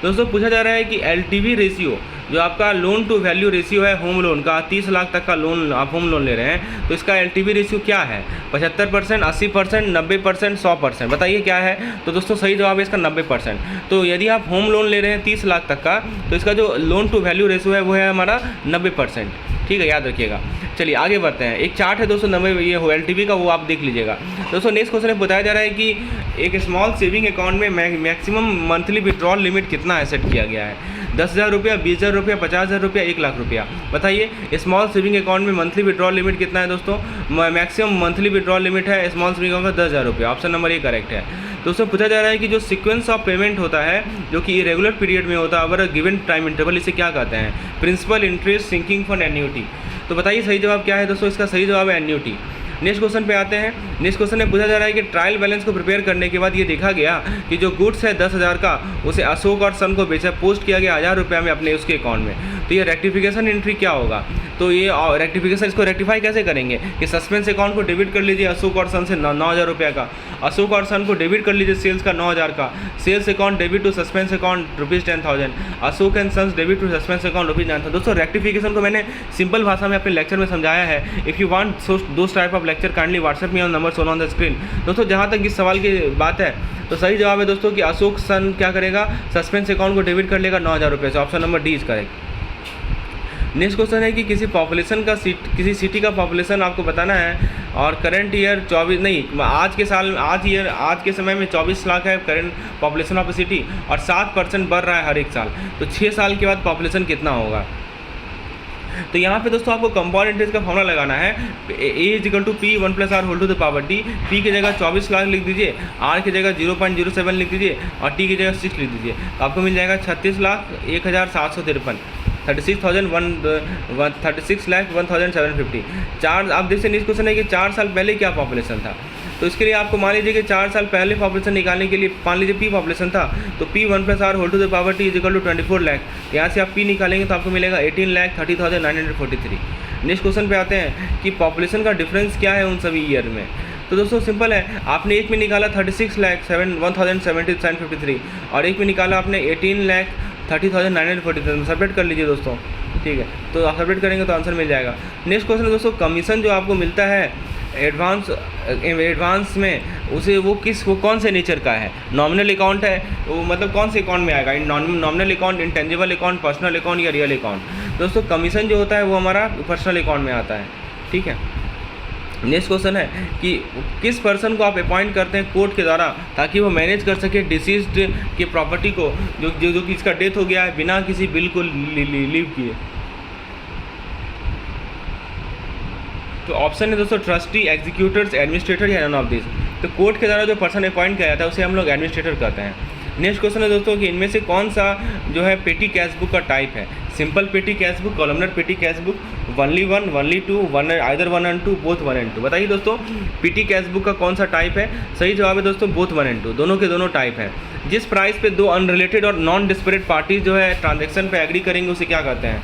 दोस्तों पूछा जा रहा है कि LTV रेशियो जो आपका लोन टू वैल्यू रेशियो है होम लोन का, 30 लाख तक का लोन आप होम लोन ले रहे हैं तो इसका LTV रेशियो क्या है? 75%, 80%, 90%, 100%। बताइए क्या है? तो दोस्तों सही जवाब है इसका 90%। तो यदि आप होम लोन ले रहे हैं 30 लाख तक का तो इसका जो लोन टू वैल्यू रेशियो है वो है हमारा 90%। ठीक है, याद रखिएगा। चलिए आगे बढ़ते हैं। एक चार्ट है दोस्तों 90 ये हो LTV का, वो आप देख लीजिएगा। दोस्तों नेक्स्ट क्वेश्चन में बताया जा रहा है कि एक स्मॉल सेविंग अकाउंट में मैक्सिमम मंथली विड्रॉल लिमिट कितना है सेट किया गया है? 10,000 रुपया, 20,000 रुपया, 50,000 रुपया, 1 लाख रुपया। बताइए स्मॉल सेविंग अकाउंट में मंथली विड्रॉल लिमिट कितना है दोस्तों? मैक्सिमम मंथली विड्रॉल लिमिट है स्मॉल सेविंग अकाउंट का 10,000 रुपया। ऑप्शन नंबर ए करेक्ट है। दोस्तों पूछा जा रहा है कि जो सीक्वेंस ऑफ पेमेंट होता है जो कि इरेगुलर पीरियड में होता है over a given time interval, इसे क्या कहते हैं? Principal, interest, sinking fund, annuity. तो बताइए सही जवाब क्या है दोस्तों? इसका सही जवाब है एन्युटी। नेक्स्ट क्वेश्चन पे आते हैं। नेक्स्ट क्वेश्चन में पूछा जा रहा है कि ट्रायल बैलेंस को प्रिपेयर करने के बाद ये देखा गया कि जो गुड्स है 10,000 का उसे अशोक और सन को बेचा, पोस्ट किया गया 1000 रुपये में अपने उसके अकाउंट में। तो ये रेक्टिफिकेशन एंट्री क्या होगा, तो ये रेक्टिफिकेशन, इसको रेक्टिफाई कैसे करेंगे कि सस्पेंस अकाउंट को डेबिट कर लीजिए अशोक और सन से 9,000 रुपये का, अशोक और सन को डेबिट कर लीजिए सेल्स का 9,000 का, sales account debit to suspense account ₹10,000, Ashok and sons debit to suspense account ₹9,000। दोस्तों रेक्टिफिकेशन को मैंने सिंपल भाषा में अपने लेक्चर में समझाया है। If you want those type of lecture kindly WhatsApp me on number shown on the screen. दोस्तों जहाँ तक इस सवाल की बात है तो सही जवाब है दोस्तों कि अशोक सन क्या करेगा, सस्पेंस अकाउंट को डेबिट कर लेगा 9,000 रुपये से। Option number D is correct. Next question है कि किसी पॉपुलेशन का किसी सिटी का पॉपुलेशन आपको बताना है और करंट ईयर 24 नहीं, आज के साल आज के समय में 24 लाख है करंट पॉपुलेशन ऑफ सिटी और 7% बढ़ रहा है हर एक साल, तो 6 साल के बाद पॉपुलेशन कितना होगा। तो यहाँ पे दोस्तों आपको कंपाउंड इंटरेस्ट का फॉर्मूला लगाना है, A = P 1 + R whole to the power D। P की जगह 24 लाख लिख दीजिए, R की जगह 0.07 लिख दीजिए और T की जगह 6 लिख दीजिए, तो आपको मिल जाएगा 36,01,753, 36,01,750। चार आप देखते हैं, नेक्स्ट क्वेश्चन है कि 4 साल पहले क्या पॉपुलेशन था, तो इसके लिए आपको मान लीजिए कि 4 साल पहले पॉपुलेशन निकालने के लिए मान लीजिए P पॉपुलेशन था, तो P 1 + R whole to the power T = 24 lakh. यहाँ से आप P निकालेंगे तो आपको मिलेगा 18,30,943। नेक्स्ट क्वेश्चन पे आते हैं कि पॉपुलेशन का डिफरेंस क्या है उन सभी ईयर में। तो दोस्तों सिंपल है, आपने एक में निकाला 36,01,753 और एक में निकाला आपने 18,30,943। सब्ट्रैक्ट कर लीजिए दोस्तों, ठीक है, तो आप सब्ट्रैक्ट करेंगे तो आंसर मिल जाएगा। नेक्स्ट क्वेश्चन है दोस्तों, कमीशन जो आपको मिलता है एडवांस में वो कौन से नेचर का है, नॉमिनल अकाउंट है, वो मतलब कौन से अकाउंट में आएगा, nominal account, intangible account, personal account या रियल अकाउंट। दोस्तों कमीशन जो होता है वो हमारा पर्सनल अकाउंट में आता है, ठीक है। नेक्स्ट क्वेश्चन है कि किस पर्सन को आप अपॉइंट करते हैं कोर्ट के द्वारा ताकि वो मैनेज कर सके डिसीज्ड की प्रॉपर्टी को जो कि इसका डेथ हो गया है बिना किसी बिल को लीव किए। तो ऑप्शन है दोस्तों ट्रस्टी, एग्जीक्यूटर्स, एडमिनिस्ट्रेटर या नन ऑफ दिस। तो कोर्ट के द्वारा जो पर्सन अपॉइंट किया जाता है उसे हम लोग एडमिनिस्ट्रेटर कहते हैं। नेक्स्ट क्वेश्चन है दोस्तों कि इनमें से कौन सा जो है पेटी कैश बुक का टाइप है, सिंपल पेटी कैश बुक, कॉलमनर पेटी cash book, only 1, only 2, either 1 and 2, both 1 and 2। बताइए दोस्तों पेटी कैश बुक का कौन सा टाइप है। सही जवाब है दोस्तों बोथ 1 and 2, दोनों के दोनों टाइप है। जिस प्राइस पे दो अनरिलेटेड और नॉन डिस्परेट पार्टीज जो है ट्रांजेक्शन पे एग्री करेंगे उसे क्या कहते हैं,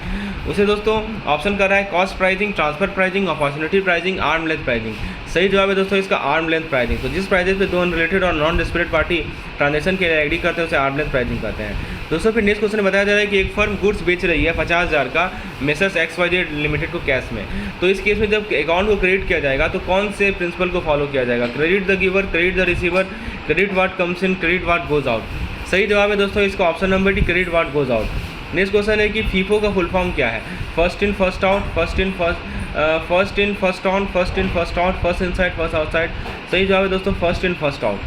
उसे दोस्तों ऑप्शन कर रहा है cost pricing, transfer pricing, opportunity pricing, arm length pricing. सही जवाब है दोस्तों इसका आर्म लेंथ प्राइसिंग। तो जिस प्राइजेस पे दो अनरिलेटेड और नॉन डिस्परेट पार्टी ट्रांजेक्शन के लिए एग्री करते हैं उसे आर्म लेंथ प्राइसिंग कहते हैं। दोस्तों फिर नेक्स्ट क्वेश्चन बताया जा रहा है कि एक फर्म गुड्स बेच रही है 50,000 का मेसर्स XYZ लिमिटेड को कैश में। तो इस केस में जब अकाउंट को क्रेडिट किया जाएगा तो कौन से प्रिंसिपल को फॉलो किया जाएगा, credit the giver, credit the receiver, credit what comes in, credit what goes out. सही जवाब है दोस्तों इसका option number D, credit what goes out. Next question है कि फीफो का फुल फॉर्म क्या है, first in first out, first in first on, first in first out, first inside first outside. सही जवाब है दोस्तों first in first out.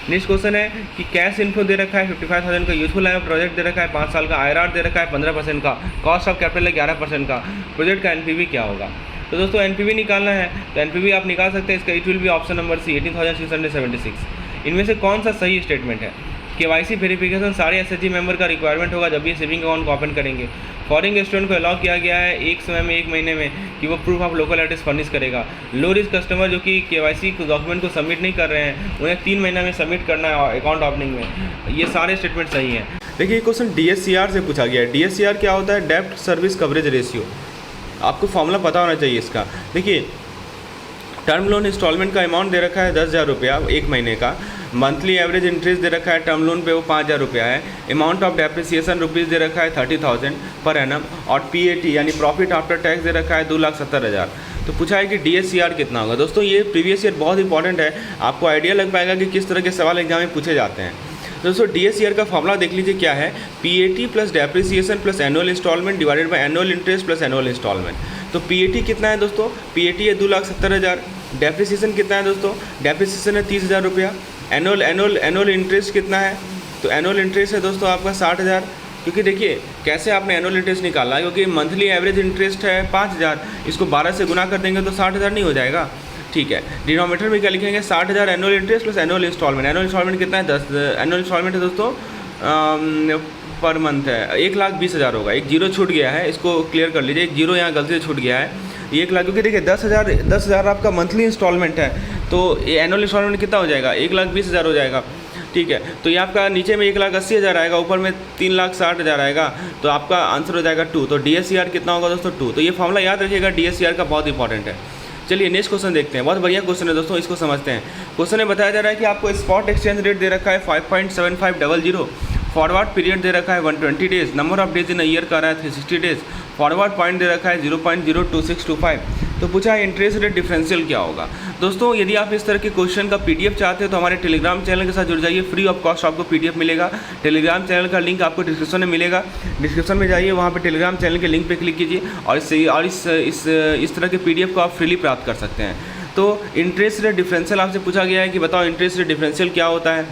Next question है कि कैश इन्फो दे रखा है 55,000 का, यूजफुल लाइफ प्रोजेक्ट दे रखा है 5 साल का, IRR दे रखा है 15% का, कॉस्ट ऑफ कैपिटल है 11% का, प्रोजेक्ट का NPV क्या होगा। तो दोस्तों NPV निकालना है तो NPV आप निकाल सकते हैं, इसका it will be option number C 18,676। इनमें से कौन सा सही स्टेटमेंट है, KYC वेरिफिकेशन सारे SHG मेंबर का रिक्वायरमेंट होगा जब ये सेविंग अकाउंट को ओपन करेंगे। फॉरेन स्टूडेंट को अलाउ किया गया है एक समय में 1 महीने में कि वो proof of local address furnish करेगा। लो रिस्क कस्टमर जो कि KYC डॉक्यूमेंट को सबमिट नहीं कर रहे हैं उन्हें 3 महीना में सबमिट करना है अकाउंट ओपनिंग में। ये सारे स्टेटमेंट सही हैं। देखिए ये क्वेश्चन DSCR से पूछा गया है। DSCR क्या होता है, डेब्ट सर्विस कवरेज रेशियो। आपको फॉर्मूला पता होना चाहिए इसका। देखिए टर्म लोन इंस्टॉलमेंट का अमाउंट दे रखा है 10,000 रुपया 1 महीने का, मंथली एवरेज इंटरेस्ट दे रखा है टर्म लोन पे वो 5,000 रुपया है, अमाउंट ऑफ डेप्रिसिएशन रुपीज़ दे रखा है 30,000 पर एनम और PAT यानी प्रॉफिट आफ्टर टैक्स दे रखा है 2,70,000। तो पूछा है कि DSCR कितना होगा। दोस्तों ये प्रीवियस ईयर बहुत इंपॉर्टेंट है, आपको आइडिया लग पाएगा कि किस तरह के सवाल एग्जाम में पूछे जाते हैं। दोस्तों DSCR का फॉर्मूला देख लीजिए क्या है, PAT plus depreciation plus annual instalment divided by annual interest plus annual instalment. तो PAT कितना है दोस्तों, PAT है 2,70,000। डेप्रिसिएशन कितना है दोस्तों, डेप्रिसिएशन है 30,000 रुपया। एनुअल इंटरेस्ट कितना है, तो एनुअल इंटरेस्ट है दोस्तों आपका 60,000। क्योंकि देखिए कैसे आपने एनुअल इंटरेस्ट निकाला है, क्योंकि मंथली एवरेज इंटरेस्ट है 5,000, इसको 12 से गुना कर देंगे तो 60,000 नहीं हो जाएगा, ठीक है। डिनोमिनेटर में क्या लिखेंगे, 60,000 annual interest plus annual instalment. Annual instalment कितना है 10, एनुअल इंस्टॉलमेंट है दोस्तों पर मंथ है 1,20,000 होगा। एक जीरो छूट गया है, इसको क्लियर कर लीजिए, एक जीरो यहाँ गलती से छूट गया है। 1 लाख, क्योंकि देखिए 10,000 आपका मंथली इंस्टॉलमेंट है तो ये एनुअल इंस्टॉलमेंट कितना हो जाएगा 1,20,000 हो जाएगा। ठीक है, तो ये आपका नीचे में 1,80,000 आएगा, ऊपर में 3,60,000 आएगा, तो आपका आंसर हो जाएगा 2। तो DSCR कितना होगा दोस्तों 2। तो ये फॉर्मूला याद रखिएगा DSCR का, बहुत इंपॉर्टेंट है। चलिए नेक्स्ट क्वेश्चन देखते हैं, बहुत बढ़िया क्वेश्चन है दोस्तों, इसको समझते हैं। क्वेश्चन में बताया जा रहा है कि आपको स्पॉट एक्सचेंज रेट दे रखा है 5.7500, फॉरवर्ड पीरियड दे रखा है 120 days, number of days in year का रहा है 360 डेज, फॉरवर्ड पॉइंट दे रखा है 0.02625। तो पूछा है इंटरेस्ट रेट डिफरेंशियल क्या होगा। दोस्तों यदि आप इस तरह के क्वेश्चन का PDF चाहते हो तो हमारे टेलीग्राम चैनल के साथ जुड़ जाइए, फ्री ऑफ कॉस्ट आपको PDF मिलेगा। टेलीग्राम चैनल का लिंक आपको डिस्क्रिप्शन में मिलेगा, डिस्क्रिप्शन में जाइए, वहाँ पे टेलीग्राम चैनल के लिंक पे क्लिक कीजिए और इस तरह के PDF को आप फ्रीली प्राप्त कर सकते हैं। तो इंटरेस्ट रेट डिफरेंशियल आपसे पूछा गया है कि बताओ इंटरेस्ट रेट डिफरेंशियल क्या होता है।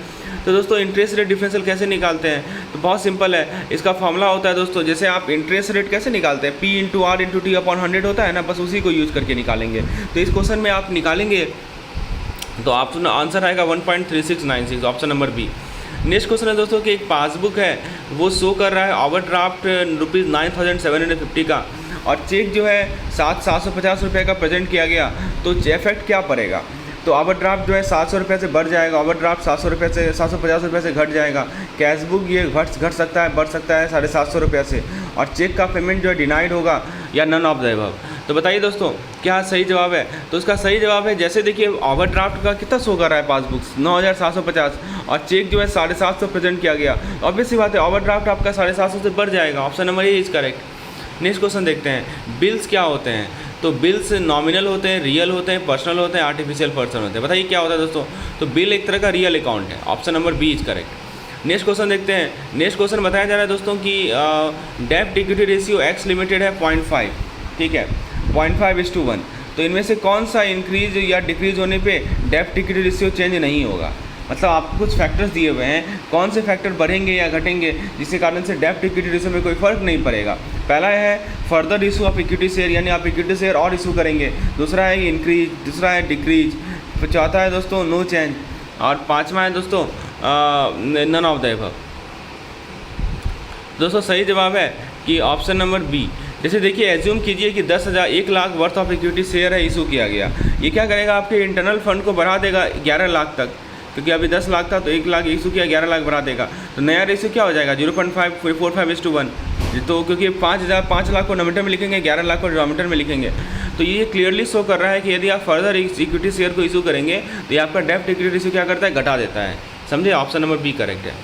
तो दोस्तों इंटरेस्ट रेट डिफरेंशियल कैसे निकालते हैं, तो बहुत सिंपल है, इसका फॉर्मूला होता है दोस्तों, जैसे आप इंटरेस्ट रेट कैसे निकालते हैं, P × R × T/100 होता है ना, बस उसी को यूज़ करके निकालेंगे। तो इस क्वेश्चन में आप निकालेंगे तो ऑप्शन आंसर आएगा 1.3696, option number B. Next question है दोस्तों कि एक पासबुक है वो शो कर रहा है ओवरड्राफ्ट ₹9,750 का, और चेक जो है 750 रुपये का प्रेजेंट किया गया, तो इफेक्ट क्या पड़ेगा। तो ओवरड्राफ्ट जो है 700 रुपये से बढ़ जाएगा, ओवरड्राफ्ट 750 रुपये से घट जाएगा, कैश बुक ये घट सकता है, बढ़ सकता है 750 रुपये से, और चेक का पेमेंट जो है डिनाइड होगा या नन ऑफ द अबव। तो बताइए दोस्तों क्या सही जवाब है। तो उसका सही जवाब है, जैसे देखिए ओवरड्राफ्ट का कितना शो कर रहा है पासबुक 9,750, और चेक जो है 750 प्रेजेंट किया गया, ऑब्वियस सी बात है ओवरड्राफ्ट आपका 750 से बढ़ जाएगा, option number A is correct. Next question देखते हैं, बिल्स क्या होते हैं। तो बिल्स नॉमिनल होते हैं, रियल होते हैं, पर्सनल होते हैं, आर्टिफिशियल पर्सन होते हैं। बताइए क्या होता है दोस्तों। तो बिल एक तरह का रियल अकाउंट है, option number B is correct. Next question देखते हैं। नेक्स्ट क्वेश्चन बताया जा रहा है दोस्तों कि डेब्ट इक्विटी रेशियो एक्स लिमिटेड है 0.5, ठीक है, 0.5:1। तो इनमें से कौन सा इंक्रीज या डिक्रीज होने पे डेब्ट इक्विटी रेशियो चेंज नहीं होगा। मतलब आपको कुछ फैक्टर्स दिए हुए हैं, कौन से फैक्टर बढ़ेंगे या घटेंगे जिसके कारण से डेब्ट इक्विटी रेशियो में कोई फ़र्क नहीं पड़ेगा। पहला है further issue of equity share, यानी आप इक्विटी शेयर और इशू करेंगे। दूसरा है इंक्रीज, दूसरा है डिक्रीज, फिर चौथा है दोस्तों नो चेंज, और पाँचवा है दोस्तों नन ऑफ द अबव। दोस्तों सही जवाब है कि ऑप्शन नंबर बी। जैसे देखिए एज्यूम कीजिए कि 1 lakh worth of equity share है, इशू किया गया। ये क्या करेगा, आपके इंटरनल फंड को बढ़ा देगा 11 लाख तक, क्योंकि अभी 10 लाख था तो 1 लाख इशू किया, 11 लाख बढ़ा देगा। तो नया रेशियो क्या हो जाएगा 0.545:1। तो क्योंकि 5 लाख को नोमिनेटर में लिखेंगे, 11 लाख को डिनोमिनेटर में लिखेंगे। तो ये क्लियरली शो कर रहा है कि यदि आप फर्दर इक्विटी शेयर को इशू करेंगे तो ये आपका डेब्ट इक्विटी रेशियो क्या करता है, घटा देता है। समझे, ऑप्शन नंबर बी करेक्ट है।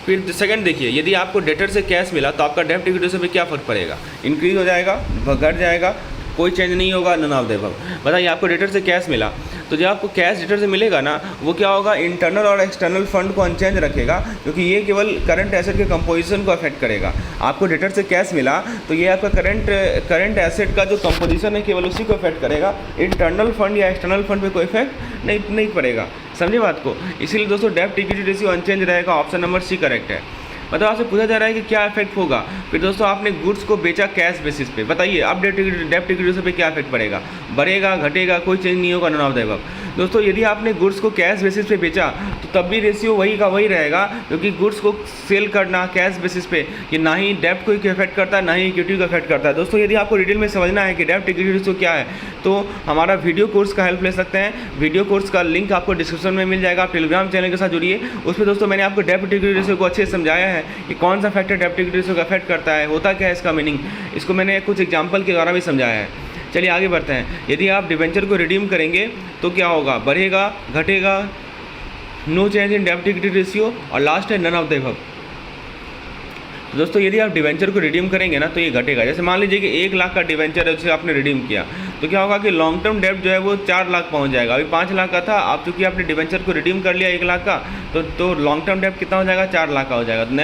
फिर सेकंड देखिए, यदि आपको डेटर से कैश मिला तो आपका डेब्ट इक्विटी रेशियो पे क्या फ़र्क पड़ेगा, इंक्रीज हो जाएगा, घट जाएगा, कोई चेंज नहीं होगा, नन ऑफ द अबव। बताइए आपको डेटर से कैश मिला, तो जब आपको कैश डेटर से मिलेगा ना, वो क्या होगा, इंटरनल और एक्सटर्नल फंड को अनचेंज रखेगा, क्योंकि ये केवल करंट एसेट के कंपोजिशन को अफेक्ट करेगा। आपको डेटर से कैश मिला तो ये आपका करंट एसेट का जो कंपोजिशन है केवल उसी को अफेक्ट करेगा, इंटरनल फंड या एक्सटर्नल फंड पे कोई इफेक्ट नहीं पड़ेगा। समझे बात को। इसीलिए दोस्तों डेब्ट इक्विटी रेशियो अनचेंज रहेगा, ऑप्शन नंबर सी करेक्ट है। मतलब आपसे पूछा जा रहा है कि क्या इफेक्ट होगा। फिर दोस्तों आपने गुड्स को बेचा कैश बेसिस पे, बताइए अब डेब्ट इक्विटी रेशियो पे क्या इफेक्ट पड़ेगा, बढ़ेगा, घटेगा, कोई चेंज नहीं होगा, नन ऑफ द अबव। दोस्तों यदि आपने गुड्स को कैश बेसिस पे बेचा तो तब भी रेशियो वही का वही रहेगा, क्योंकि गुड्स को सेल करना कैश बेसिस पे ये ना ही डेब्ट को इफेक्ट करता है ना ही इक्विटी को इफेक्ट करता है। दोस्तों यदि आपको डिटेल में समझना है कि डेब्ट इक्विटी रेशियो क्या है तो हमारा वीडियो कोर्स का हेल्प ले सकते हैं। वीडियो कोर्स का लिंक आपको डिस्क्रिप्शन में मिल जाएगा, आप टेलीग्राम चैनल के साथ जुड़िए। उसमें दोस्तों मैंने आपको डेब्ट इक्विटी रेशियो को अच्छे से समझाया है कि कौन सा फैक्टर डेब्ट इक्विटी रेशियो को अफेक्ट करता है, होता क्या है इसका मीनिंग, इसको मैंने कुछ एग्जाम्पल के द्वारा भी समझाया है। चलिए आगे बढ़ते हैं। यदि आप डिबेंचर को रिडीम करेंगे तो क्या होगा, बढ़ेगा, घटेगा, नो चेंज इन डेब्ट इक्विटी रेशियो, और लास्ट है नन ऑफ द अबव। दोस्तों यदि आप डिबेंचर को रिडीम करेंगे ना तो ये घटेगा। जैसे मान लीजिए कि 1 लाख का डिबेंचर है, उसे आपने रिडीम किया तो क्या होगा कि लॉन्ग टर्म डेब्ट जो है वो 4 लाख पहुंच जाएगा। अभी 5 लाख का था, आप चूँकि आपने डिबेंचर को रिडीम कर लिया 1 लाख का, तो लॉन्ग टर्म डेब्ट कितना हो जाएगा, 4 लाख का हो जाएगा। तो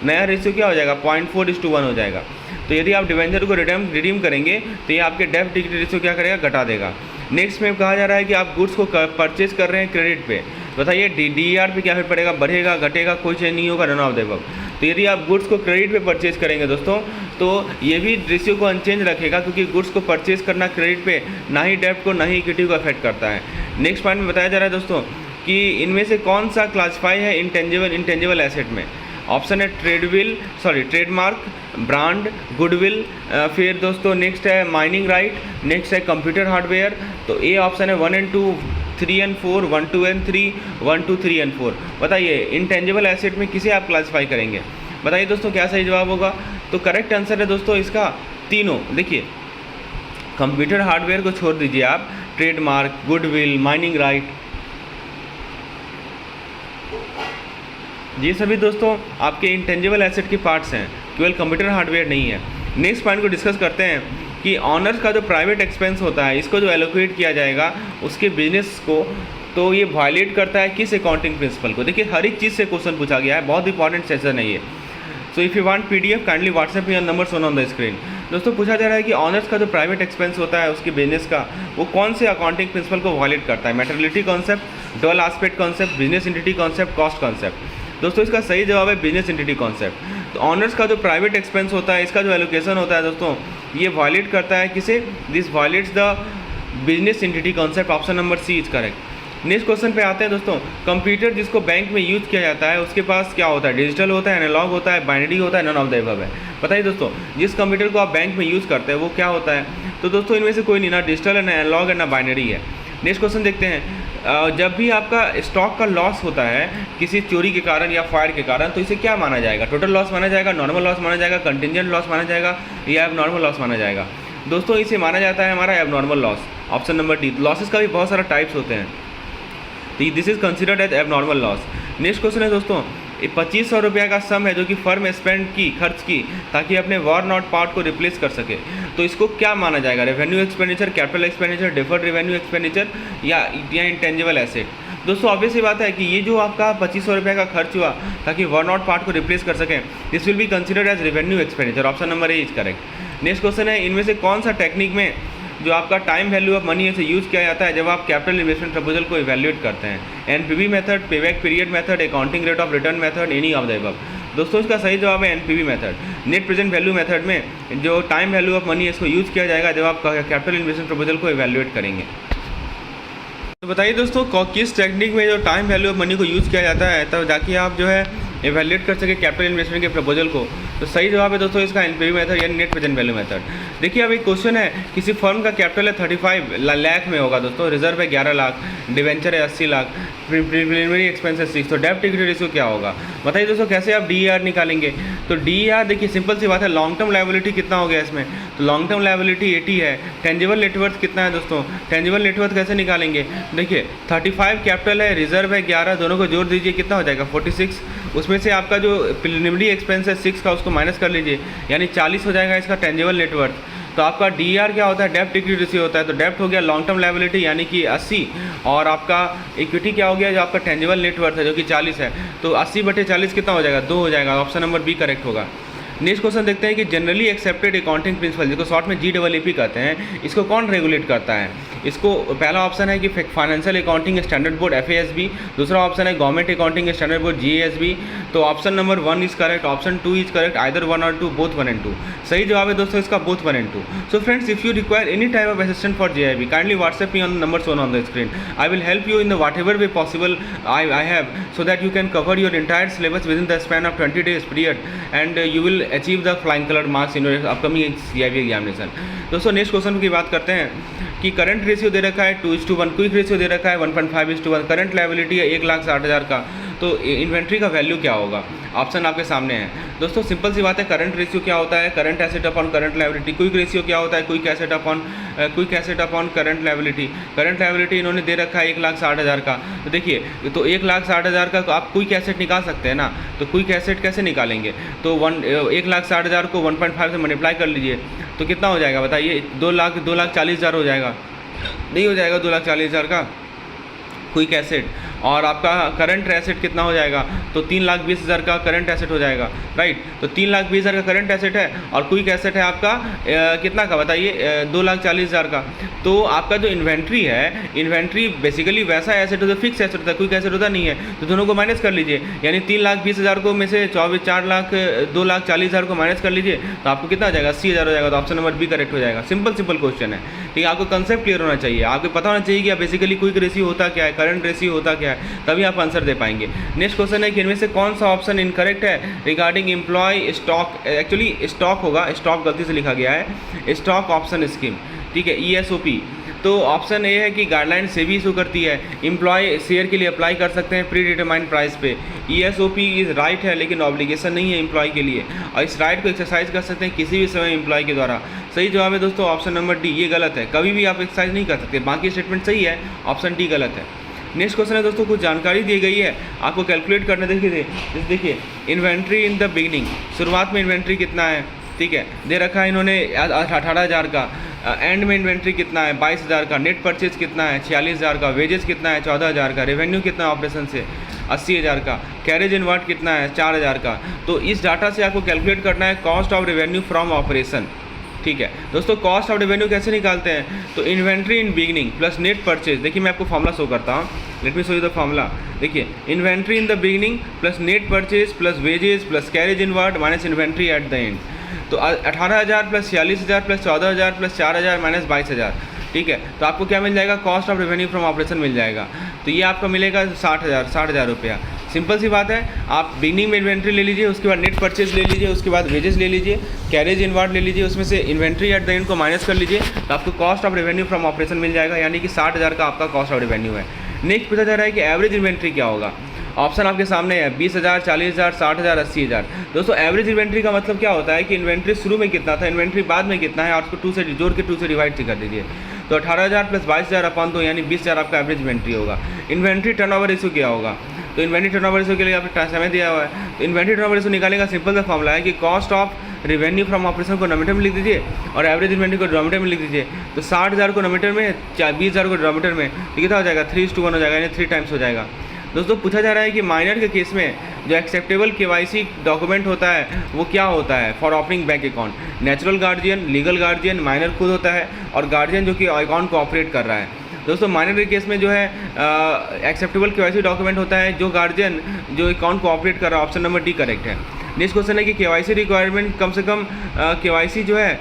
नया रेशियो क्या हो जाएगा, 0.4:1 हो जाएगा। तो यदि आप डिबेंचर को रिडीम करेंगे तो ये आपके डेब्ट इक्विटी रेशियो क्या करेगा, घटा देगा। नेक्स्ट में कहा जा रहा है कि आप गुड्स को परचेज कर रहे हैं क्रेडिट पे, बताइए DER पे क्या फिर पड़ेगा, बढ़ेगा, घटेगा, कोई चेंज नहीं होगा, नन ऑफ द अबव। तो यदि आप गुड्स को क्रेडिट पे परचेज करेंगे दोस्तों तो ये भी रेशियो को अनचेंज रखेगा, क्योंकि गुड्स को परचेज करना क्रेडिट पे ना ही डेब्ट को ना ही इक्विटी को अफेक्ट करता है। नेक्स्ट पॉइंट में बताया जा रहा है दोस्तों कि इनमें से कौन सा क्लासीफाई है इंटेंजिबल एसेट में। ऑप्शन है ट्रेडमार्क, ब्रांड, गुडविल, फिर दोस्तों नेक्स्ट है माइनिंग राइट, नेक्स्ट है कंप्यूटर हार्डवेयर। तो ए ऑप्शन है 1 और 2, 3 and 4, 1, 2 and 3, 1, 2, 3 and 4। बताइए इंटेंजिबल एसेट में किसे आप क्लासीफाई करेंगे? बताइए दोस्तों क्या सही जवाब होगा? तो करेक्ट आंसर है दोस्तों इसका तीनों। देखिए कंप्यूटर हार्डवेयर को छोड़ दीजिए आप, ट्रेडमार्क, गुडविल, माइनिंग राइट, ये सभी दोस्तों आपके इंटेंजिबल एसेट के पार्ट्स हैं, केवल कंप्यूटर हार्डवेयर नहीं है। नेक्स्ट पॉइंट को डिस्कस करते हैं कि ऑनर्स का जो प्राइवेट एक्सपेंस होता है, इसको जो एलोकेट किया जाएगा उसके बिजनेस को, तो ये वायलेट करता है किस अकाउंटिंग प्रिंसिपल को? देखिए हर एक चीज़ से क्वेश्चन पूछा गया है, बहुत इंपॉर्टेंट सेशन है ये। So if you want PDF kindly WhatsApp me on number shown on the screen. दोस्तों पूछा जा रहा है कि ऑनर्स का जो प्राइवेट एक्सपेंस होता है उसके बिजनेस का, वो कौन से अकाउंटिंग प्रिंसिपल को वायलेट करता है? Materiality concept, dual aspect concept, business entity concept, cost concept. दोस्तों इसका सही जवाब है बिजनेस एंटिटी कॉन्सेप्ट। तो ऑनर्स का जो प्राइवेट एक्सपेंस होता है, इसका जो एलोकेशन होता है दोस्तों, ये वायलेट करता है किसे? This violates the business entity concept. Option number C is correct. Next question पे आते हैं दोस्तों। कंप्यूटर जिसको बैंक में यूज़ किया जाता है उसके पास क्या होता है? डिजिटल होता है, एनालॉग होता है, बाइनरी होता है, नन ऑफ द अबव है। बताइए दोस्तों जिस कंप्यूटर को आप बैंक में यूज़ करते हैं वो क्या होता है? तो दोस्तों इनमें से कोई नहीं, ना डिजिटल है, ना एनालॉग है, ना बाइनरी है। नेक्स्ट क्वेश्चन देखते हैं। जब भी आपका स्टॉक का लॉस होता है किसी चोरी के कारण या फायर के कारण, तो इसे क्या माना जाएगा? टोटल लॉस माना जाएगा, नॉर्मल लॉस माना जाएगा, कंटिजेंट लॉस माना जाएगा, या एब नॉर्मल लॉस माना जाएगा? दोस्तों इसे माना जाता है हमारा एब normal loss. Option number D. Losses का भी बहुत सारा टाइप्स होते हैं, तो दिस इज कंसिडर्ड एज एब नॉर्मल लॉस। नेक्स्ट क्वेश्चन है दोस्तों, 2500 रुपये का सम है जो कि फर्म स्पेंड की, खर्च की, ताकि अपने वॉर नॉट पार्ट को रिप्लेस कर सके, तो इसको क्या माना जाएगा? Revenue expenditure, capital expenditure, deferred revenue expenditure, या इंटेंजिबल एसेट? दोस्तों ऑब्वियस ही बात है कि ये जो आपका 2500 रुपये का खर्च हुआ ताकि वॉर नॉट पार्ट को रिप्लेस कर सकें, this will be considered as revenue expenditure. Option number A is correct. Next question है, इनमें से कौन सा टेक्निक में जो आपका टाइम वैल्यू ऑफ मनी है उसे यूज़ किया जाता है जब आप कैपिटल इन्वेस्टमेंट प्रपोजल को इवैल्यूएट करते हैं? NPV method, payback period method, accounting rate of return method, any of the above? दोस्तों इसका सही जवाब है NPV method. Net present value method में जो टाइम वैल्यू ऑफ मनी है इसको यूज़ किया जाएगा जब आप कैपिटल इन्वेस्टमेंट प्रपोजल को इवैल्यूएट करेंगे। तो बताइए दोस्तों किस टेक्निक में जो टाइम वैल्यू ऑफ मनी को यूज़ किया जाता है तब जाके आप जो है इवैल्यूएट कर सके कैपिटल इन्वेस्टमेंट के प्रपोजल को? तो सही जवाब है दोस्तों इसका एनपीवी मेथड यानी नेट प्रेजेंट वैल्यू मेथड। देखिए अब एक क्वेश्चन है, किसी फर्म का कैपिटल है 35 लाख में होगा दोस्तों, रिजर्व है 11 लाख, डिवेंचर है 80 लाख, प्रीलिमिनरी एक्सपेंस है 6, तो डेब्ट इक्विटी रेशियो क्या होगा? बताइए दोस्तों कैसे आप DER निकालेंगे? तो DER देखिए सिंपल सी बात है, लॉन्ग टर्म लायबिलिटी कितना हो गया इसमें? तो लॉन्ग टर्म लायबिलिटी 80 है। टेंजिबल नेटवर्थ कितना है दोस्तों? टेंजिबल नेटवर्थ कैसे निकालेंगे? देखिए 35 कैपिटल है, रिजर्व है 11, दोनों को जोड़ दीजिए कितना हो जाएगा? 46। उसमें से आपका जो प्रीलिमिनरी एक्सपेंस है 6 का उसको माइनस कर लीजिए, यानी 40 हो जाएगा इसका टेंजिबल नेटवर्थ। तो आपका DER क्या होता है? डेब्ट इक्विटी रेशियो होता है। तो डेब्ट हो गया लॉन्ग टर्म लायबिलिटी यानी कि 80, और आपका इक्विटी क्या हो गया जो आपका टेंजिबल नेटवर्थ है जो कि 40 है। तो 80/40 कितना हो जाएगा? 2 हो जाएगा। ऑप्शन नंबर बी करेक्ट होगा। नेक्स्ट क्वेश्चन देखते हैं कि जनरली एक्सेप्टेड अकाउंटिंग प्रिंसिपल जिसको शॉर्ट में GAAP कहते हैं, इसको कौन रेगुलेट करता है? इसको पहला ऑप्शन है कि financial accounting standard board FASB, दूसरा ऑप्शन है government accounting standard board GASB। तो option number 1 is correct, option 2 is correct, either 1 और 2, बोथ 1 and 2। सही जवाब है दोस्तों इसका both 1 and 2। So friends if you require any type of assistant for JIB kindly WhatsApp me on number shown on the screen. I will help you in the whatever way possible I have, so that you can cover your entire syllabus within the span of 20 days period, and you will achieve the flying color marks in your upcoming JIB examination। दोस्तों next question की बात करते हैं कि current ratio दे रखा है 2:1, quick ratio दे रखा है 1.5:1, करंट लायबिलिटी है 1,60,000 का, तो इन्वेंट्री का वैल्यू क्या होगा? ऑप्शन आपके सामने है दोस्तों। सिंपल सी बात है, करंट रेशियो क्या होता है? Current asset upon current liability. Quick ratio क्या होता है? Quick asset upon current liability. Current liability इन्होंने दे रखा है 1,60,000 का। तो देखिए तो 1,60,000 का तो आप क्विक एसेट निकाल सकते हैं ना, तो क्विक एसेट कैसे निकालेंगे? तो 1,60,000 को 1.5 से मल्टीप्लाई कर लीजिए तो कितना हो जाएगा बताइए? 2,40,000 हो जाएगा? नहीं हो जाएगा 2,40,000 का क्विक एसेट। और आपका करंट एसेट कितना हो जाएगा? तो 3,20,000 का करंट एसेट हो जाएगा, राइट। तो 3,20,000 का करंट एसेट है और क्विक एसेट है आपका कितना का बताइए? 2,40,000 का। तो आपका जो इन्वेंट्री है, इन्वेंट्री बेसिकली वैसा एसेट होता है, फिक्स एसेट होता है, क्विक एसेट होता नहीं है। तो दोनों को माइनस कर लीजिए, यानी 3,20,000 को में से 2,40,000 को माइनस कर लीजिए तो आपको कितना हो जाएगा? 80,000 हो जाएगा। तो ऑप्शन नंबर बी करेक्ट हो जाएगा। सिंपल क्वेश्चन है, ठीक है। आपको कंसेप्ट क्लियर होना चाहिए, आपको पता होना चाहिए कि बेसिकली क्विक रेशियो होता क्या है, करंट रेशियो होता क्या है, तभी आप आंसर दे पाएंगे। नेक्स्ट क्वेश्चन है कि इनमें से कौन सा ऑप्शन इनकरेक्ट है regarding employ stock? Actually stock होगा, स्टॉक गलती से लिखा गया है, स्टॉक ऑप्शन स्कीम, ठीक है, ESOP। तो ऑप्शन ए है कि गाइडलाइन सेबी इशू करती है, एम्प्लॉय शेयर के लिए अप्लाई कर सकते हैं प्री डिटरमाइंड प्राइस पे। ESOP इज राइट है लेकिन ऑब्लिगेशन नहीं है एम्प्लॉय के लिए, और इस राइट को एक्सरसाइज कर सकते हैं किसी भी समय एम्प्लॉय के द्वारा। सही जवाब है दोस्तों ऑप्शन नंबर डी, ये गलत है, कभी भी आप एक्सरसाइज नहीं कर सकते। बाकी स्टेटमेंट सही है, ऑप्शन डी गलत है। नेक्स्ट क्वेश्चन है दोस्तों, कुछ जानकारी दी गई है, आपको कैलकुलेट करना। देखिए इन्वेंट्री इन द बिगनिंग, शुरुआत में इन्वेंट्री कितना है, ठीक है, दे रखा है इन्होंने 18,000 का, एंड में इन्वेंट्री कितना है 22,000 का, नेट परचेज कितना है 46,000 का, वेजेस कितना है 14,000 का, रेवेन्यू कितना है ऑपरेशन से 80,000 का, कैरेज इनवर्ट कितना है 4,000 का। तो इस डाटा से आपको कैलकुलेट करना है cost of revenue from operation. ठीक है दोस्तों, कॉस्ट ऑफ रेवेन्यू कैसे निकालते हैं, तो inventory in beginning plus net purchase. देखिए मैं आपको फॉर्मूला शो करता हूँ, let me show you the formula. देखिए inventory in the beginning plus net purchase plus wages plus carriage inward minus inventory at the end. तो 18,000 plus 46,000 plus 14,000 plus 4,000 minus 22,000, ठीक है। तो आपको क्या मिल जाएगा, cost of revenue from operation मिल जाएगा। तो ये आपका मिलेगा 60,000 रुपया। सिंपल सी बात है, आप बिगनिंग में इन्वेंट्री ले लीजिए, उसके बाद नेट परचेज ले लीजिए, उसके बाद वेजेस ले लीजिए, कैरेज इनवर्ट ले लीजिए, उसमें से इन्वेंट्री एट द एंड को माइनस कर लीजिए, तो आपको cost of revenue from operation मिल जाएगा, यानी कि 60,000 का आपका कॉस्ट ऑफ रेवेन्यू है। नेक्स्ट पूछा जा रहा है कि एवरेज इन्वेंट्री क्या होगा। ऑप्शन आपके सामने है 20,000, 40,000, 60,000, 80,000। दोस्तों एवरेज इन्वेंट्री का मतलब क्या होता है कि इन्वेंट्री शुरू में कितना था, इन्वेंट्री बाद में कितना है, और उसको 2 से जोड़ के 2 से डिवाइड कर दीजिए। तो 18,000 प्लस 22,000 अपन 2 यानी 20,000 आपका एवरेज इन्वेंट्री होगा। इन्वेंट्री टर्नओवर रेशियो क्या होगा, तो इन्वेंट्री टर्नओवर रेशियो के लिए आपने समय दिया हुआ है। तो इन्वेंट्री टर्नओवर रेशियो निकालने का सिंपल सा फॉर्मूला है कि cost of revenue from operation को नोमीटर में लिख दीजिए और एवरेज इन्वेंट्री को डिनोमिनेटर में लिख दीजिए। तो 60,000 को नोमीटर में, 20,000 को डिनोमिनेटर में, तो कितना हो जाएगा 3:1 हो जाएगा, यानी 3 टाइम्स हो जाएगा। दोस्तों पूछा जा रहा है कि माइनर के केस में जो एक्सेप्टेबल KYC डॉक्यूमेंट होता है वो क्या होता है for opening bank account. Natural guardian, legal guardian, minor खुद होता है, और गार्जियन जो कि अकाउंट को ऑपरेट कर रहा है। दोस्तों माइनर के केस में जो है एक्सेप्टेबल KYC डॉक्यूमेंट होता है जो गार्जियन जो अकाउंट को ऑपरेट कर रहा है। ऑप्शन नंबर डी करेक्ट है। नेक्स्ट क्वेश्चन है कि KYC रिक्वायरमेंट कम से कम KYC जो है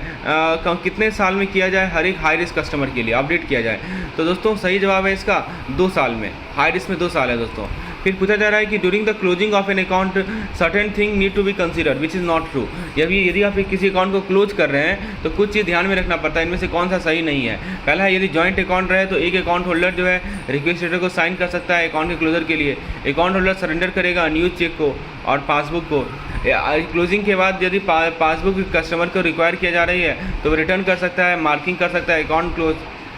कितने साल में किया जाए हर एक हाई रिस्क कस्टमर के लिए अपडेट किया जाए। तो दोस्तों सही जवाब है इसका 2 साल में, हाई रिस्क में 2 साल है दोस्तों। फिर पूछा जा रहा है कि during the closing of an account certain thing need to be considered which is not true. यदि आप किसी अकाउंट को क्लोज कर रहे हैं तो कुछ चीज़ ध्यान में रखना पड़ता है, इनमें से कौन सा सही नहीं है। पहला है, यदि जॉइंट अकाउंट रहे तो एक अकाउंट होल्डर जो है रिक्वेस्ट लेटर को साइन कर सकता है अकाउंट के क्लोजर के लिए। अकाउंट होल्डर सरेंडर करेगा न्यूज चेक को और पासबुक को। क्लोजिंग के बाद यदि पासबुक कस्टमर को रिक्वायर किया जा रही है तो रिटर्न कर सकता है, मार्किंग कर सकता है अकाउंट क्लोज,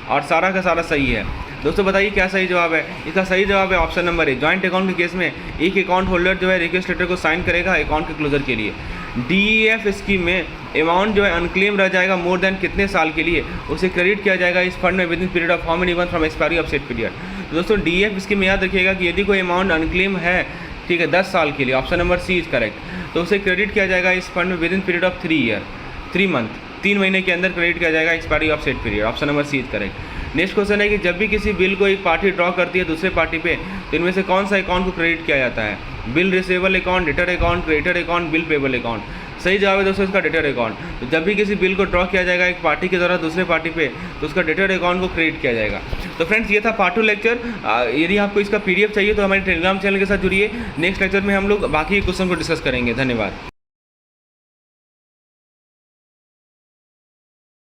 और सारा का सारा सही है। दोस्तों बताइए क्या सही जवाब है। इसका सही जवाब है ऑप्शन नंबर ए। जॉइंट अकाउंट के केस में एक अकाउंट होल्डर जो है रिक्वेस्ट लेटर को साइन करेगा अकाउंट के क्लोजर के लिए। DEF स्कीम में अमाउंट जो है अनक्लेम रह जाएगा मोर देन कितने साल के लिए, उसे क्रेडिट किया जाएगा इस फंड में within period of how many month from expiry of set period. दोस्तों DEF स्कीम में याद रखिएगा कि यदि कोई अमाउंट अनक्लेम है, ठीक है, 10 साल के लिए, option number C is correct, तो उसे क्रेडिट किया जाएगा इस फंड में within period of 3 month, 3 महीने के अंदर क्रेडिट किया जाएगा expiry of set period. Option number C is correct. Next question है कि जब भी किसी बिल को एक पार्टी ड्रॉ करती है दूसरे पार्टी पे, तो इनमें से कौन सा अकाउंट को क्रेडिट किया जाता है। Bill receivable account, debtor account, creditor account, bill payable account. सही जवाब है दोस्तों इसका डेटर अकाउंट। तो जब भी किसी बिल को ड्रॉ किया जाएगा एक पार्टी के द्वारा दूसरे पार्टी पे, तो उसका डेटर अकाउंट को क्रेडिट किया जाएगा। तो फ्रेंड्स ये था पार्ट 2 लेक्चर। यदि आपको इसका PDF चाहिए तो हमारे टेलीग्राम चैनल के साथ जुड़िए। नेक्स्ट लेक्चर में हम लोग बाकी क्वेश्चन को डिस्कस करेंगे। धन्यवाद।